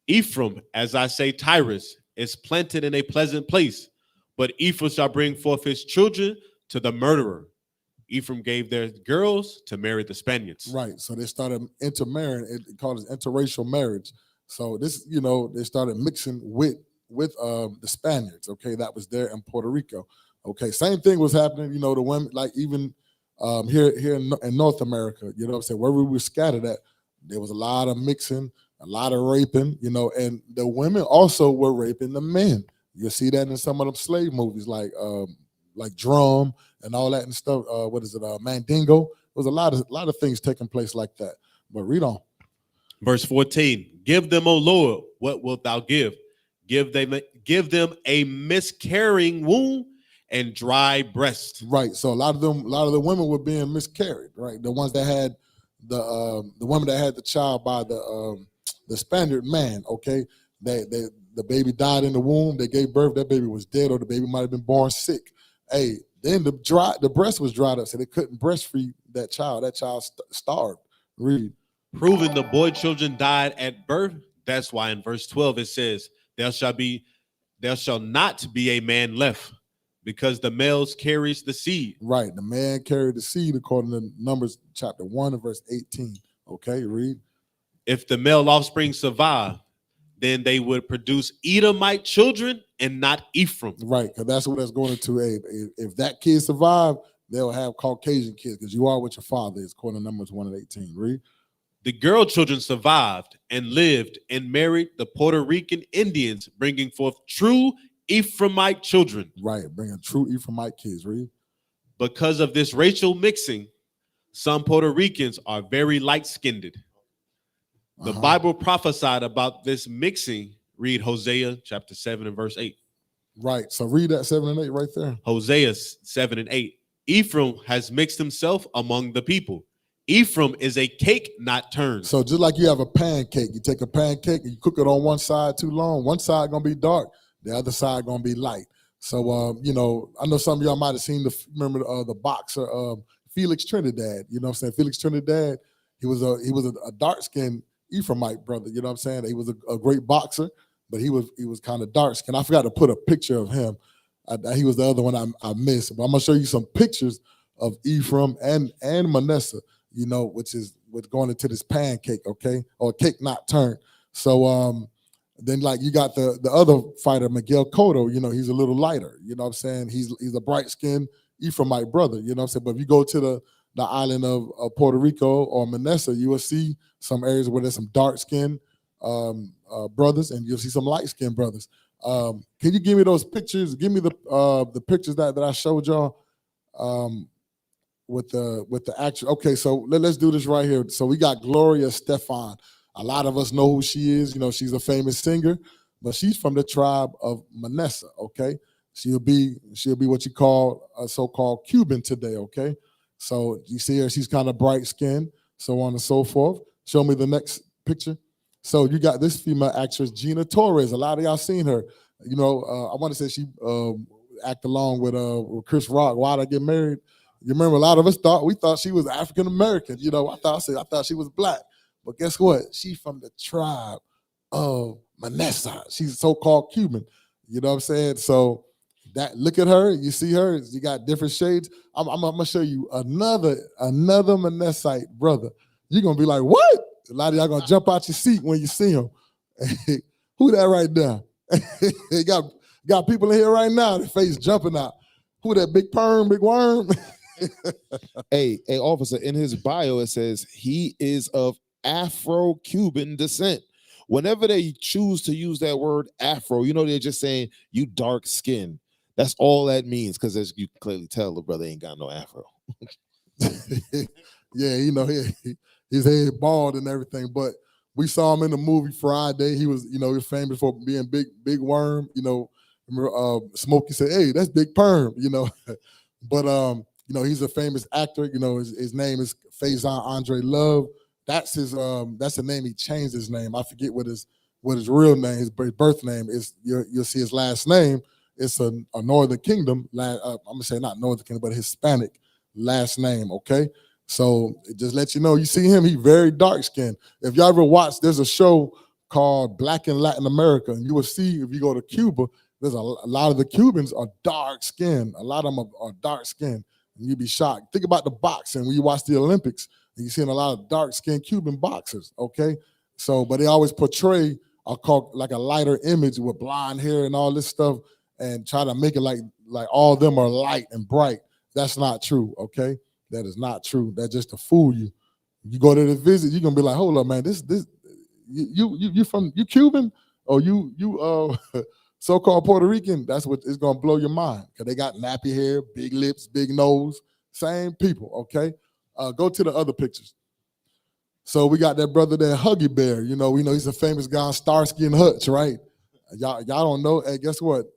Ephraim, as I say, Tyrus, is planted in a pleasant place, but Ephraim shall bring forth his children to the murderer. Ephraim gave their girls to marry the Spaniards. Right, so they started intermarrying. It called it interracial marriage. So this, they started mixing with the Spaniards. Okay, that was there in Puerto Rico. Okay, same thing was happening. The women, like even here in North America. You know what I'm saying? Where we were scattered at, there was a lot of mixing, a lot of raping. And the women also were raping the men. You see that in some of them slave movies, like Drum and all that and stuff. What is it? Mandingo. There was a lot of things taking place like that. But read on. Verse 14, give them, O Lord, what wilt thou give? Give them a miscarrying womb and dry breast. Right. So a lot of the women were being miscarried, right? The ones that had the woman that had the child by the Spaniard man, okay? The baby died in the womb, they gave birth, that baby was dead, or the baby might have been born sick. Hey, then the breast was dried up, so they couldn't breastfeed that child. That child starved. Read. Proving the boy children died at birth. That's why in verse 12 it says, there shall not be a man left, because the males carries the seed. Right, the man carried the seed according to Numbers chapter 1 and verse 18. Okay, read. If the male offspring survive, then they would produce Edomite children and not Ephraim. Right, because that's what that's going into. If that kid survive, they'll have Caucasian kids, because you are what your father is, according to Numbers 1 and 18. Read. The girl children survived and lived and married the Puerto Rican Indians, bringing forth true Ephraimite children. Right, bringing true Ephraimite kids. Read. Because of this racial mixing, some Puerto Ricans are very light-skinned. The Bible prophesied about this mixing. Read Hosea chapter 7 and verse 8. Right, so read that 7 and 8 right there. Hosea 7 and 8. Ephraim has mixed himself among the people. Ephraim is a cake not turned. So just like you have a pancake, you take a pancake and you cook it on one side too long, one side gonna be dark, the other side gonna be light. So I know some of y'all might have seen remember the boxer Felix Trinidad. You know what I'm saying? Felix Trinidad, he was a dark-skinned Ephraimite brother. You know what I'm saying? He was a great boxer, but he was kind of dark-skinned. I forgot to put a picture of him. He was the other one I missed. But I'm gonna show you some pictures of Ephraim and Manasseh, which is what's going into this pancake, okay, or cake not turned. So then like you got the other fighter, Miguel Cotto, he's a little lighter, you know what I'm saying? He's a bright-skinned Ephraimite brother, you know what I'm saying? But if you go to the island of Puerto Rico or Manasseh, you will see some areas where there's some dark-skinned brothers, and you'll see some light-skinned brothers. Can you give me those pictures? Give me the pictures that I showed y'all. With the actual, okay, so let's do this right here. So we got Gloria Stefan. A lot of us know who she is. She's a famous singer, but she's from the tribe of Manasseh. Okay, she'll be what you call a so-called Cuban today. Okay, so you see her, she's kind of bright skinned, so on and so forth. Show me the next picture. So you got this female actress, Gina Torres. A lot of y'all seen her. I want to say she act along with Chris Rock. Why'd I Get Married? You remember a lot of us thought she was African American. I thought she was black. But guess what? She's from the tribe of Manasseh. She's so-called Cuban. You know what I'm saying? So look at her. You see her. You got different shades. I'm gonna show you another Manassite brother. You're gonna be like, what? A lot of y'all gonna jump out your seat when you see him. Who that right there? got people in here right now. Their face jumping out. Who that big perm, big worm? Hey, officer, in his bio, it says he is of Afro-Cuban descent. Whenever they choose to use that word Afro, they're just saying you dark skin. That's all that means, because as you clearly tell, the brother ain't got no Afro. Yeah, his head bald and everything. But we saw him in the movie Friday. He was famous for being big worm. Remember, Smokey said, "Hey, that's Big Perm," But he's a famous actor. His name is Faison Andre Love. That's his that's the name he changed his name. I forget what his real name, his birth name is. You'll see his last name. It's a Northern Kingdom. I'm gonna say not Northern Kingdom, but Hispanic last name. Okay, So it just lets you know, you see him, he very dark skinned. If y'all ever watch, there's a show called Black in Latin America, and you will see if you go to Cuba, there's a lot of the Cubans are dark skinned. A lot of them are dark skinned, and you'd be shocked. Think about the boxing when you watch the Olympics, and you're seeing a lot of dark skinned Cuban boxers. Okay, so but they always portray like a lighter image with blonde hair and all this stuff, and try to make it like all of them are light and bright. That's not true. Okay, that is not true. That's just to fool you. You go to the visit, you're gonna be like, hold up, man, this you Cuban or you so-called Puerto Rican? That's what is gonna blow your mind, because they got nappy hair, big lips, big nose, same people. Okay, go to the other pictures. So we got that brother there, Huggy Bear. You know, we know he's a famous guy on Starsky and Hutch, right? Y'all don't know. Hey, guess what?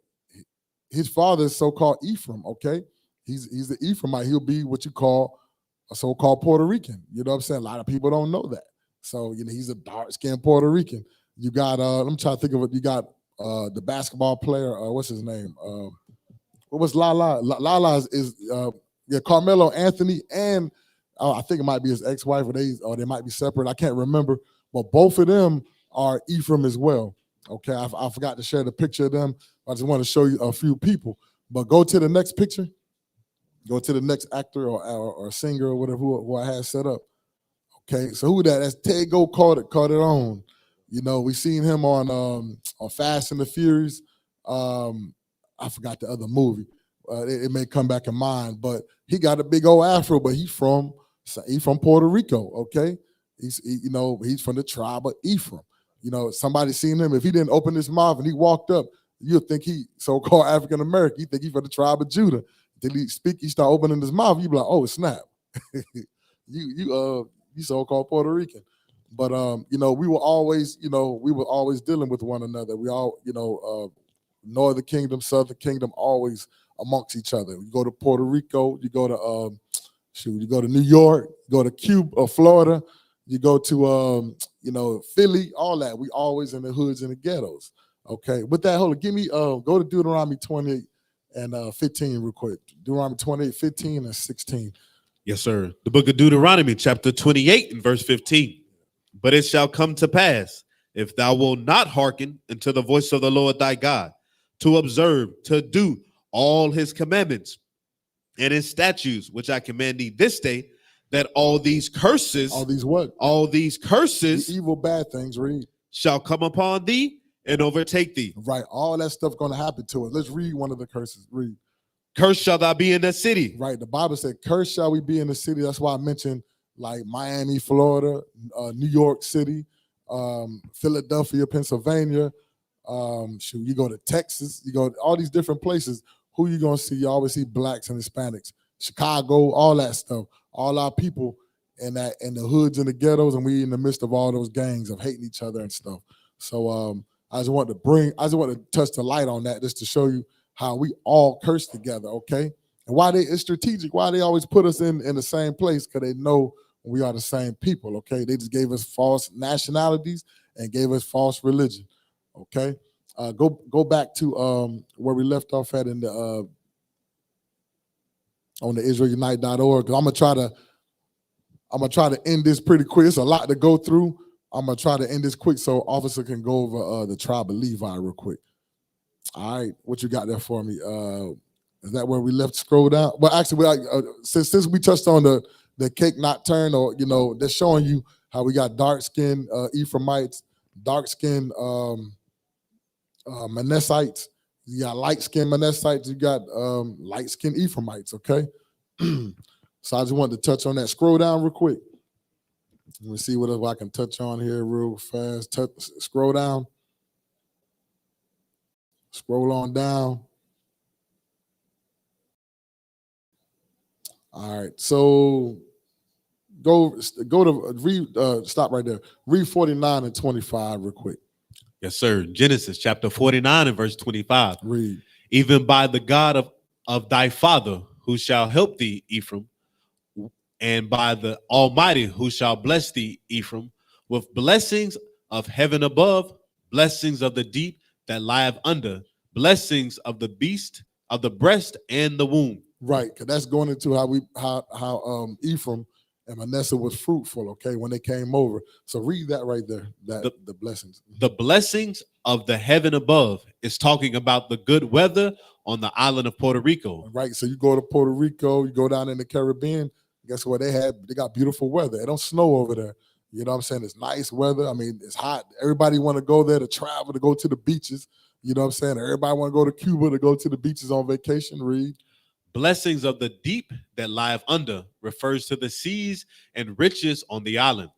His father is so-called Ephraim. Okay, he's the Ephraimite. He'll be what you call a so-called Puerto Rican. You know what I'm saying? A lot of people don't know that. So, you know, he's a dark-skinned Puerto Rican. You got, let me try to think of it. You got the basketball player, what's his name? What was Lala? Lala is Carmelo Anthony, and I think it might be his ex-wife, or they might be separate. I can't remember. But both of them are Ephraim as well. Okay, I forgot to share the picture of them. I just want to show you a few people. But go to the next picture. Go to the next actor or singer or whatever who I had set up. Okay, so who that? That's Tego Calderon. You know, we seen him on Fast and the Furious. I forgot the other movie. It may come back in mind, but he got a big old afro. But he's from Puerto Rico. Okay, he's from the tribe of Ephraim. You know, somebody seen him. If he didn't open his mouth and he walked up, you'd think he so-called African American. You think he's from the tribe of Judah. Then he start opening his mouth. You be like, oh snap, you so-called Puerto Rican. But we were always dealing with one another. We all, Northern Kingdom, Southern Kingdom, always amongst each other. You go to Puerto Rico, you go to New York, you go to Cuba, Florida, you go to Philly, all that. We always in the hoods and the ghettos. Okay. With that, hold on, give me go to Deuteronomy 28 and 15 real quick. Deuteronomy 28, 15 and 16. Yes, sir. The book of Deuteronomy, chapter 28 and verse 15. But it shall come to pass, if thou wilt not hearken unto the voice of the Lord thy God, to observe, to do all his commandments and his statutes, which I command thee this day, that all these curses, The evil, bad things, read. Shall come upon thee and overtake thee. Right. All that stuff going to happen to us. Let's read one of the curses. Read. Cursed shall thou be in the city. Right. The Bible said, cursed shall we be in the city. That's why I mentioned like Miami, Florida, New York City, Philadelphia, Pennsylvania. You go to Texas, you go to all these different places. Who you going to see? You always see blacks and Hispanics. Chicago, all that stuff. All our people in the hoods and the ghettos, and we in the midst of all those gangs of hating each other and stuff. So I just want to touch the light on that, just to show you how we all curse together, okay? And why it's strategic, why they always put us in the same place, because they know we are the same people, okay? They just gave us false nationalities and gave us false religion, okay? Go back to where we left off at in the on the IsraelUnite.org, because I'm gonna try to end this pretty quick. It's a lot to go through. I'm gonna try to end this quick so Officer can go over the tribe of Levi real quick. All right, what you got there for me? Is that where we left? Scroll down. Well, actually, since we touched on the cake not turn, or they're showing you how we got dark skinned Ephraimites, dark skinned Manassites. You got light skinned Manassites. You got light skinned Ephraimites. Okay. So I just wanted to touch on that. Scroll down real quick. Let me see what else I can touch on here real fast. Scroll down. Scroll on down. All right. So go to read. Stop right there. Read 49 and 25 real quick. Yes, sir. Genesis chapter 49 and verse 25. Read. Even by the God of thy father, who shall help thee, Ephraim, and by the Almighty, who shall bless thee, Ephraim, with blessings of heaven above, blessings of the deep that lieth under, blessings of the beast, of the breast and the womb. Right, because that's going into how Ephraim and Manasseh was fruitful, okay, when they came over. So read that right there, the blessings. The blessings of the heaven above is talking about the good weather on the island of Puerto Rico. Right, so you go to Puerto Rico, you go down in the Caribbean, guess what they got beautiful weather. It don't snow over there. You know what I'm saying? It's nice weather. I mean, it's hot. Everybody want to go there to travel, to go to the beaches. You know what I'm saying? Everybody want to go to Cuba to go to the beaches on vacation. Read. Blessings of the deep that lieth under refers to the seas and riches on the island.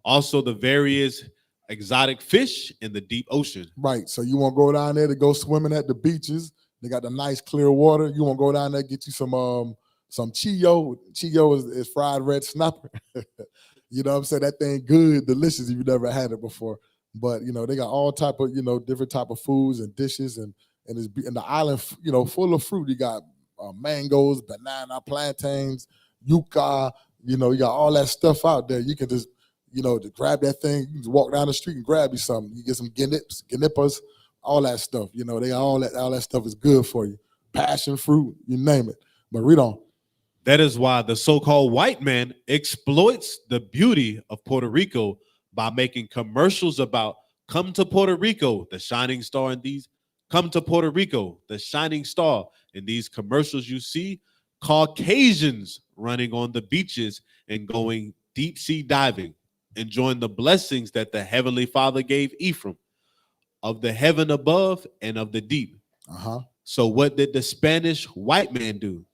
Also, the various exotic fish in the deep ocean. Right. So you want to go down there to go swimming at the beaches. They got the nice clear water. You want to go down there, get you some chillo. Chillo is fried red snapper. You know what I'm saying? That thing good, delicious if you never had it before. But, you know, they got all type of, you know, different type of foods and dishes. And the island, you know, full of fruit. You got mangoes, banana, plantains, yucca. You know, you got all that stuff out there. You can just, you know, to grab that thing, you just walk down the street and grab you something. You get some guinepas, all that stuff. You know, they got all that stuff is good for you. Passion fruit, you name it. But read on. That is why the so-called white man exploits the beauty of Puerto Rico by making commercials about come to Puerto Rico, the shining star in these. Come to Puerto Rico, the shining star. In these commercials you see Caucasians running on the beaches and going deep sea diving, enjoying the blessings that the Heavenly Father gave Ephraim of the heaven above and of the deep. So what did the Spanish white man do?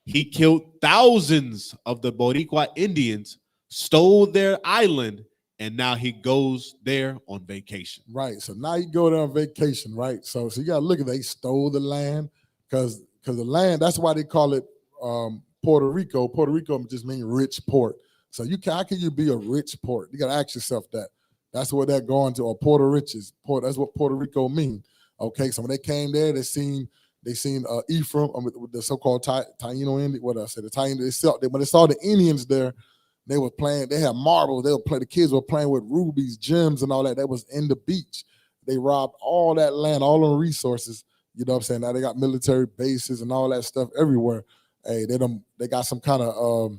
He killed thousands of the Boricua Indians, stole their island, and now he goes there on vacation. Right. So now you go there on vacation, right? So you got to look at they stole the land because the land, that's why they call it Puerto Rico. Puerto Rico just means rich port. So how can you be a rich port? You got to ask yourself that. That's what they're going to, or Puerto Riches. That's what Puerto Rico means. Okay. So when they came there, they seen Ephraim, the so-called Taino Indian. What I said, the Taino. When they saw the Indians there, they were playing. They had marbles. The kids were playing with rubies, gems, and all that. That was in the beach. They robbed all that land, all the resources. You know what I'm saying? Now they got military bases and all that stuff everywhere. Hey, they got some kind of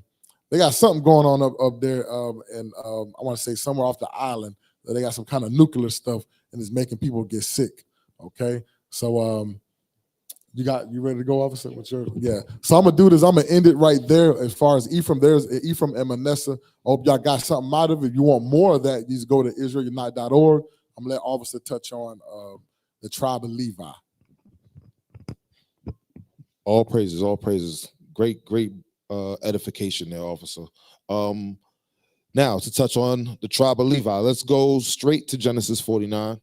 they got something going on up there, and I want to say somewhere off the island. They got some kind of nuclear stuff, and it's making people get sick. Okay, so you ready to go, officer? Yeah. So I'm gonna do this. I'm gonna end it right there. As far as Ephraim, there's Ephraim and Manasseh. I hope y'all got something out of it. If you want more of that, you just go to IsraelUnite.org. I'm gonna let officer touch on the tribe of Levi. All praises, all praises. Great edification there, officer. Now to touch on the tribe of Levi, let's go straight to Genesis 49.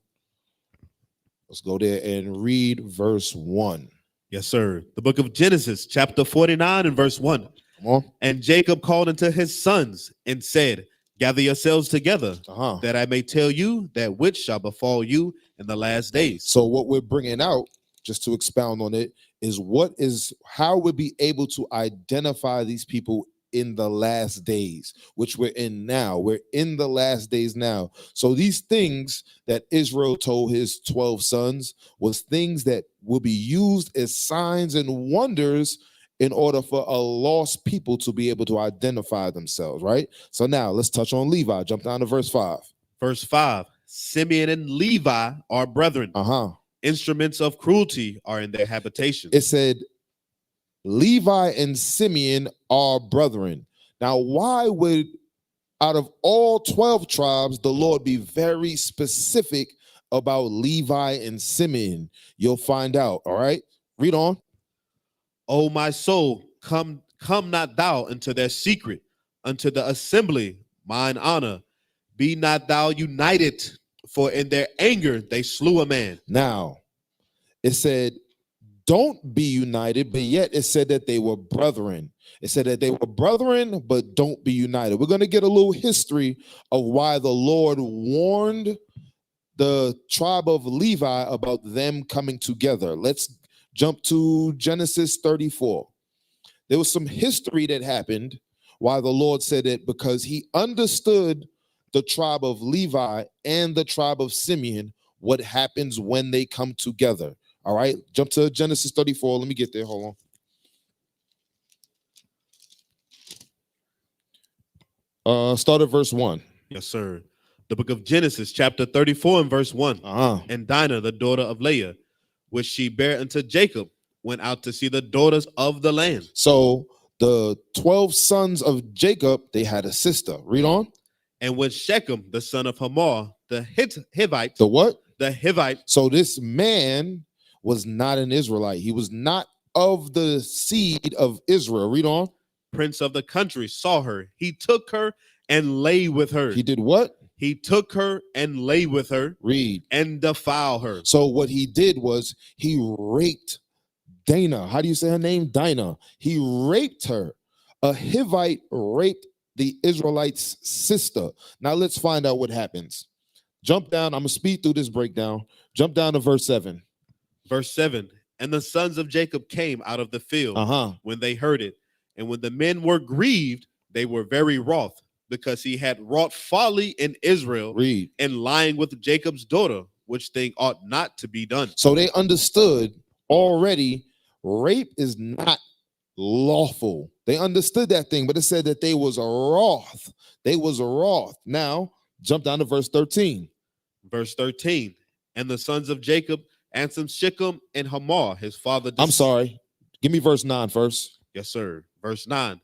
Let's go there and read verse 1. Yes, sir. The book of Genesis, chapter 49 and verse 1. Come on. And Jacob called unto his sons and said, gather yourselves together, that I may tell you that which shall befall you in the last days. So what we're bringing out, just to expound on it, is how we'll be able to identify these people in the last days, which we're in now. We're in the last days now. So these things that Israel told his 12 sons was things that will be used as signs and wonders in order for a lost people to be able to identify themselves, right? So now let's touch on Levi. Jump down to verse 5. Verse 5, Simeon and Levi are brethren. Instruments of cruelty are in their habitation. It said, Levi and Simeon are brethren. Now, why would, out of all 12 tribes, the Lord be very specific about Levi and Simeon? You'll find out, all right? Read on. O my soul, come not thou into their secret, unto the assembly, mine honor. Be not thou united, for in their anger they slew a man. Now, it said, don't be united, but yet it said that they were brethren. It said that they were brethren, but don't be united. We're going to get a little history of why the Lord warned the tribe of Levi about them coming together. Let's jump to Genesis 34. There was some history that happened why the Lord said it, because he understood the tribe of Levi and the tribe of Simeon, what happens when they come together. All right, jump to Genesis 34. Let me get there. Hold on. Start at verse 1. Yes, sir. The book of Genesis, chapter 34 and verse 1. And Dinah, the daughter of Leah, which she bare unto Jacob, went out to see the daughters of the land. So the 12 sons of Jacob, they had a sister. Read on. And when Shechem, the son of Hamor, the Hivite, The what? the Hivite, So this man was not an Israelite. He was not of the seed of Israel. Read on. prince of the country, saw her. He took her and lay with her. He did what? He took her and lay with her. Read. And defiled her. So what he did was he raped Dinah. How do you say her name? Dinah. He raped her. A Hivite raped the Israelites' sister. Now let's find out what happens. Jump down. I'm going to speed through this breakdown. Jump down to verse 7. Verse 7. And the sons of Jacob came out of the field when they heard it. And when the men were grieved, they were very wroth, because he had wrought folly in Israel. Read. And lying with Jacob's daughter, which thing ought not to be done. So they understood already rape is not lawful. They understood that thing, but it said that they was wroth. They was wroth. Now, jump down to verse 13. Verse 13. And the sons of Jacob answered Shechem and Hamor, his father. I'm sorry. Give me verse 9 first. Yes, sir. Verse 9.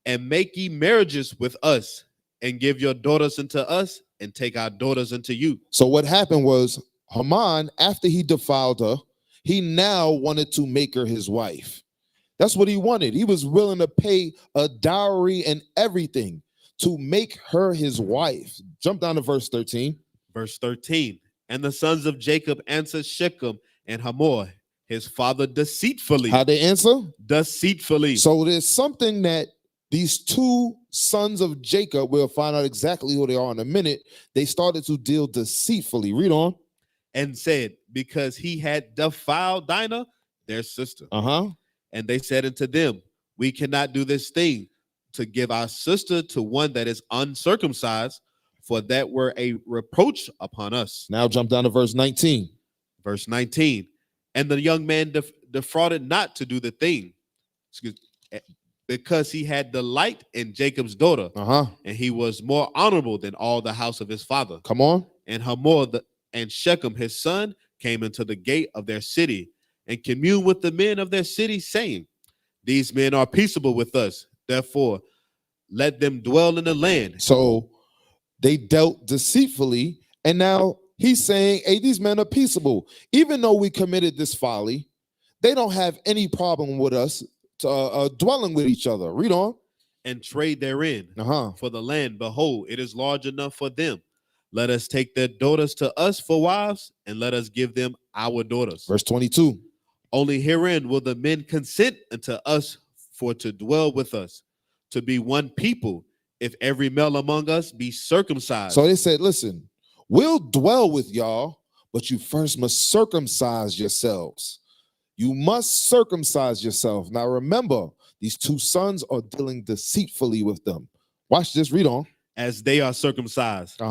And make ye marriages with us, and give your daughters unto us, and take our daughters unto you. So what happened was Haman, after he defiled her, he now wanted to make her his wife. That's what he wanted. He was willing to pay a dowry and everything to make her his wife. Jump down to verse 13. Verse 13. And the sons of Jacob answered Shechem and Hamor, his father, deceitfully. How'd they answer? Deceitfully. So there's something that these two sons of Jacob, we'll find out exactly who they are in a minute, they started to deal deceitfully. Read on. And said, because he had defiled Dinah, their sister. And they said unto them, we cannot do this thing, to give our sister to one that is uncircumcised, for that were a reproach upon us. Now jump down to verse 19. Verse 19. And the young man defrauded not to do the thing, because he had delight in Jacob's daughter, and he was more honorable than all the house of his father. Come on. And Hamor and Shechem his son came into the gate of their city, and communed with the men of their city, saying, these men are peaceable with us, therefore let them dwell in the land. So they dealt deceitfully, and now he's saying, hey, these men are peaceable. Even though we committed this folly, they don't have any problem with us dwelling with each other. Read on. And trade therein. For the land, behold, it is large enough for them. Let us take their daughters to us for wives, and let us give them our daughters. Verse 22. Only herein will the men consent unto us for to dwell with us, to be one people, if every male among us be circumcised. So they said, listen, we'll dwell with y'all, but you first must circumcise yourselves. You must circumcise yourself. Now remember, these two sons are dealing deceitfully with them. Watch this, read on. As they are circumcised,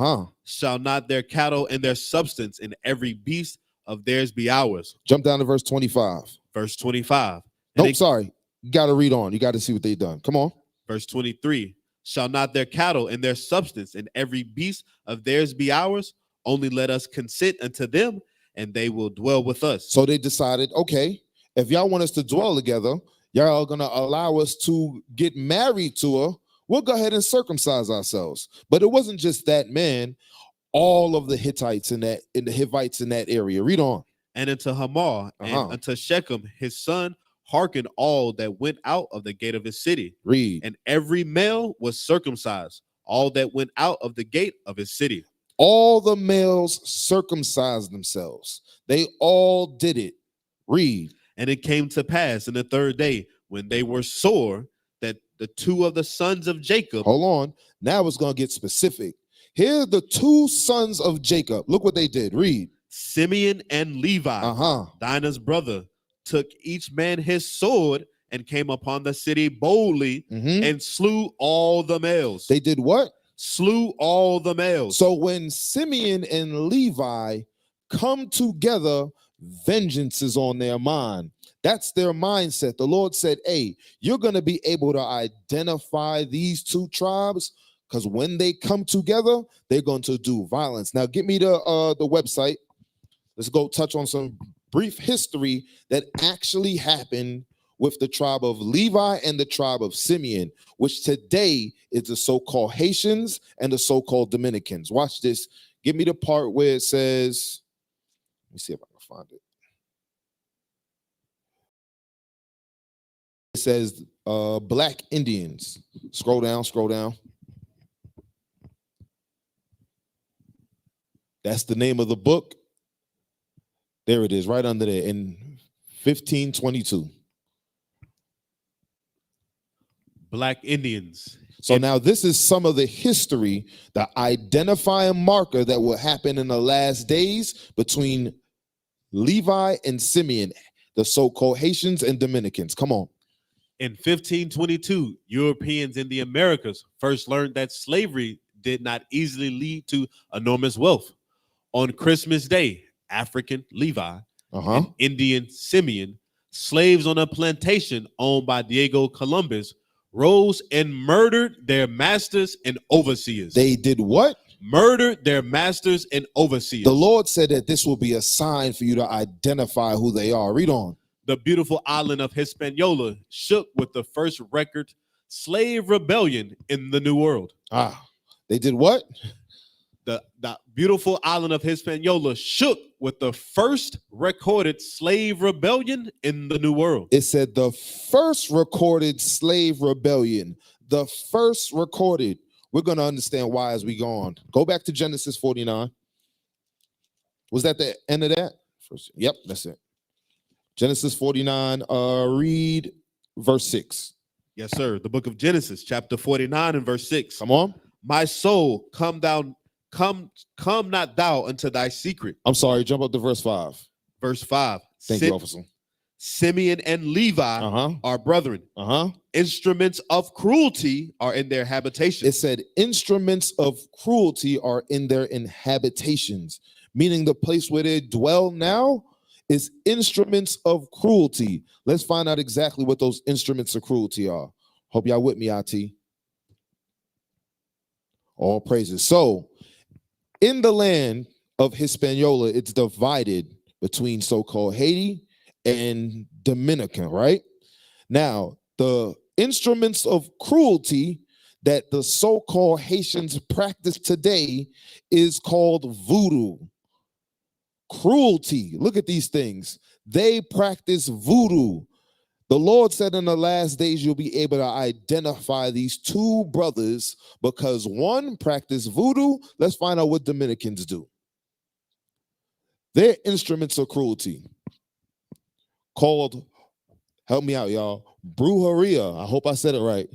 shall not their cattle and their substance and every beast of theirs be ours. Jump down to verse 25. Verse 25. Nope, sorry. You got to read on. You got to see what they done. Come on. Verse 23. Shall not their cattle and their substance and every beast of theirs be ours? Only let us consent unto them, and they will dwell with us. So they decided, okay, if y'all want us to dwell together, y'all are going to allow us to get married to her, we'll go ahead and circumcise ourselves. But it wasn't just that, man. All of the Hittites in the Hivites in that area. Read on. And unto Hamor and unto Shechem his son hearkened all that went out of the gate of his city. Read. And every male was circumcised, all that went out of the gate of his city. All the males circumcised themselves. They all did it. Read. And it came to pass in the third day, when they were sore, that the two of the sons of Jacob. Hold on. Now it's going to get specific. Here are the two sons of Jacob. Look what they did. Read. Simeon and Levi, Dinah's brother, took each man his sword and came upon the city boldly and slew all the males. They did what? Slew all the males. So when Simeon and Levi come together, vengeance is on their mind. That's their mindset. The Lord said, hey, you're going to be able to identify these two tribes. Because when they come together, they're going to do violence. Now, get me the website. Let's go touch on some brief history that actually happened with the tribe of Levi and the tribe of Simeon, which today is the so-called Haitians and the so-called Dominicans. Watch this. Give me the part where it says, let me see if I can find it. It says Black Indians. Scroll down, scroll down. That's the name of the book. There it is, right under there in 1522. Black Indians. So now this is some of the history, the identifying marker that will happen in the last days between Levi and Simeon, the so-called Haitians and Dominicans. Come on. In 1522, Europeans in the Americas first learned that slavery did not easily lead to enormous wealth. On Christmas Day, African Levi and Indian Simeon, slaves on a plantation owned by Diego Columbus, rose and murdered their masters and overseers. They did what? Murdered their masters and overseers. The Lord said that this will be a sign for you to identify who they are. Read on. The beautiful island of Hispaniola shook with the first record slave rebellion in the New World. They did what? The beautiful island of Hispaniola shook with the first recorded slave rebellion in the New World. It said the first recorded slave rebellion. The first recorded. We're going to understand why as we go on. Go back to Genesis 49. Was that the end of that? First, yep, that's it. Genesis 49, read verse 6. Yes, sir. The book of Genesis, chapter 49 and verse 6. Come on. My soul, come not thou unto thy secret. I'm sorry, jump up to verse 5. Verse 5. Thank you, officer. Simeon and Levi are brethren. Instruments of cruelty are in their habitations. It said instruments of cruelty are in their inhabitations, meaning the place where they dwell now is instruments of cruelty. Let's find out exactly what those instruments of cruelty are. Hope y'all with me, IT. All praises. So, in the land of Hispaniola, it's divided between so-called Haiti and Dominican, right? Now, the instruments of cruelty that the so-called Haitians practice today is called voodoo. Cruelty. Look at these things. They practice voodoo. The Lord said in the last days you'll be able to identify these two brothers because one practiced voodoo. Let's find out what Dominicans do. Their instruments of cruelty called, help me out, y'all, brujeria. I hope I said it right.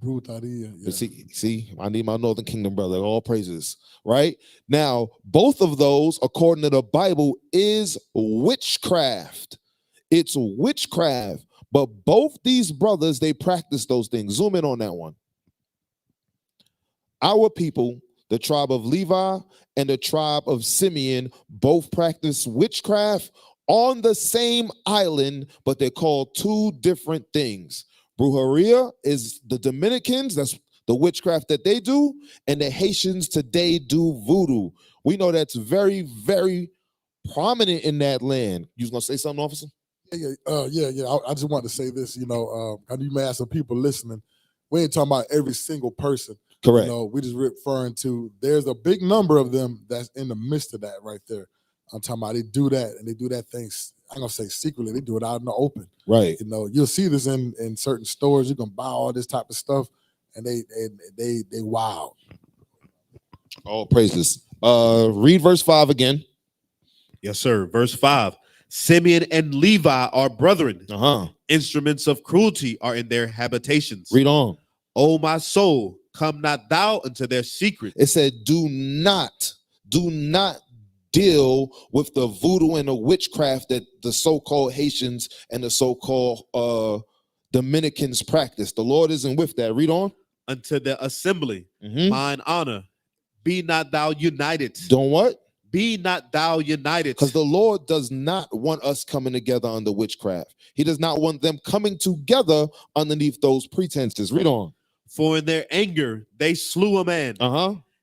Brujeria. Yeah. See, I need my Northern Kingdom brother. All praises, right? Now, both of those, according to the Bible, is witchcraft. It's witchcraft. But both these brothers, they practice those things. Zoom in on that one. Our people, the tribe of Levi and the tribe of Simeon, both practice witchcraft on the same island, but they're called two different things. Brujeria is the Dominicans, that's the witchcraft that they do, and the Haitians today do voodoo. We know that's very, very prominent in that land. You was gonna say something, officer? Yeah. I just wanted to say this. You know, you may have some people listening. We ain't talking about every single person. Correct. You know, we just referring to there's a big number of them that's in the midst of that right there. I'm talking about they do that and they do that thing. I'm gonna say secretly. They do it out in the open. Right. You know, you'll see this in certain stores. You can buy all this type of stuff, and they wild. All praises. Read verse 5 again. Yes, sir. Verse 5. Simeon and Levi are brethren. Instruments of cruelty are in their habitations. Read on. O my soul, come not thou into their secret. It said, do not deal with the voodoo and the witchcraft that the so-called Haitians and the so-called Dominicans practice. The Lord isn't with that. Read on. Unto the assembly, mine honor. Be not thou united. Don't what? Be not thou united. Because the Lord does not want us coming together under witchcraft. He does not want them coming together underneath those pretenses. Read on. For in their anger they slew a man,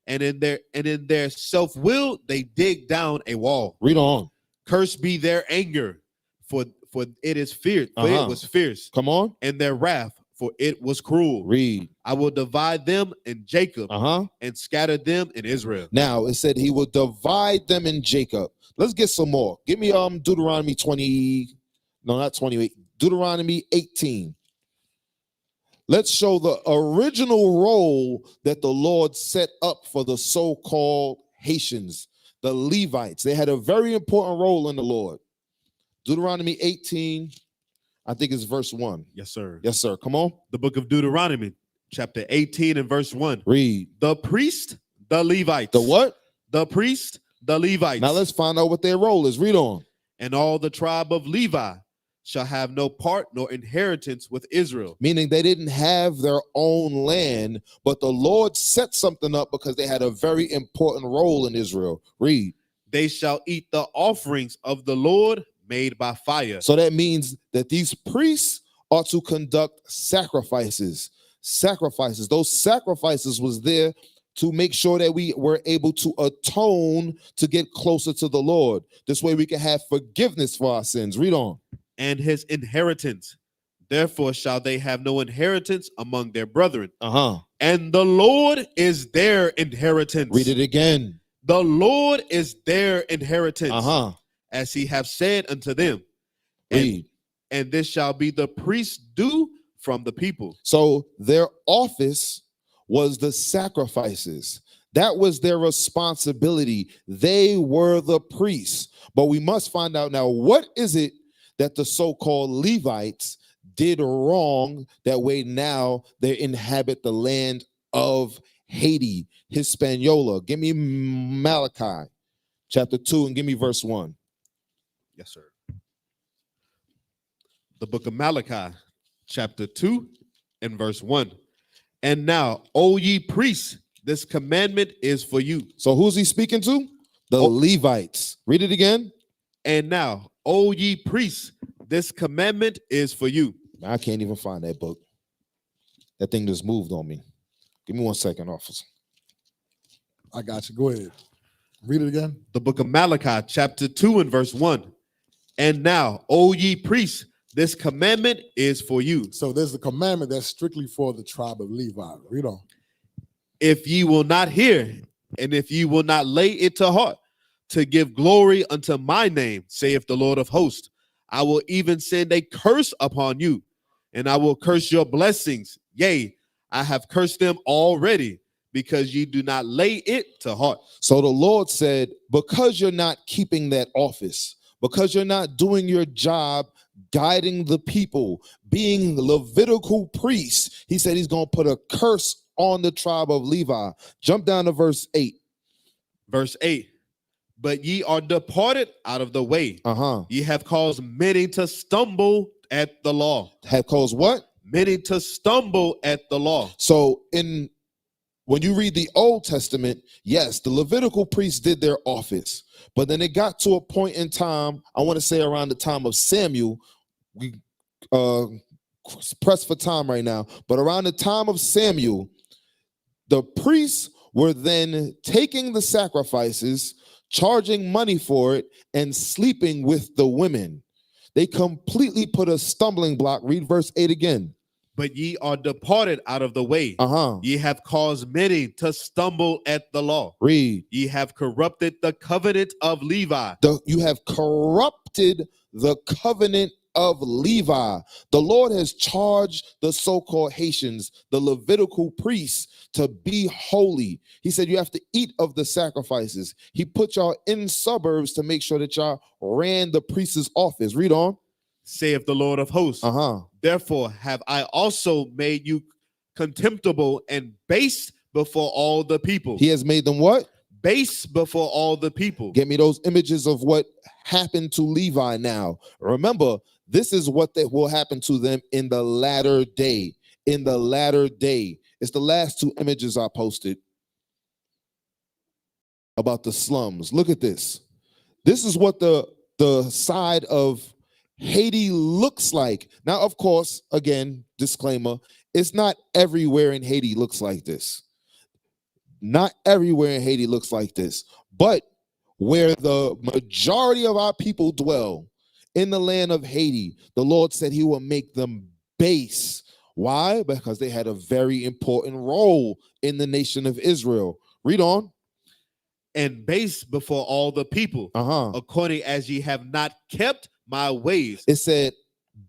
and in their self-will they dig down a wall. Read on. Cursed be their anger, for it is fierce. For it was fierce. Come on. And their wrath, for it was cruel. Read. I will divide them in Jacob, and scatter them in Israel. Now it said he will divide them in Jacob. Let's get some more. Give me Deuteronomy 20. No, not 28. Deuteronomy 18. Let's show the original role that the Lord set up for the so-called Haitians, the Levites. They had a very important role in the Lord. Deuteronomy 18, I think it's verse 1. Yes, sir. Yes, sir. Come on. The book of Deuteronomy, chapter 18 and verse 1. Read. The priest, the Levites. The what? The priest, the Levites. Now let's find out what their role is. Read on. And all the tribe of Levi shall have no part nor inheritance with Israel. Meaning they didn't have their own land, but the Lord set something up because they had a very important role in Israel. Read. They shall eat the offerings of the Lord made by fire. So that means that these priests are to conduct sacrifices. Those sacrifices was there to make sure that we were able to atone to get closer to the Lord. This way we can have forgiveness for our sins. Read on. And his inheritance. Therefore shall they have no inheritance among their brethren. And the Lord is their inheritance. Read it again. The Lord is their inheritance. As he have said unto them. Read. And this shall be the priest's due from the people. So their office was the sacrifices. That was their responsibility. They were the priests. But we must find out now, what is it that the so-called Levites did wrong that way now they inhabit the land of Haiti, Hispaniola? Give me Malachi chapter 2 and give me verse 1. Yes, sir. The book of Malachi chapter 2 and verse 1. And now, O ye priests, this commandment is for you. So who's he speaking to? The Levites. Read it again. And now, O ye priests, this commandment is for you. I can't even find that book. That thing just moved on me. Give me 1 second, officer. I got you. Go ahead. Read it again. The book of Malachi, chapter 2 and verse 1. And now, O ye priests, this commandment is for you. So there's a commandment that's strictly for the tribe of Levi. Read on. If ye will not hear, and if ye will not lay it to heart, to give glory unto my name, saith the Lord of hosts, I will even send a curse upon you, and I will curse your blessings. Yea, I have cursed them already, because ye do not lay it to heart. So the Lord said, because you're not keeping that office, because you're not doing your job, guiding the people, being Levitical priests, he said he's going to put a curse on the tribe of Levi. Jump down to verse 8. Verse 8. But ye are departed out of the way. Ye have caused many to stumble at the law. Have caused what? Many to stumble at the law. So when you read the Old Testament, yes, the Levitical priests did their office. But then it got to a point in time, I want to say around the time of Samuel, we press for time right now, but around the time of Samuel, the priests were then taking the sacrifices, charging money for it, and sleeping with the women. They completely put a stumbling block. Read verse 8 again. But ye are departed out of the way. Ye have caused many to stumble at the law. Read. Ye have corrupted the covenant of Levi. You have corrupted the covenant of Levi. The Lord has charged the so-called Haitians, the Levitical priests, to be holy. He said you have to eat of the sacrifices. He put y'all in suburbs to make sure that y'all ran the priest's office. Read on. Saith the Lord of hosts. Therefore have I also made you contemptible and base before all the people. He has made them what? Base before all the people. Get me those images of what happened to Levi now. Remember, this is what that will happen to them in the latter day. In the latter day. It's the last two images I posted about the slums. Look at this. This is what the side of Haiti looks like. Now, of course, again, disclaimer, It's not everywhere in Haiti looks like this. Not everywhere in Haiti looks like this. But where the majority of our people dwell, in the land of Haiti, the Lord said he will make them base. Why? Because they had a very important role in the nation of Israel. Read on. And base before all the people, according as ye have not kept my ways. It said,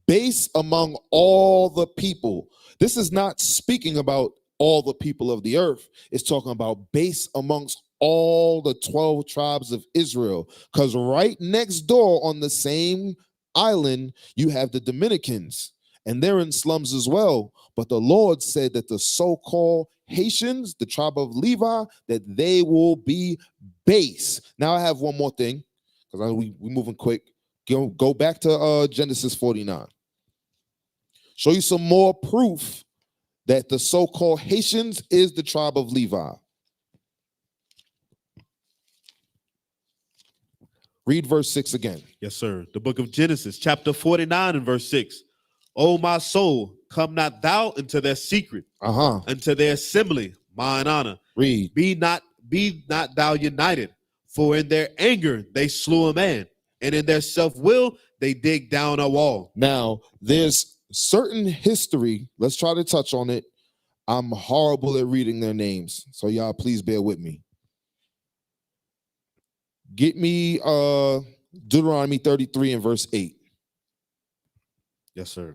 base among all the people. This is not speaking about all the people of the earth. It's talking about base amongst all the 12 tribes of Israel. Because right next door on the same island, you have the Dominicans, and they're in slums as well. But the Lord said that the so-called Haitians, the tribe of Levi, that they will be base. Now I have one more thing, because we're moving quick. Go back to Genesis 49. Show you some more proof that the so-called Haitians is the tribe of Levi. Read verse 6 again. Yes, sir. The book of Genesis, chapter 49 and verse 6. O my soul, come not thou into their secret, into their assembly, mine honor. Read. Be not thou united, for in their anger they slew a man, and in their self-will they dig down a wall. Now, there's certain history. Let's try to touch on it. I'm horrible at reading their names, so y'all please bear with me. Get me Deuteronomy 33 and verse 8. Yes, sir.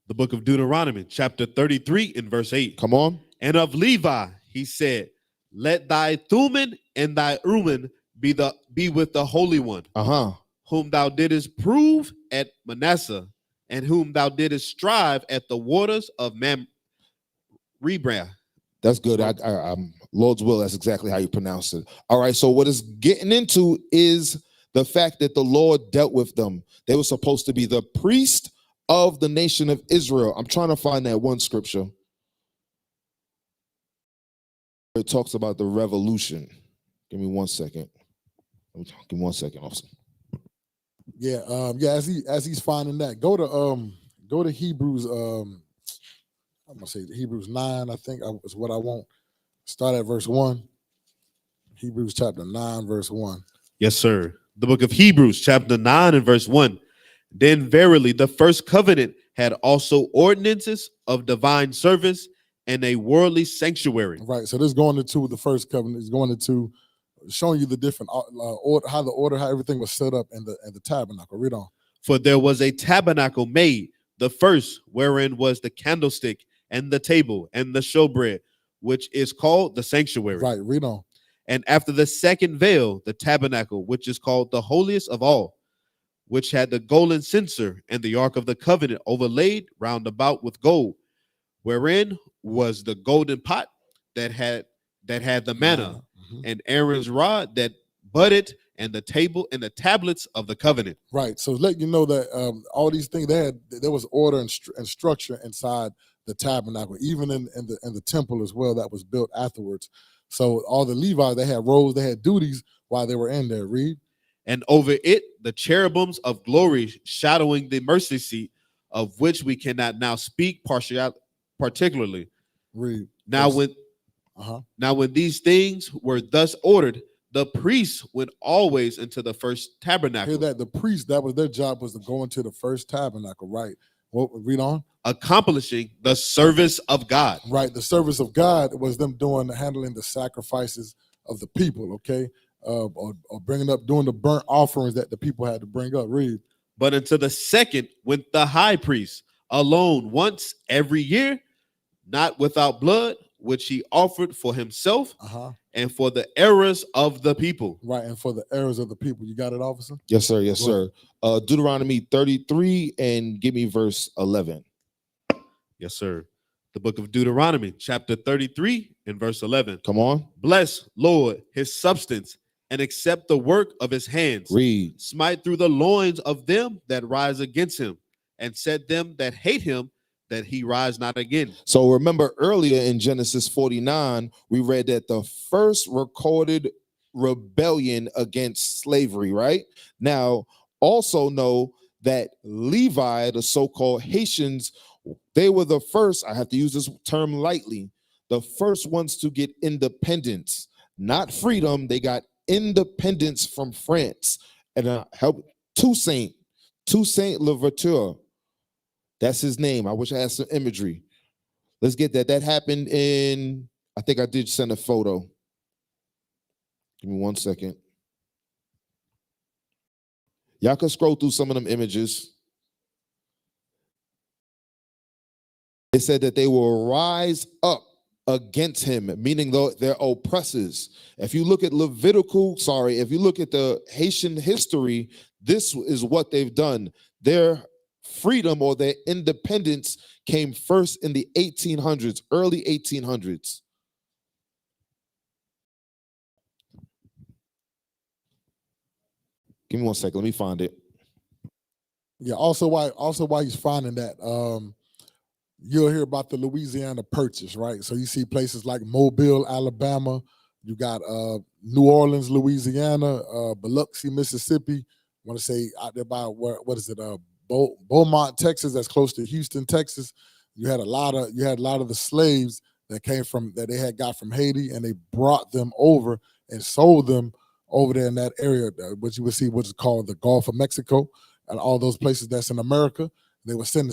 The book of Deuteronomy, chapter 33 and verse 8. Come on. And of Levi, he said, let thy Thummim and thy Urim be with the Holy One, whom thou didst prove at Manasseh, and whom thou didst strive at the waters of Ribra. That's good. I'm Lord's will. That's exactly how you pronounce it. All right. So what it's getting into is the fact that the Lord dealt with them. They were supposed to be the priest of the nation of Israel. I'm trying to find that one scripture. It talks about the revolution. Give me 1 second. Give me 1 second, officer. Yeah. As he's finding that, go to Hebrews. I'm gonna say Hebrews 9. I think is what I want. Start at verse 1. Hebrews chapter 9, verse 1. Yes, sir. The book of Hebrews, chapter 9 and verse 1. Then verily the first covenant had also ordinances of divine service and a worldly sanctuary. Right. So this is going into the first covenant. It's going into showing you the different order, how everything was set up in the tabernacle. Read on. For there was a tabernacle made, the first, wherein was the candlestick and the table and the showbread, which is called the sanctuary. Right. Read on. And after the second veil, the tabernacle, which is called the holiest of all, which had the golden censer and the ark of the covenant overlaid round about with gold, wherein was the golden pot that had the manna, and Aaron's rod that budded, and the table and the tablets of the covenant. Right. So let you know that all these things there was order and structure inside the tabernacle, even in the temple as well that was built afterwards. So all the Levites, they had roles, they had duties while they were in there. Read. And over it the cherubims of glory shadowing the mercy seat, of which we cannot now speak particularly. Read. Now when these things were thus ordered, the priests went always into the first tabernacle. Hear that? The priest, that was their job, was to go into the first tabernacle. Right. Well, read on. Accomplishing the service of God. Right. The service of God was them handling the sacrifices of the people. Okay. Or doing the burnt offerings that the people had to bring up. Read. But unto the second went the high priest alone once every year, not without blood, which he offered for himself and for the errors of the people. Right, and for the errors of the people. You got it, officer? Yes, sir. Yes, sir. Deuteronomy 33 and give me verse 11. Yes, sir. The book of Deuteronomy, chapter 33 and verse 11. Come on. Bless, Lord, his substance, and accept the work of his hands. Read. Smite through the loins of them that rise against him, and set them that hate him, that he rise not again. So remember earlier in Genesis 49, we read that the first recorded rebellion against slavery, right? Now, also know that Levi, the so-called Haitians, They were the first, I have to use this term lightly, the first ones to get independence, not freedom. They got independence from France. And help Toussaint Louverture. That's his name. I wish I had some imagery. Let's get that. That happened in, I think I did send a photo. Give me 1 second. Y'all can scroll through some of them images. It said that they will rise up against him, meaning though they're oppressors. If you look at if you look at the Haitian history, this is what they've done. Their freedom or their independence came first in the 1800s, early 1800s. Give me 1 second. Let me find it. Yeah. Also, why he's finding that, you'll hear about the Louisiana Purchase, right? So you see places like Mobile, Alabama. You got New Orleans, Louisiana, Biloxi, Mississippi. I want to say out there by what is it? Beaumont, Texas. That's close to Houston, Texas. You had a lot of the slaves that they had got from Haiti, and they brought them over and sold them over there in that area, which you would see what's called the Gulf of Mexico, and all those places that's in America. They were selling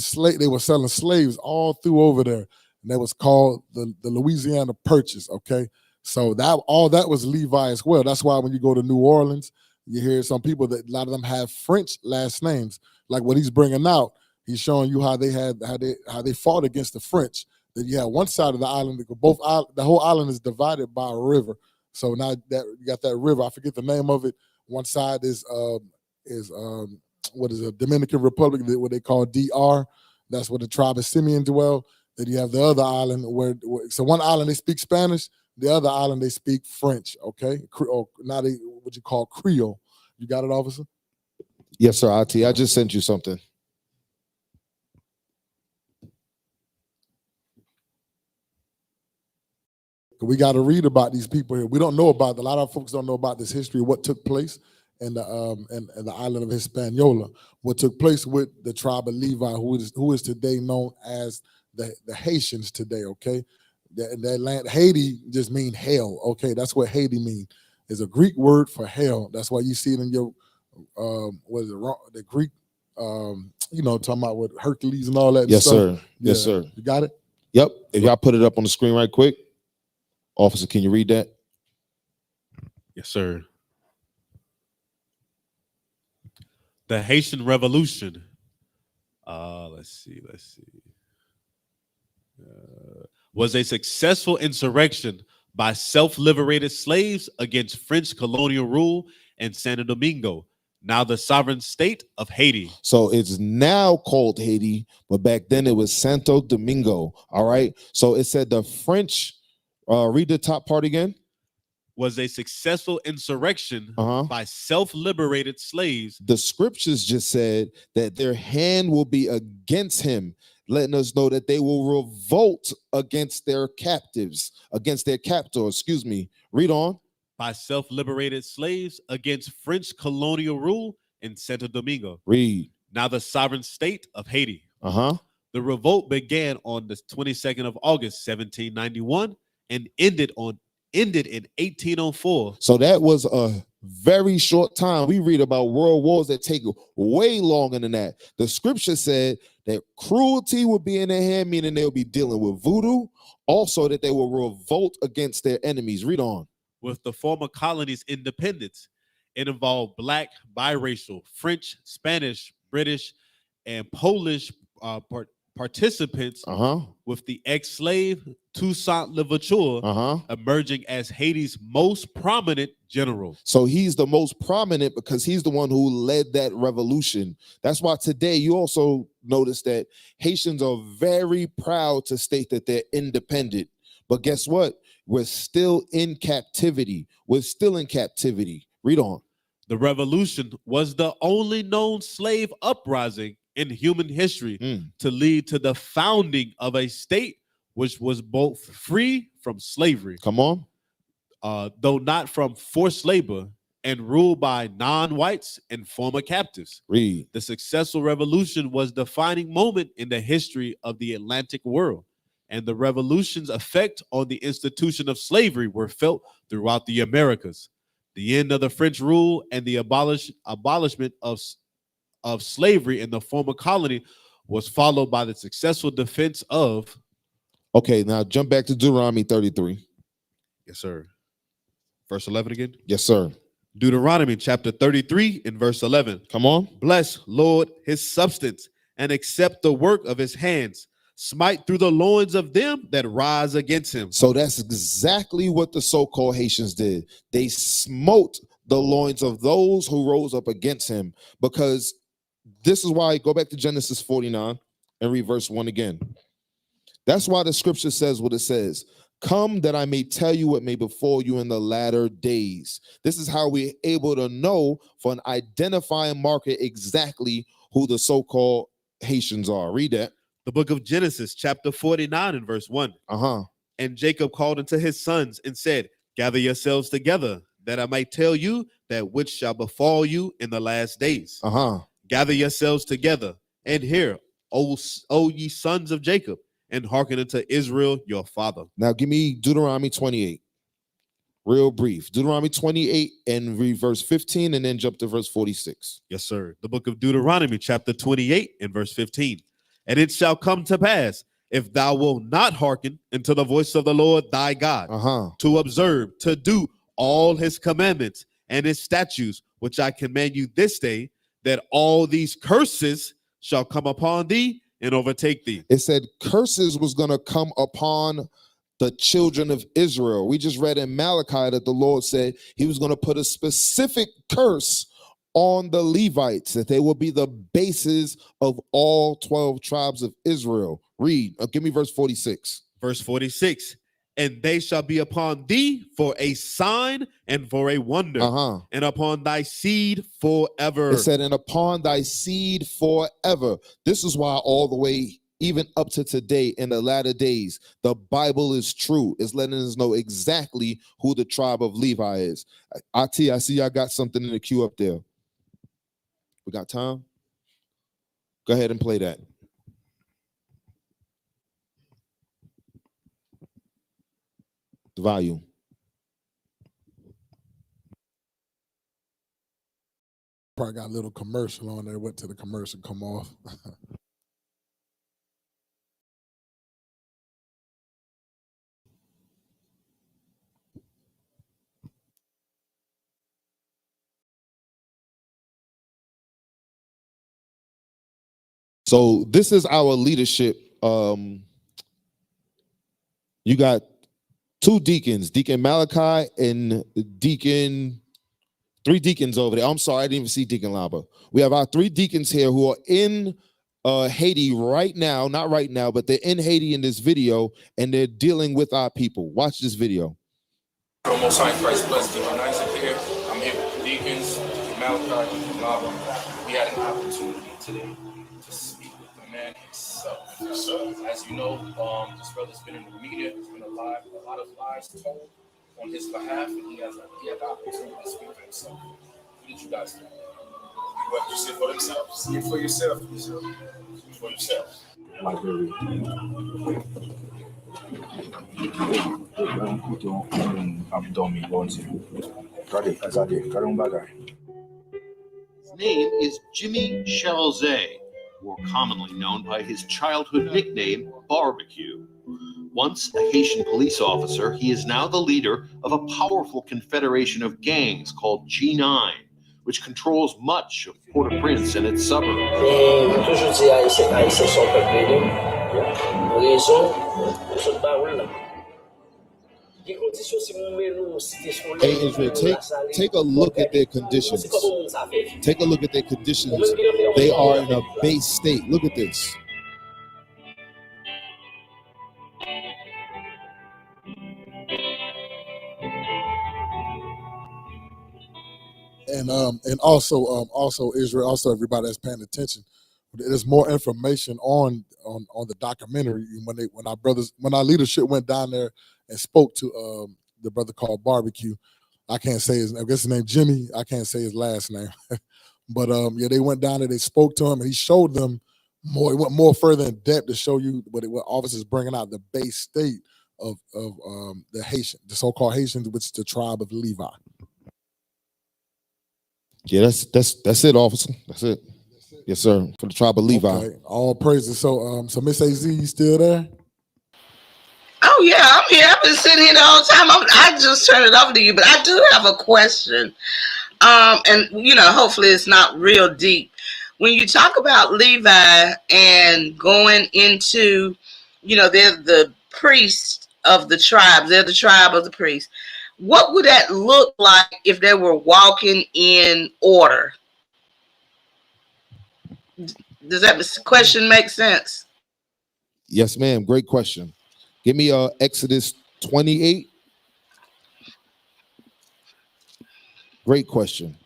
slaves all through over there, and that was called the Louisiana Purchase. Okay, so all that was Levi as well. That's why when you go to New Orleans, you hear some people that a lot of them have French last names. Like what he's bringing out, he's showing you how they fought against the French. That you have one side of the island, the whole island is divided by a river. So now that you got that river, I forget the name of it. One side is what is it, Dominican Republic, what they call DR. That's where the tribe of Simeon dwell. Then you have the other island so one island they speak Spanish, the other island they speak French. Okay, now what you call Creole. You got it, officer? Yes, sir. I just sent you something. We got to read about these people here. We don't know about, a lot of folks don't know about this history, what took place in the island of Hispaniola, what took place with the tribe of Levi, who is today known as the Haitians today. Okay, that land, Haiti just mean hell. Okay, that's what Haiti mean. It's a Greek word for hell. That's why you see it in your what is it? The Greek, talking about with Hercules and all that. Yes, stuff. sir. Yeah. Yes, sir. You got it. Yep. If y'all put it up on the screen right quick, officer, can you read that? Yes, sir. The Haitian Revolution. Let's see. Was a successful insurrection by self-liberated slaves against French colonial rule in Santo Domingo, now the sovereign state of Haiti. So it's now called Haiti, but back then it was Santo Domingo. All right. So it said the French, read the top part again. Was a successful insurrection by self-liberated slaves. The scriptures just said that their hand will be against him, letting us know that they will revolt against their captors. Read on. By self-liberated slaves against French colonial rule in Santo Domingo. Read. Now the sovereign state of Haiti. The revolt began on the 22nd of August, 1791, and ended in 1804. So that was a very short time. We read about world wars that take way longer than that. The scripture said that cruelty would be in their hand, meaning they'll be dealing with voodoo. Also that they will revolt against their enemies. Read on. With the former colonies' independence, it involved Black, biracial, French, Spanish, British, and Polish participants, with the ex-slave Toussaint Louverture emerging as Haiti's most prominent general. So he's the most prominent because he's the one who led that revolution. That's why today you also notice that Haitians are very proud to state that they're independent. But guess what? We're still in captivity. Read on. The revolution was the only known slave uprising in human history to lead to the founding of a state which was both free from slavery. Come on. Though not from forced labor, and ruled by non-whites and former captives. Read. The successful revolution was the defining moment in the history of the Atlantic world, and the revolution's effect on the institution of slavery were felt throughout the Americas. The end of the French rule and the abolishment of slavery in the former colony was followed by the successful defense of... Okay, now jump back to Deuteronomy 33. Yes, sir. Verse 11 again. Yes, sir. Deuteronomy chapter 33 and verse 11. Come on. Bless, Lord, his substance, and accept the work of his hands. Smite through the loins of them that rise against him. So that's exactly what the so-called Haitians did. They smote the loins of those who rose up against him, because this is why, go back to Genesis 49 and read verse 1 again. That's why the scripture says what it says. Come that I may tell you what may befall you in the latter days. This is how we're able to know for an identifying marker exactly who the so-called Haitians are. Read that. The book of Genesis chapter 49 and verse 1. And Jacob called unto his sons and said, gather yourselves together, that I may tell you that which shall befall you in the last days. Gather yourselves together, and hear, O ye sons of Jacob, and hearken unto Israel your father. Now give me Deuteronomy 28. Real brief. Deuteronomy 28 and read verse 15 and then jump to verse 46. Yes, sir. The book of Deuteronomy chapter 28 and verse 15. And it shall come to pass, if thou wilt not hearken unto the voice of the Lord thy God, to observe, to do all his commandments and his statutes, which I command you this day, that all these curses shall come upon thee and overtake thee. It said curses was going to come upon the children of Israel. We just read in Malachi that the Lord said he was going to put a specific curse on the Levites, that they will be the bases of all 12 tribes of Israel. Read. Give me verse 46. Verse 46. And they shall be upon thee for a sign and for a wonder, and upon thy seed forever. It said, and upon thy seed forever. This is why all the way, even up to today, in the latter days, the Bible is true. It's letting us know exactly who the tribe of Levi is. I see I got something in the queue up there. We got time? Go ahead and play that. The volume. Probably got a little commercial on there. Went to the commercial, come off. So this is our leadership. You got two deacons, Deacon Malachi and three deacons over there. I'm sorry, I didn't even see Deacon Lamba. We have our three deacons here who are in Haiti right now, not right now, but they're in Haiti in this video, and they're dealing with our people. Watch this video. Most High Christ bless Deacon Isaac here. I'm here with the deacons, Deacon Malachi, Deacon Lamba. We had an opportunity today to speak with the man himself. As you know, this brother's been in the media. There's been a lot of lies told on his behalf, and he had the opportunity to speak for himself. What did you guys think? What you see for themselves? See it for yourself. See it for yourself. His name is Jimmy Chalze, more commonly known by his childhood nickname, Barbecue. Once a Haitian police officer, he is now the leader of a powerful confederation of gangs called G9, which controls much of Port-au-Prince and its suburbs. Hey, Israel, take a look at their conditions. Take a look at their conditions. They are in a base state. Look at this. And also Israel, also everybody that's paying attention. There's more information on the documentary. When our leadership went down there and spoke to the brother called Barbecue, I can't say his. I guess his name Jimmy. I can't say his last name. But yeah, they went down there. They spoke to him, and he showed them more. He went more further in depth to show you what officers bringing out the base state of the Haitian, the so-called Haitians, which is the tribe of Levi. Yeah, that's it, officer. That's it. Yes, sir. For the tribe of Levi. Okay. All praises. So so Miss AZ, you still there? Oh yeah, I'm here. I've been sitting here the whole time. I just turned it over to you, but I do have a question. And hopefully it's not real deep. When you talk about Levi and going into, they're the priest of the tribes. They're the tribe of the priests. What would that look like if they were walking in order? Does that question make sense? Yes, ma'am. Great question. Give me Exodus 28. Great question.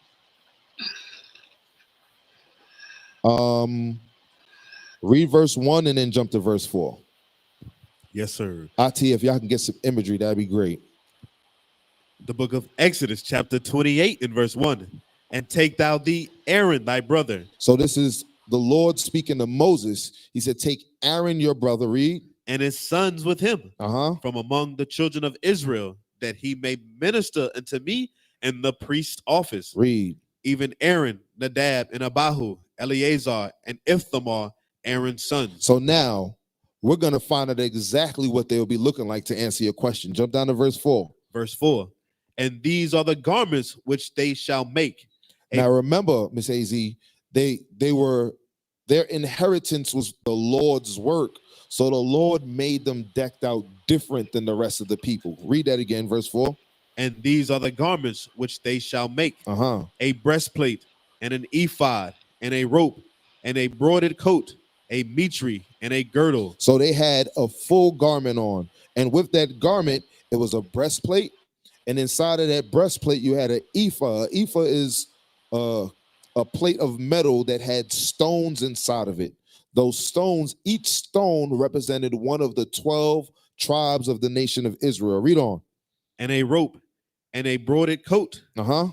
Read verse 1 and then jump to verse 4. Yes, sir. Ati, if y'all can get some imagery, that'd be great. The book of Exodus, chapter 28, and verse 1. And take thou thee Aaron, thy brother. So this is the Lord speaking to Moses. He said, take Aaron, your brother, read. And his sons with him from among the children of Israel, that he may minister unto me in the priest's office. Read. Even Aaron, Nadab, and Abihu, Eleazar, and Ithamar, Aaron's sons. So now we're going to find out exactly what they'll be llooking like to answer your question. Jump down to verse 4. Verse 4. And these are the garments which they shall make. Now remember, Miss AZ, their inheritance was the Lord's work. So the Lord made them decked out different than the rest of the people. Read that again, verse 4. And these are the garments which they shall make. A breastplate, and an ephod, and a rope, and a broided coat, a mitre, and a girdle. So they had a full garment on. And with that garment, it was a breastplate. And inside of that breastplate, you had an ephah. An ephah is a plate of metal that had stones inside of it. Those stones, each stone represented one of the 12 tribes of the nation of Israel. Read on. And a rope, and a broided coat,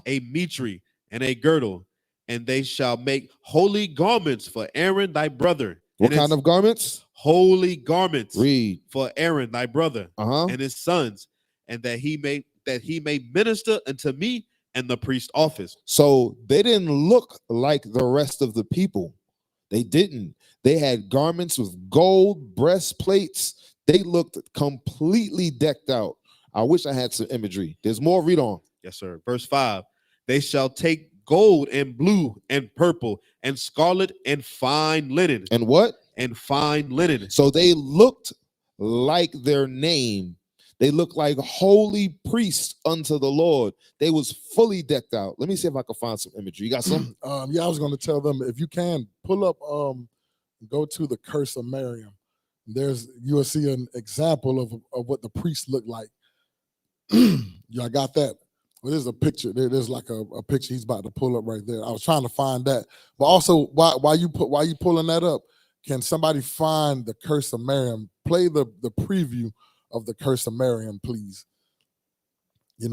a mitre, and a girdle. And they shall make holy garments for Aaron thy brother. What kind of garments? Holy garments. Read. For Aaron thy brother and his sons, and that he may minister unto me and the priest office. So they didn't look like the rest of the people. They didn't. They had garments with gold breastplates. They looked completely decked out. I wish I had some imagery. There's more. Read on. Yes, sir. Verse 5. They shall take gold and blue and purple and scarlet and fine linen. And what? And fine linen. So they looked like their name. They looked like holy priests unto the Lord. They was fully decked out. Let me see if I can find some imagery. You got some? Yeah, I was going to tell them, if you can, pull up, go to the Curse of Miriam. You will see an example of what the priests look like. Y'all got that? Well, there's a picture. There's like a picture he's about to pull up right there. I was trying to find that. But also, while you pulling that up, can somebody find the Curse of Miriam? Play the preview of the Curse of Miriam, please. And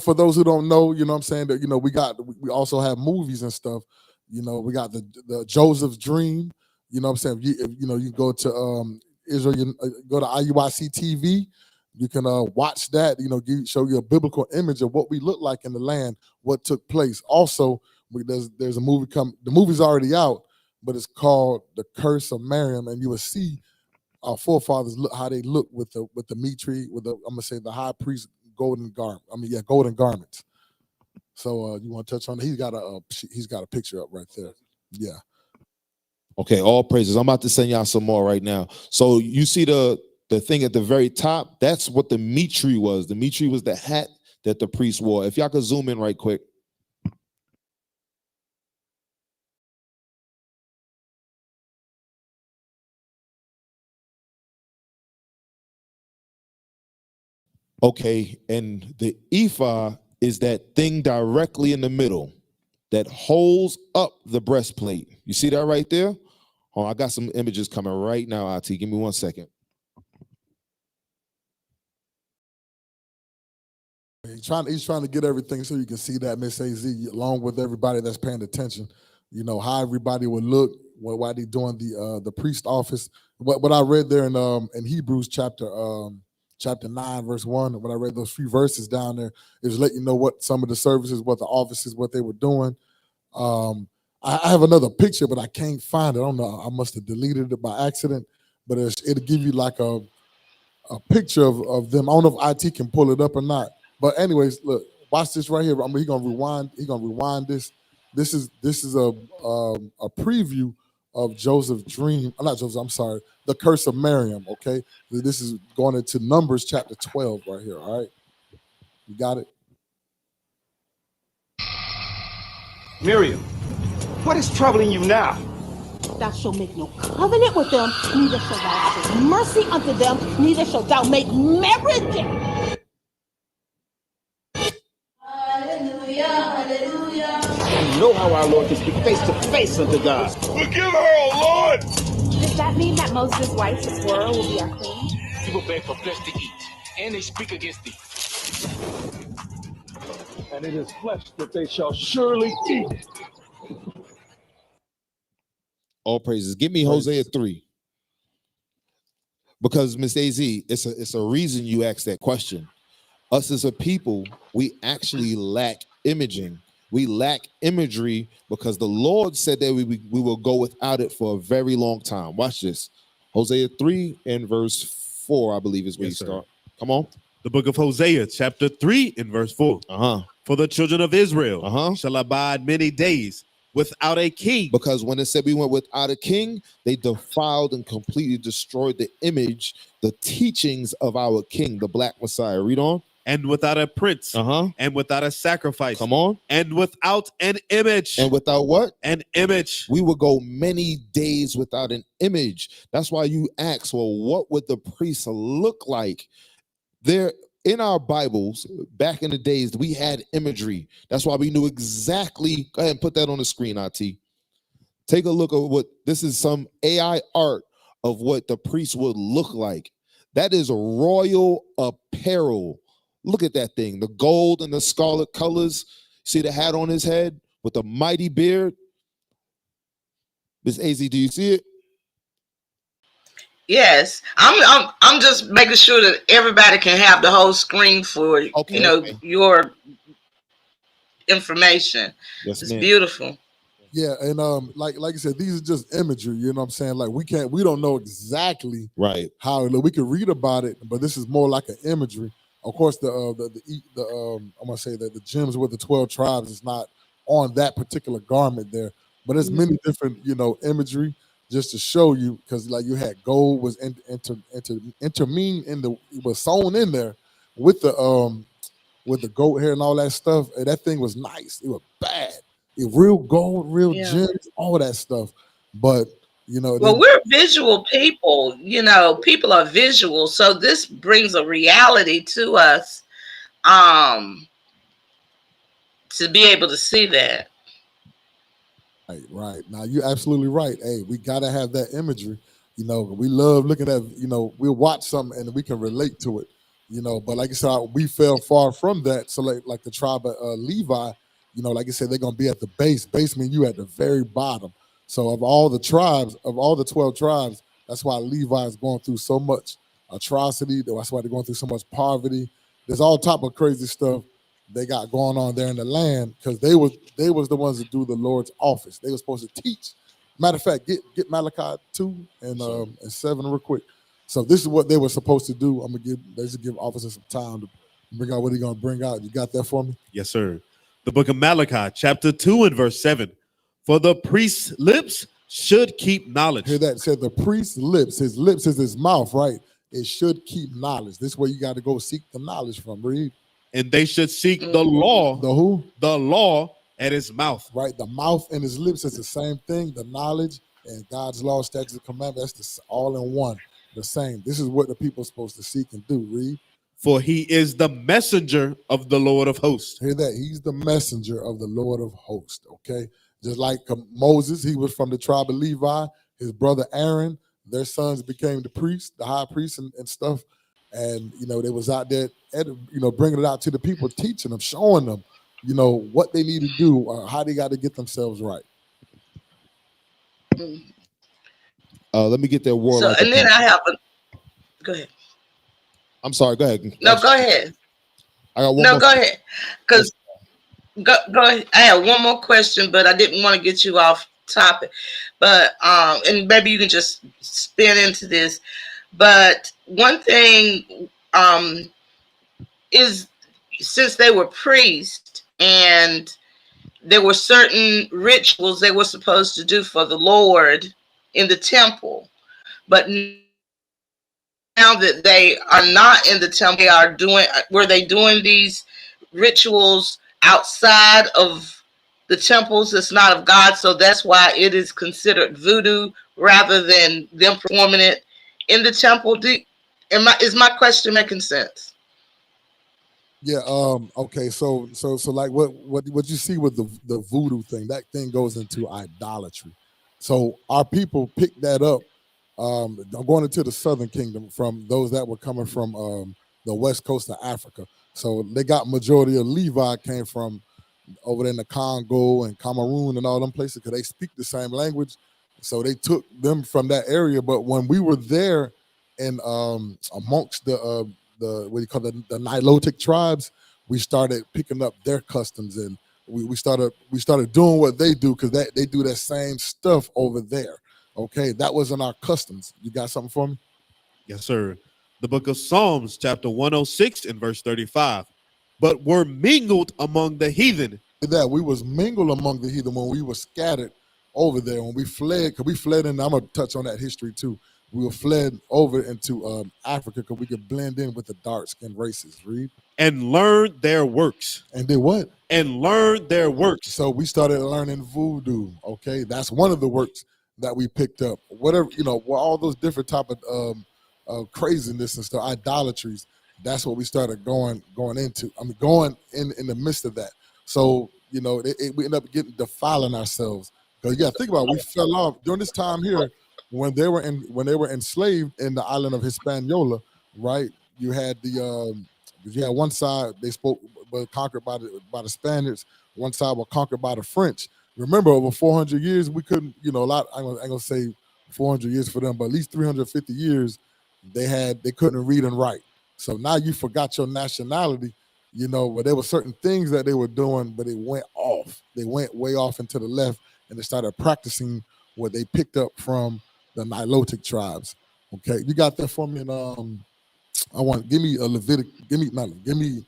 for those who don't know, what I'm saying, that we also have movies and stuff. We got the Joseph's Dream. What I'm saying, you go to Israel, you go to IUIC TV. You can watch that. Show you a biblical image of what we look like in the land, what took place. Also, there's a movie the movie's already out, but it's called The Curse of Miriam, and you will see our forefathers look how they look with the mitre, with the high priest golden garments. So you want to touch on it? He's got a picture up right there. Yeah. Okay, all praises. I'm about to send y'all some more right now. So you see the thing at the very top, that's what the mitre was. The mitre was the hat that the priest wore. If y'all could zoom in right quick. Okay, and the ephod is that thing directly in the middle that holds up the breastplate. You see that right there? Oh, I got some images coming right now, IT. Give me 1 second. He's trying to get everything so you can see that, Miss AZ, along with everybody that's paying attention. You know how everybody would look while they doing the priest office. What I read there in Hebrews chapter 9 verse 1. When I read those few verses down there, it was letting you know what some of the services, what the offices, what they were doing. I have another picture, but I can't find it. I don't know. I must have deleted it by accident. But it'll give you like a picture of them. I don't know if IT can pull it up or not. But anyways, look, watch this right here. I mean, he's gonna rewind this. This is a preview of Joseph's dream. Not Joseph. I'm sorry. The curse of Miriam. Okay, this is going into Numbers chapter 12 right here. All right, you got it. Miriam, what is troubling you now? Thou shalt make no covenant with them, neither shalt thou show mercy unto them, neither shalt thou make merry with them. Hallelujah, hallelujah. You know how our Lord can speak face to face unto God. Forgive her, O Lord! Does that mean that Moses' wife, Zipporah, will be our queen? People beg for flesh to eat, and they speak against thee. And it is flesh that they shall surely eat. All praises. Give me Hosea 3. Because Miss AZ, it's a reason you asked that question. Us as a people, we actually lack imaging. We lack imagery because the Lord said that we will go without it for a very long time. Watch this. Hosea 3 and verse 4, I believe is where you start. Come on. The book of Hosea, chapter 3 and verse 4. For the children of Israel shall abide many days without a king. Because when it said we went without a king, they defiled and completely destroyed the image, the teachings of our king, the Black Messiah. Read on. And without a prince, and without a sacrifice. Come on. And without an image. And without what? An image. We will go many days without an image. That's why you ask, well, what would the priest look like? There in our Bibles, back in the days, we had imagery. That's why we knew exactly. Go ahead and put that on the screen, IT. Take a look at what this is, some AI art of what the priest would look like. That is a royal apparel. Look at that thing, the gold and the scarlet colors. See the hat on his head with the mighty beard? Miss AZ, do you see it? Yes, I'm just making sure that everybody can have the whole screen for your information. Yes, it's beautiful. Yeah, and like you said, these are just imagery. You know what I'm saying? Like we don't know exactly how it look. We can read about it, but this is more like an imagery. Of course, I'm gonna say that the gems with the 12 tribes is not on that particular garment there, but there's many different imagery just to show you, because like you had gold was intermingled in it was sewn in there with the goat hair and all that stuff. And that thing was nice. It was bad. Real gold, real gems, all that stuff. But well, we're visual people. People are visual, so this brings a reality to us, to be able to see that. Right. Now you're absolutely right. Hey, we gotta have that imagery. We love looking at. We'll watch something and we can relate to it. But like I said, we fell far from that. So like the tribe of Levi, like I said, they're gonna be at the base. Base means you at the very bottom. So of all the tribes, of all the 12 tribes, that's why Levi is going through so much atrocity. That's why they're going through so much poverty. There's all type of crazy stuff they got going on there in the land, because they was the ones that do the Lord's office. They were supposed to teach. Matter of fact, get Malachi 2 and 7 real quick. So this is what they were supposed to do. Let's give officers some time to bring out what he's gonna bring out. You got that for me? Yes, sir. The book of Malachi, chapter 2 and verse 7. For the priest's lips should keep knowledge. Hear that? It said the priest's lips. His lips is his mouth, right? It should keep knowledge. This is where you got to go seek the knowledge from. Read. And they should seek the law. The who? The law at his mouth. Right. The mouth and his lips is the same thing. The knowledge and God's law, statutes, and commandments, that's all in one. The same. This is what the people are supposed to seek and do. Read. For he is the messenger of the Lord of hosts. Hear that? He's the messenger of the Lord of hosts. Okay. Just like Moses, he was from the tribe of Levi. His brother Aaron, their sons became the priest, the high priest and stuff. And they was out there, bringing it out to the people, teaching them, showing them, what they need to do, or how they got to get themselves right. Let me get that warlike. So, and then I have go ahead. I'm sorry. Go ahead. No, go ahead. I got one No, more. go ahead. Because go ahead. I have one more question, but I didn't want to get you off topic. But and maybe you can just spin into this. But one thing is, since they were priests and there were certain rituals they were supposed to do for the Lord in the temple, but now that they are not in the temple, were they doing these rituals outside of the temples? It's not of God, so that's why it is considered voodoo rather than them performing it in the temple. Is my question making sense? Yeah. Okay. So like what you see with the voodoo thing, that thing goes into idolatry. So our people picked that up. I'm going into the Southern Kingdom from those that were coming from the west coast of Africa. So they got majority of Levi came from over there in the Congo and Cameroon and all them places because they speak the same language. So they took them from that area. But when we were there and amongst the what do you call the Nilotic tribes, we started picking up their customs, and we started doing what they do because they do that same stuff over there. Okay, that wasn't our customs. You got something for me? Yes, sir. The book of Psalms, chapter 106 and verse 35. But were mingled among the heathen. That we was mingled among the heathen when we were scattered over there, when we fled, because we fled in, I'm going to touch on that history too. We were fled over into Africa because we could blend in with the dark-skinned races. Read. And learned their works. And did what? And learned their works. So we started learning voodoo. Okay, that's one of the works that we picked up. Whatever, all those different type of craziness and stuff, idolatries. That's what we started going into. I mean, going in the midst of that. So we end up defiling ourselves because you got to think about it, we fell off during this time here when they were enslaved in the island of Hispaniola. Right, you had one side they were conquered by the Spaniards. One side were conquered by the French. Remember, over 400 years, we couldn't, a lot, I ain't gonna say 400 years for them, but at least 350 years, they couldn't read and write. So now you forgot your nationality, but there were certain things that they were doing, but it went off. They went way off into the left, and they started practicing what they picked up from the Nilotic tribes. Okay, you got that for me? And give me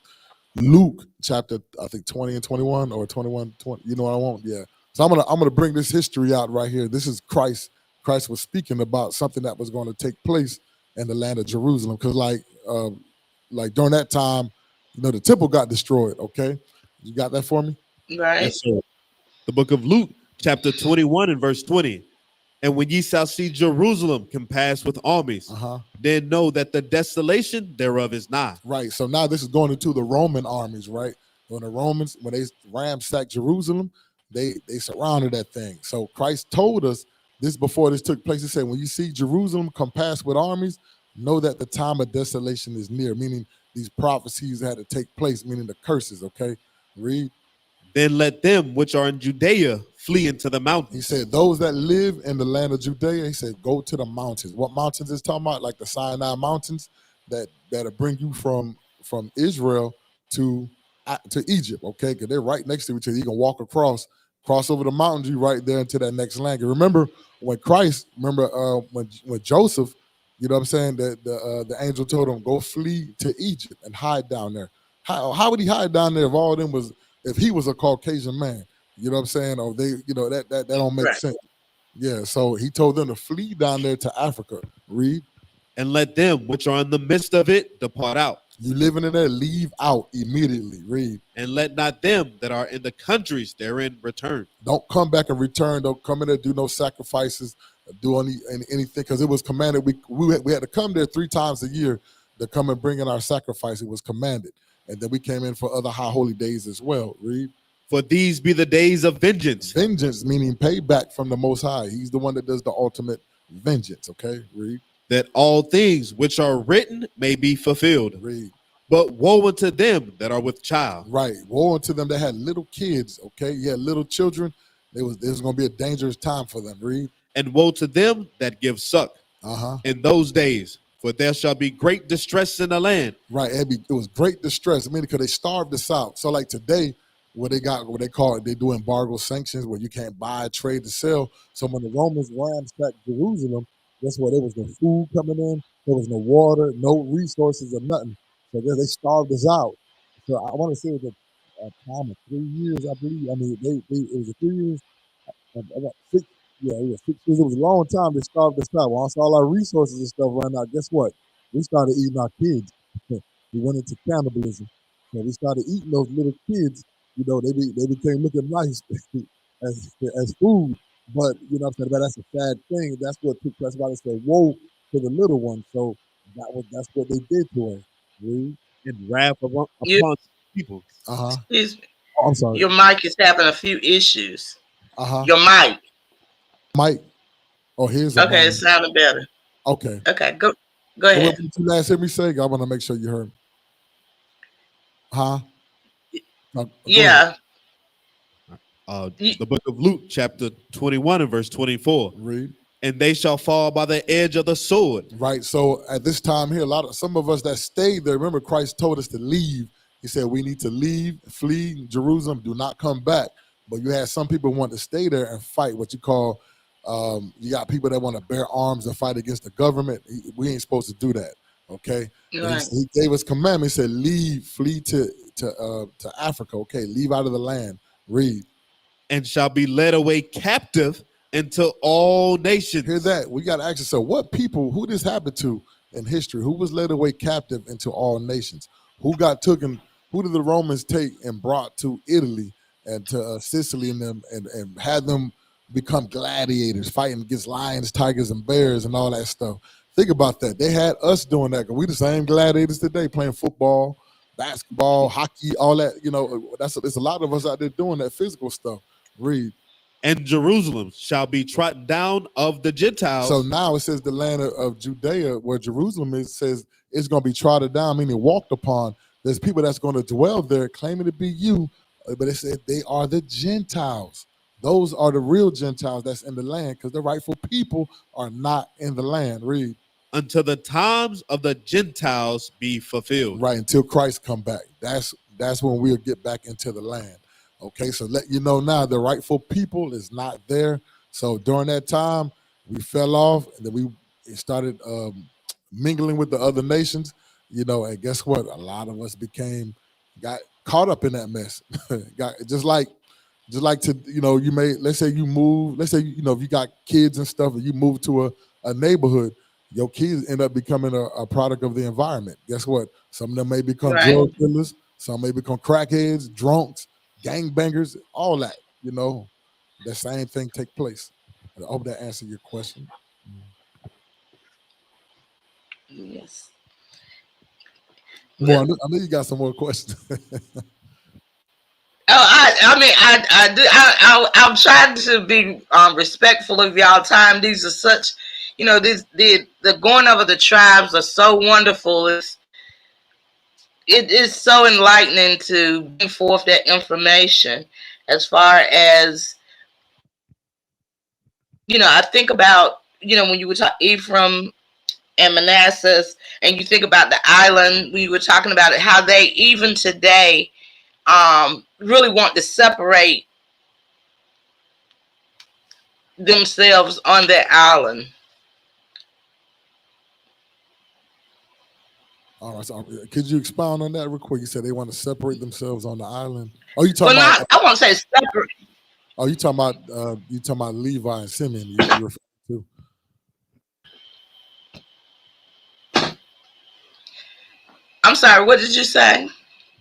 Luke chapter, I think 20 and 21 or 21, 20. You know what I want? Yeah. So I'm gonna bring this history out right here. This is Christ. Christ was speaking about something that was going to take place in the land of Jerusalem. Because like during that time, the temple got destroyed. Okay. You got that for me? Right. Yes, sir. The book of Luke, chapter 21 and verse 20. And when ye shall see Jerusalem compassed with armies, then know that the desolation thereof is nigh. Right. So now this is going into the Roman armies, right? When they ransacked Jerusalem, they surrounded that thing. So Christ told us this before this took place. He said, when you see Jerusalem compassed with armies, know that the time of desolation is near, meaning these prophecies had to take place, meaning the curses. Okay. Read. Then let them which are in Judea flee into the mountains. He said, those that live in the land of Judea, he said, go to the mountains. What mountains is talking about? Like the Sinai mountains that'll bring you from Israel to Egypt, okay? Because they're right next to each other. You can walk cross over the mountains, you right there into that next land. And remember when when Joseph, you know what I'm saying, the angel told him, go flee to Egypt and hide down there. How would he hide down there if he was a Caucasian man? You know what I'm saying? Or they, that don't make sense. Yeah, so he told them to flee down there to Africa. Read. And let them which are in the midst of it depart out. You living in there, leave out immediately. Read. And let not them that are in the countries therein return. Don't come back and return. Don't come in there, do no sacrifices, do anything, because it was commanded. We had to come there 3 times a year to come and bring in our sacrifice. It was commanded. And then we came in for other high holy days as well. Read. For these be the days of vengeance. Vengeance, meaning payback from the Most High. He's the one that does the ultimate vengeance. Okay, read. that all things which are written may be fulfilled. Read. But woe unto them that are with child. Right. Woe unto them that had little kids. Okay. Yeah, little children. There was going to be a dangerous time for them. Read. And woe to them that give suck in those days, for there shall be great distress in the land. Right. It was great distress. I mean, because they starved us out. So like today, what they call it, they do embargo sanctions where you can't buy, trade, or sell. So when the Romans ransacked Jerusalem, guess what? There was no food coming in. There was no water, no resources or nothing. So they starved us out. So I want to say it was a time of 3 years, I believe. I mean, it was a 3 years. About 6, yeah, it was 6 years. It was a long time. They starved us out. Once all our resources and stuff ran out, guess what? We started eating our kids. We went into cannibalism. So we started eating those little kids. You know, they became looking nice as food. But you know what I'm saying? But that's a sad thing. That's what took place. That's why they said, woe to the little ones. So that's what they did to us. Really? And wrath upon people. Excuse me. Oh, I'm sorry. Your mic is having a few issues. Your mic. Mike. Oh, here's okay. It sounded better. Okay. Okay. Go ahead. What did you last hear me say? I want to make sure you heard. Yeah. The book of Luke, chapter 21 and verse 24. Read. And they shall fall by the edge of the sword. Right. So at this time here, some of us that stayed there, remember Christ told us to leave. He said we need to leave, flee Jerusalem, do not come back. But you had some people want to stay there and fight what you call, you got people that want to bear arms and fight against the government. We ain't supposed to do that. Okay. Right. He gave us commandment. He said, leave, flee to Africa. Okay. Leave out of the land. Read. And shall be led away captive into all nations. Hear that? We got to ask ourselves, what people, who this happened to in history? Who was led away captive into all nations? Who got taken? Who did the Romans take and brought to Italy and to Sicily and them and had them become gladiators, fighting against lions, tigers, and bears and all that stuff? Think about that. They had us doing that because we the same gladiators today, playing football, basketball, hockey, all that. You know, there's a lot of us out there doing that physical stuff. Read. And Jerusalem shall be trodden down of the Gentiles. So now it says the land of Judea, where Jerusalem is, says it's going to be trodden down, meaning walked upon. There's people that's going to dwell there claiming to be you, but it said they are the Gentiles. Those are the real Gentiles that's in the land because the rightful people are not in the land. Read. Until the times of the Gentiles be fulfilled. Right, until Christ come back. That's when we'll get back into the land. Okay, so let you know now the rightful people is not there. So during that time, we fell off and then we started mingling with the other nations, you know, and guess what? A lot of us got caught up in that mess. got just like to, you know, you may, let's say you move, let's say, you know, if you got kids and stuff and you move to a neighborhood, your kids end up becoming a product of the environment. Guess what? Some of them may become drug dealers, some may become crackheads, drunks, gangbangers, all that, you know, the same thing take place. I hope that answered your question. Yes. Well, I know you got some more questions. I'm trying to be respectful of y'all time. These are such, you know, the going over the tribes are so wonderful. It is so enlightening to bring forth that information as far as, you know, I think about, you know, when you were talking Ephraim and Manasseh, and you think about the island, we were talking about it, how they even today really want to separate themselves on that island. All right, so could you expound on that real quick? You said they want to separate themselves on the island. Oh, you talking about? I won't say separate. Oh, you talking about Levi and Simeon? You referring to? I'm sorry. What did you say?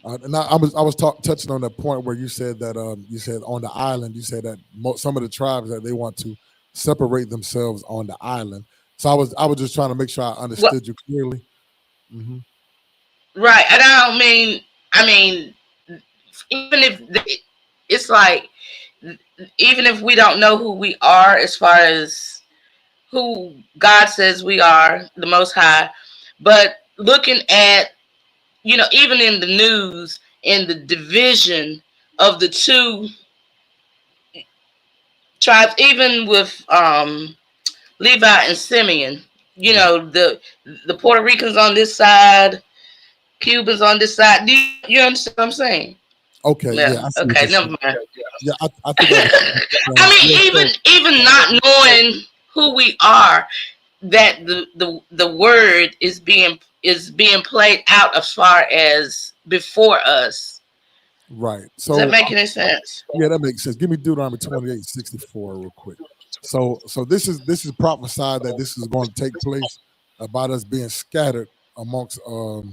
And I was touching on that point where you said that you said on the island. You said that some of the tribes that they want to separate themselves on the island. So I was just trying to make sure I understood you clearly. Mm-hmm. Right, and I mean, even if it's like, even if we don't know who we are as far as who God says we are, the Most High. But looking at, even in the news, in the division of the two tribes, even with Levi and Simeon, the Puerto Ricans on this side, Cubans on this side. Do you understand what I'm saying? Okay, yeah, Yeah. I see what Okay. you're Never saying. mind. Yeah, I think I understand. I mean, Yeah, so even not knowing who we are, that the word is being played out as far as before us. right. Does that So make any sense? yeah, that makes sense. Give me Deuteronomy 28:64 real quick. So this is prophesied that this is going to take place about us being scattered amongst all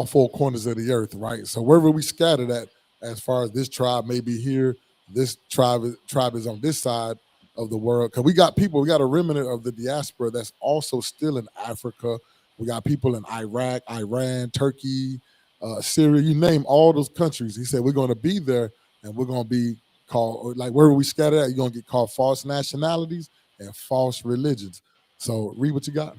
four corners of the earth, right? So wherever we scattered at, as far as this tribe may be here, this tribe is on this side of the world. Because we got a remnant of the diaspora that's also still in Africa. We got people in Iraq, Iran, Turkey, Syria, you name all those countries. He said we're going to be there, and we're going to be called, like wherever we scatter at, you're going to get called false nationalities and false religions. So read what you got.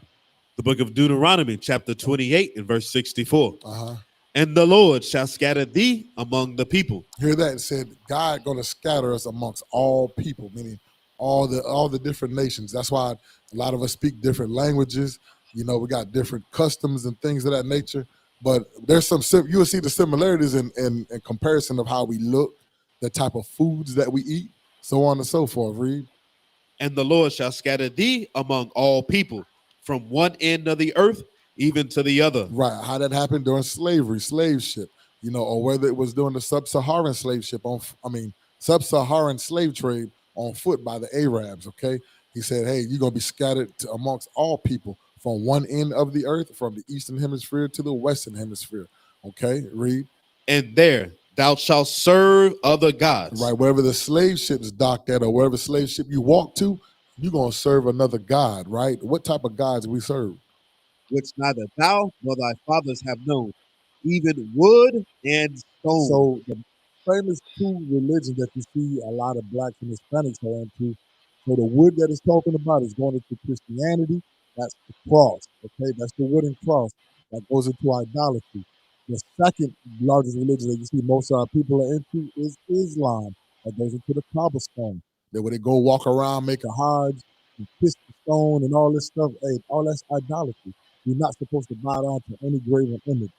The book of Deuteronomy, chapter 28 and verse 64. Uh-huh. And the Lord shall scatter thee among the people. Hear that? It said God going to scatter us amongst all people, meaning all the different nations. That's why a lot of us speak different languages. We got different customs and things of that nature. But there's you will see the similarities in comparison of how we look, the type of foods that we eat, so on and so forth. Read. And the Lord shall scatter thee among all people, from one end of the earth even to the other. Right. How that happened during slavery, slave ship, or whether it was during the sub-Saharan slave ship sub-Saharan slave trade on foot by the Arabs. Okay. He said, hey, you're going to be scattered amongst all people from one end of the earth, from the eastern hemisphere to the western hemisphere. Okay. Read. And there thou shalt serve other gods. Right. Wherever the slave ship is docked at, or wherever slave ship you walk to, you're going to serve another god, right? What type of gods we serve? Which neither thou nor thy fathers have known, even wood and stone. So the famous two religions that you see a lot of blacks and Hispanics are into. So the wood that it's talking about is going into Christianity. That's the cross. Okay, that's the wooden cross that goes into idolatry. The second largest religion that you see most of our people are into is Islam. That goes into the cobblestone. That where they go walk around, make a hajj, and kiss the stone and all this stuff. Hey, all that's idolatry. You're not supposed to bow down to any graven image.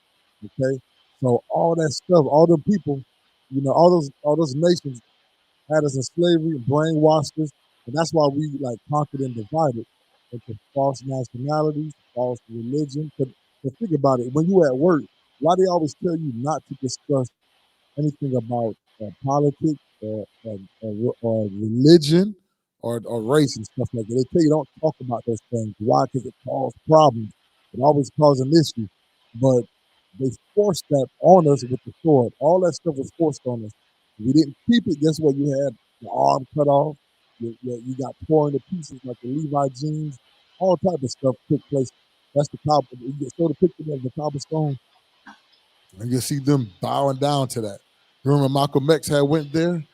Okay, so all that stuff, all the people, all those nations had us in slavery, brainwashed us, and that's why we like conquered and divided into false nationalities, false religion. But think about it, when you at work, why they always tell you not to discuss anything about politics or religion or race and stuff like that. They tell you don't talk about those things. Why? Because it causes problems. It always causes an issue. But they forced that on us with the sword. All that stuff was forced on us. If we didn't keep it, guess what? You had the arm cut off. You got torn to pieces like the Levi jeans. All type of stuff took place. That's the top. You show the picture of the cobblestone, and you see them bowing down to that. Remember Malcolm X had went there?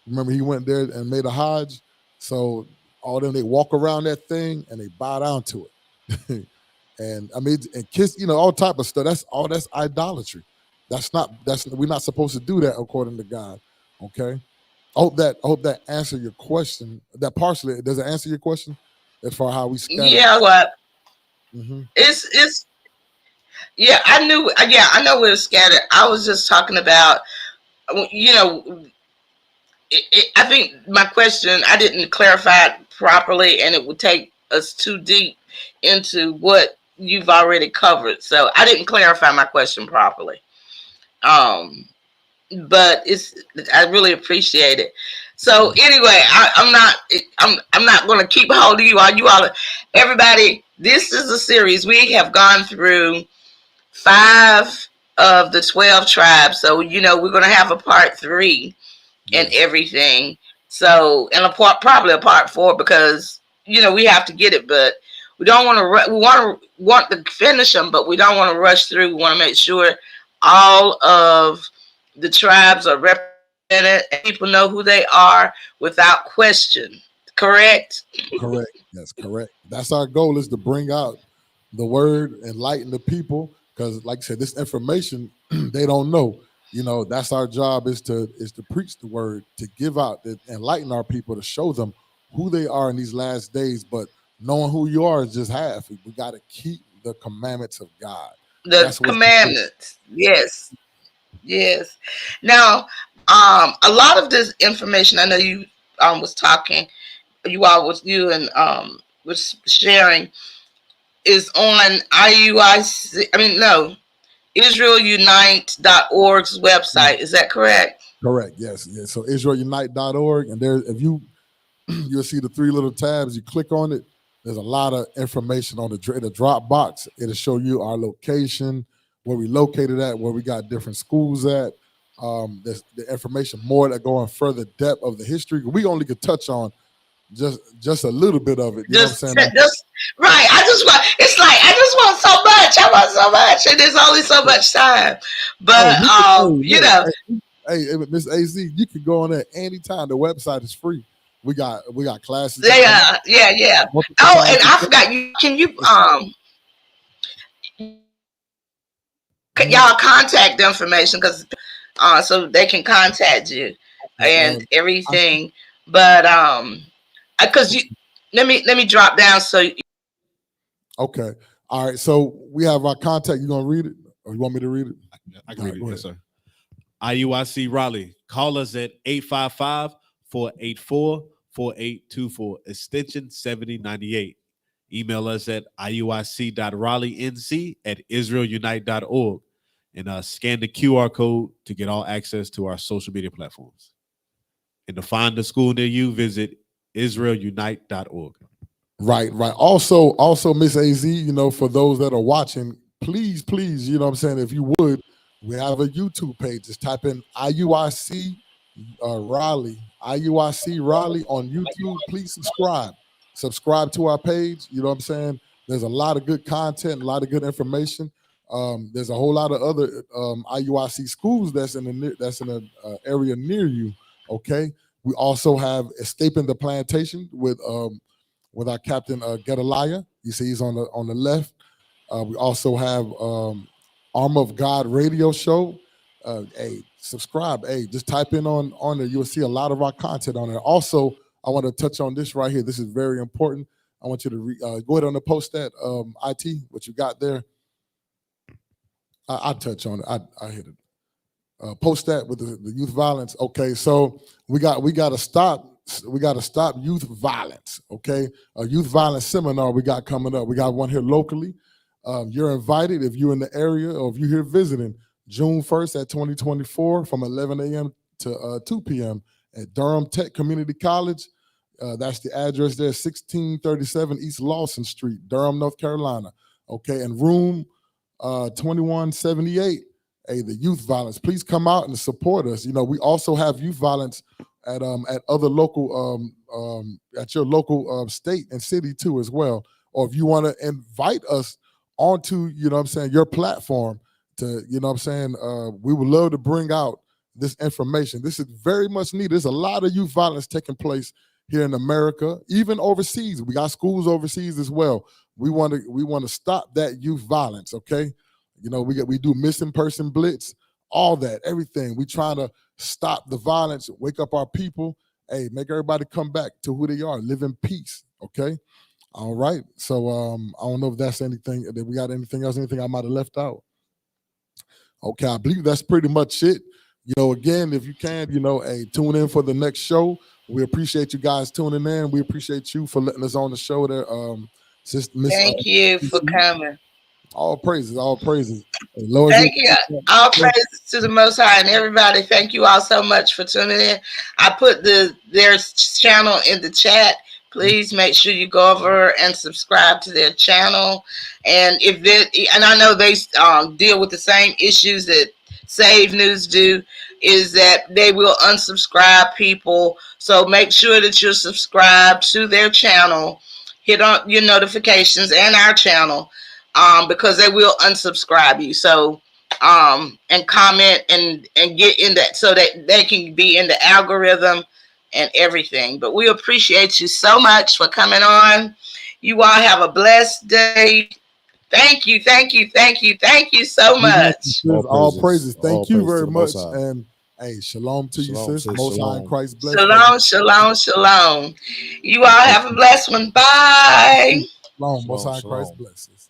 Remember he went there and made a hajj? So all them, they walk around that thing and they bow down to it. And I mean, and kiss, all type of stuff. That's idolatry. We're not supposed to do that according to God. Okay. I hope that answered your question. That partially, does it answer your question as far as how we scatter? Yeah, what? Mm-hmm. It's yeah, I knew. Yeah, I know we were scattered. I was just talking about, I think my question, I didn't clarify it properly, and it would take us too deep into what you've already covered. So I didn't clarify my question properly. But I really appreciate it. So anyway, I'm not going to keep holding you all. Everybody, this is a series. We have gone through 5 of the 12 tribes. So we're going to have a part 3 and everything. So, and probably a part 4, because we have to get it, but we don't want to. We want to finish them, but we don't want to rush through. We want to make sure all of the tribes are represented and people know who they are without question. correct? Correct. That's correct. That's our goal, is to bring out the word, enlighten the people. Because, like I said, this information they don't know. You know, that's our job, is to preach the word, to give out, to enlighten our people, to show them who they are in these last days. But knowing who you are is just half. We got to keep the commandments of God. The commandments. Yes. Yes. Now, a lot of this information, I know you was talking, you and was sharing, is on IUIC. I mean, no, IsraelUnite.org's website. Is that correct? Correct. Yes. Yes. So IsraelUnite.org, and there, if you'll see the three little tabs. You click on it. There's a lot of information on the drop box. It'll show you our location, where we located at, where we got different schools at. There's the information more that go in further depth of the history. We only could touch on just a little bit of it. You know what I'm saying? Right. I just want so much. I want so much, and there's only so much time. But you know, hey, Miss AZ, you can go on there anytime. The website is free. We got classes. Yeah. Oh, and I forgot. Can you y'all contact information, because so they can contact you and everything. But because let me drop down so. Okay. All right. So we have our contact. You gonna read it, or you want me to read it? I can read it. Yes, sir. IUIC Raleigh. Call us at 855-484-4824, extension 7098. Email us at iuic.raleighNC@israelunite.org, and scan the QR code to get all access to our social media platforms. And to find the school near you, visit israelunite.org. Right. Also, Miss AZ, you know, for those that are watching, please, you know what I'm saying, if you would, we have a YouTube page. Just type in IUIC Raleigh, IUIC Raleigh on YouTube. Please subscribe to our page. You know what I'm saying? There's a lot of good content, a lot of good information. There's a whole lot of other IUIC schools that's in an area near you. Okay. We also have Escaping the Plantation with our Captain Gedaliah. You see he's on the left. We also have Armor of God radio show. Hey, subscribe. Hey, just type in on there. You'll see a lot of our content on there. Also, I want to touch on this right here. This is very important. I want you to go ahead on the post that IT, what you got there. I touch on it. I hit it. Post that with the youth violence. Okay, so we got to stop youth violence. Okay, a youth violence seminar we got coming up. We got one here locally. You're invited if you're in the area or if you're here visiting. June 1st at 2024 from 11 a.m. to 2 p.m. at Durham Tech Community College. That's the address there, 1637 East Lawson Street, Durham, North Carolina. Okay, and room 2178. Hey, the youth violence. Please come out and support us. You know, we also have youth violence at other local at your local state and city too as well. Or if you want to invite us onto, you know what I'm saying, your platform to, you know what I'm saying, we would love to bring out this information. This is very much needed. There's a lot of youth violence taking place here in America, even overseas. We got schools overseas as well. We want to stop that youth violence, okay? You know, we do missing person blitz, all that, everything. We trying to stop the violence, wake up our people, hey, make everybody come back to who they are, live in peace, okay? All right. So I don't know if that's anything, that we got anything else, anything I might have left out. Okay, I believe that's pretty much it. You know, again, if you can, you know, hey, tune in for the next show. We appreciate you guys tuning in. We appreciate you for letting us on the show there. Thank you for coming. All praises, all praises. Lord, thank you. All praises to the Most High and everybody. Thank you all so much for tuning in. I put their channel in the chat. Please make sure you go over and subscribe to their channel. And and I know they deal with the same issues that SAVEDNews do, is that they will unsubscribe people. So make sure that you're subscribed to their channel. Hit on your notifications and our channel, because they will unsubscribe you. So and comment and get in that so that they can be in the algorithm and everything. But we appreciate you so much for coming on. You all have a blessed day. Thank you, thank you, thank you, thank you so much. All praises. Thank All you praise to very the much. Most High. And hey, shalom to you, Shalom, sis. sis. Most High in Shalom. Christ bless. Shalom, shalom, shalom. You all have a blessed one. Bye. Shalom. Most Shalom, High in Christ shalom. blesses.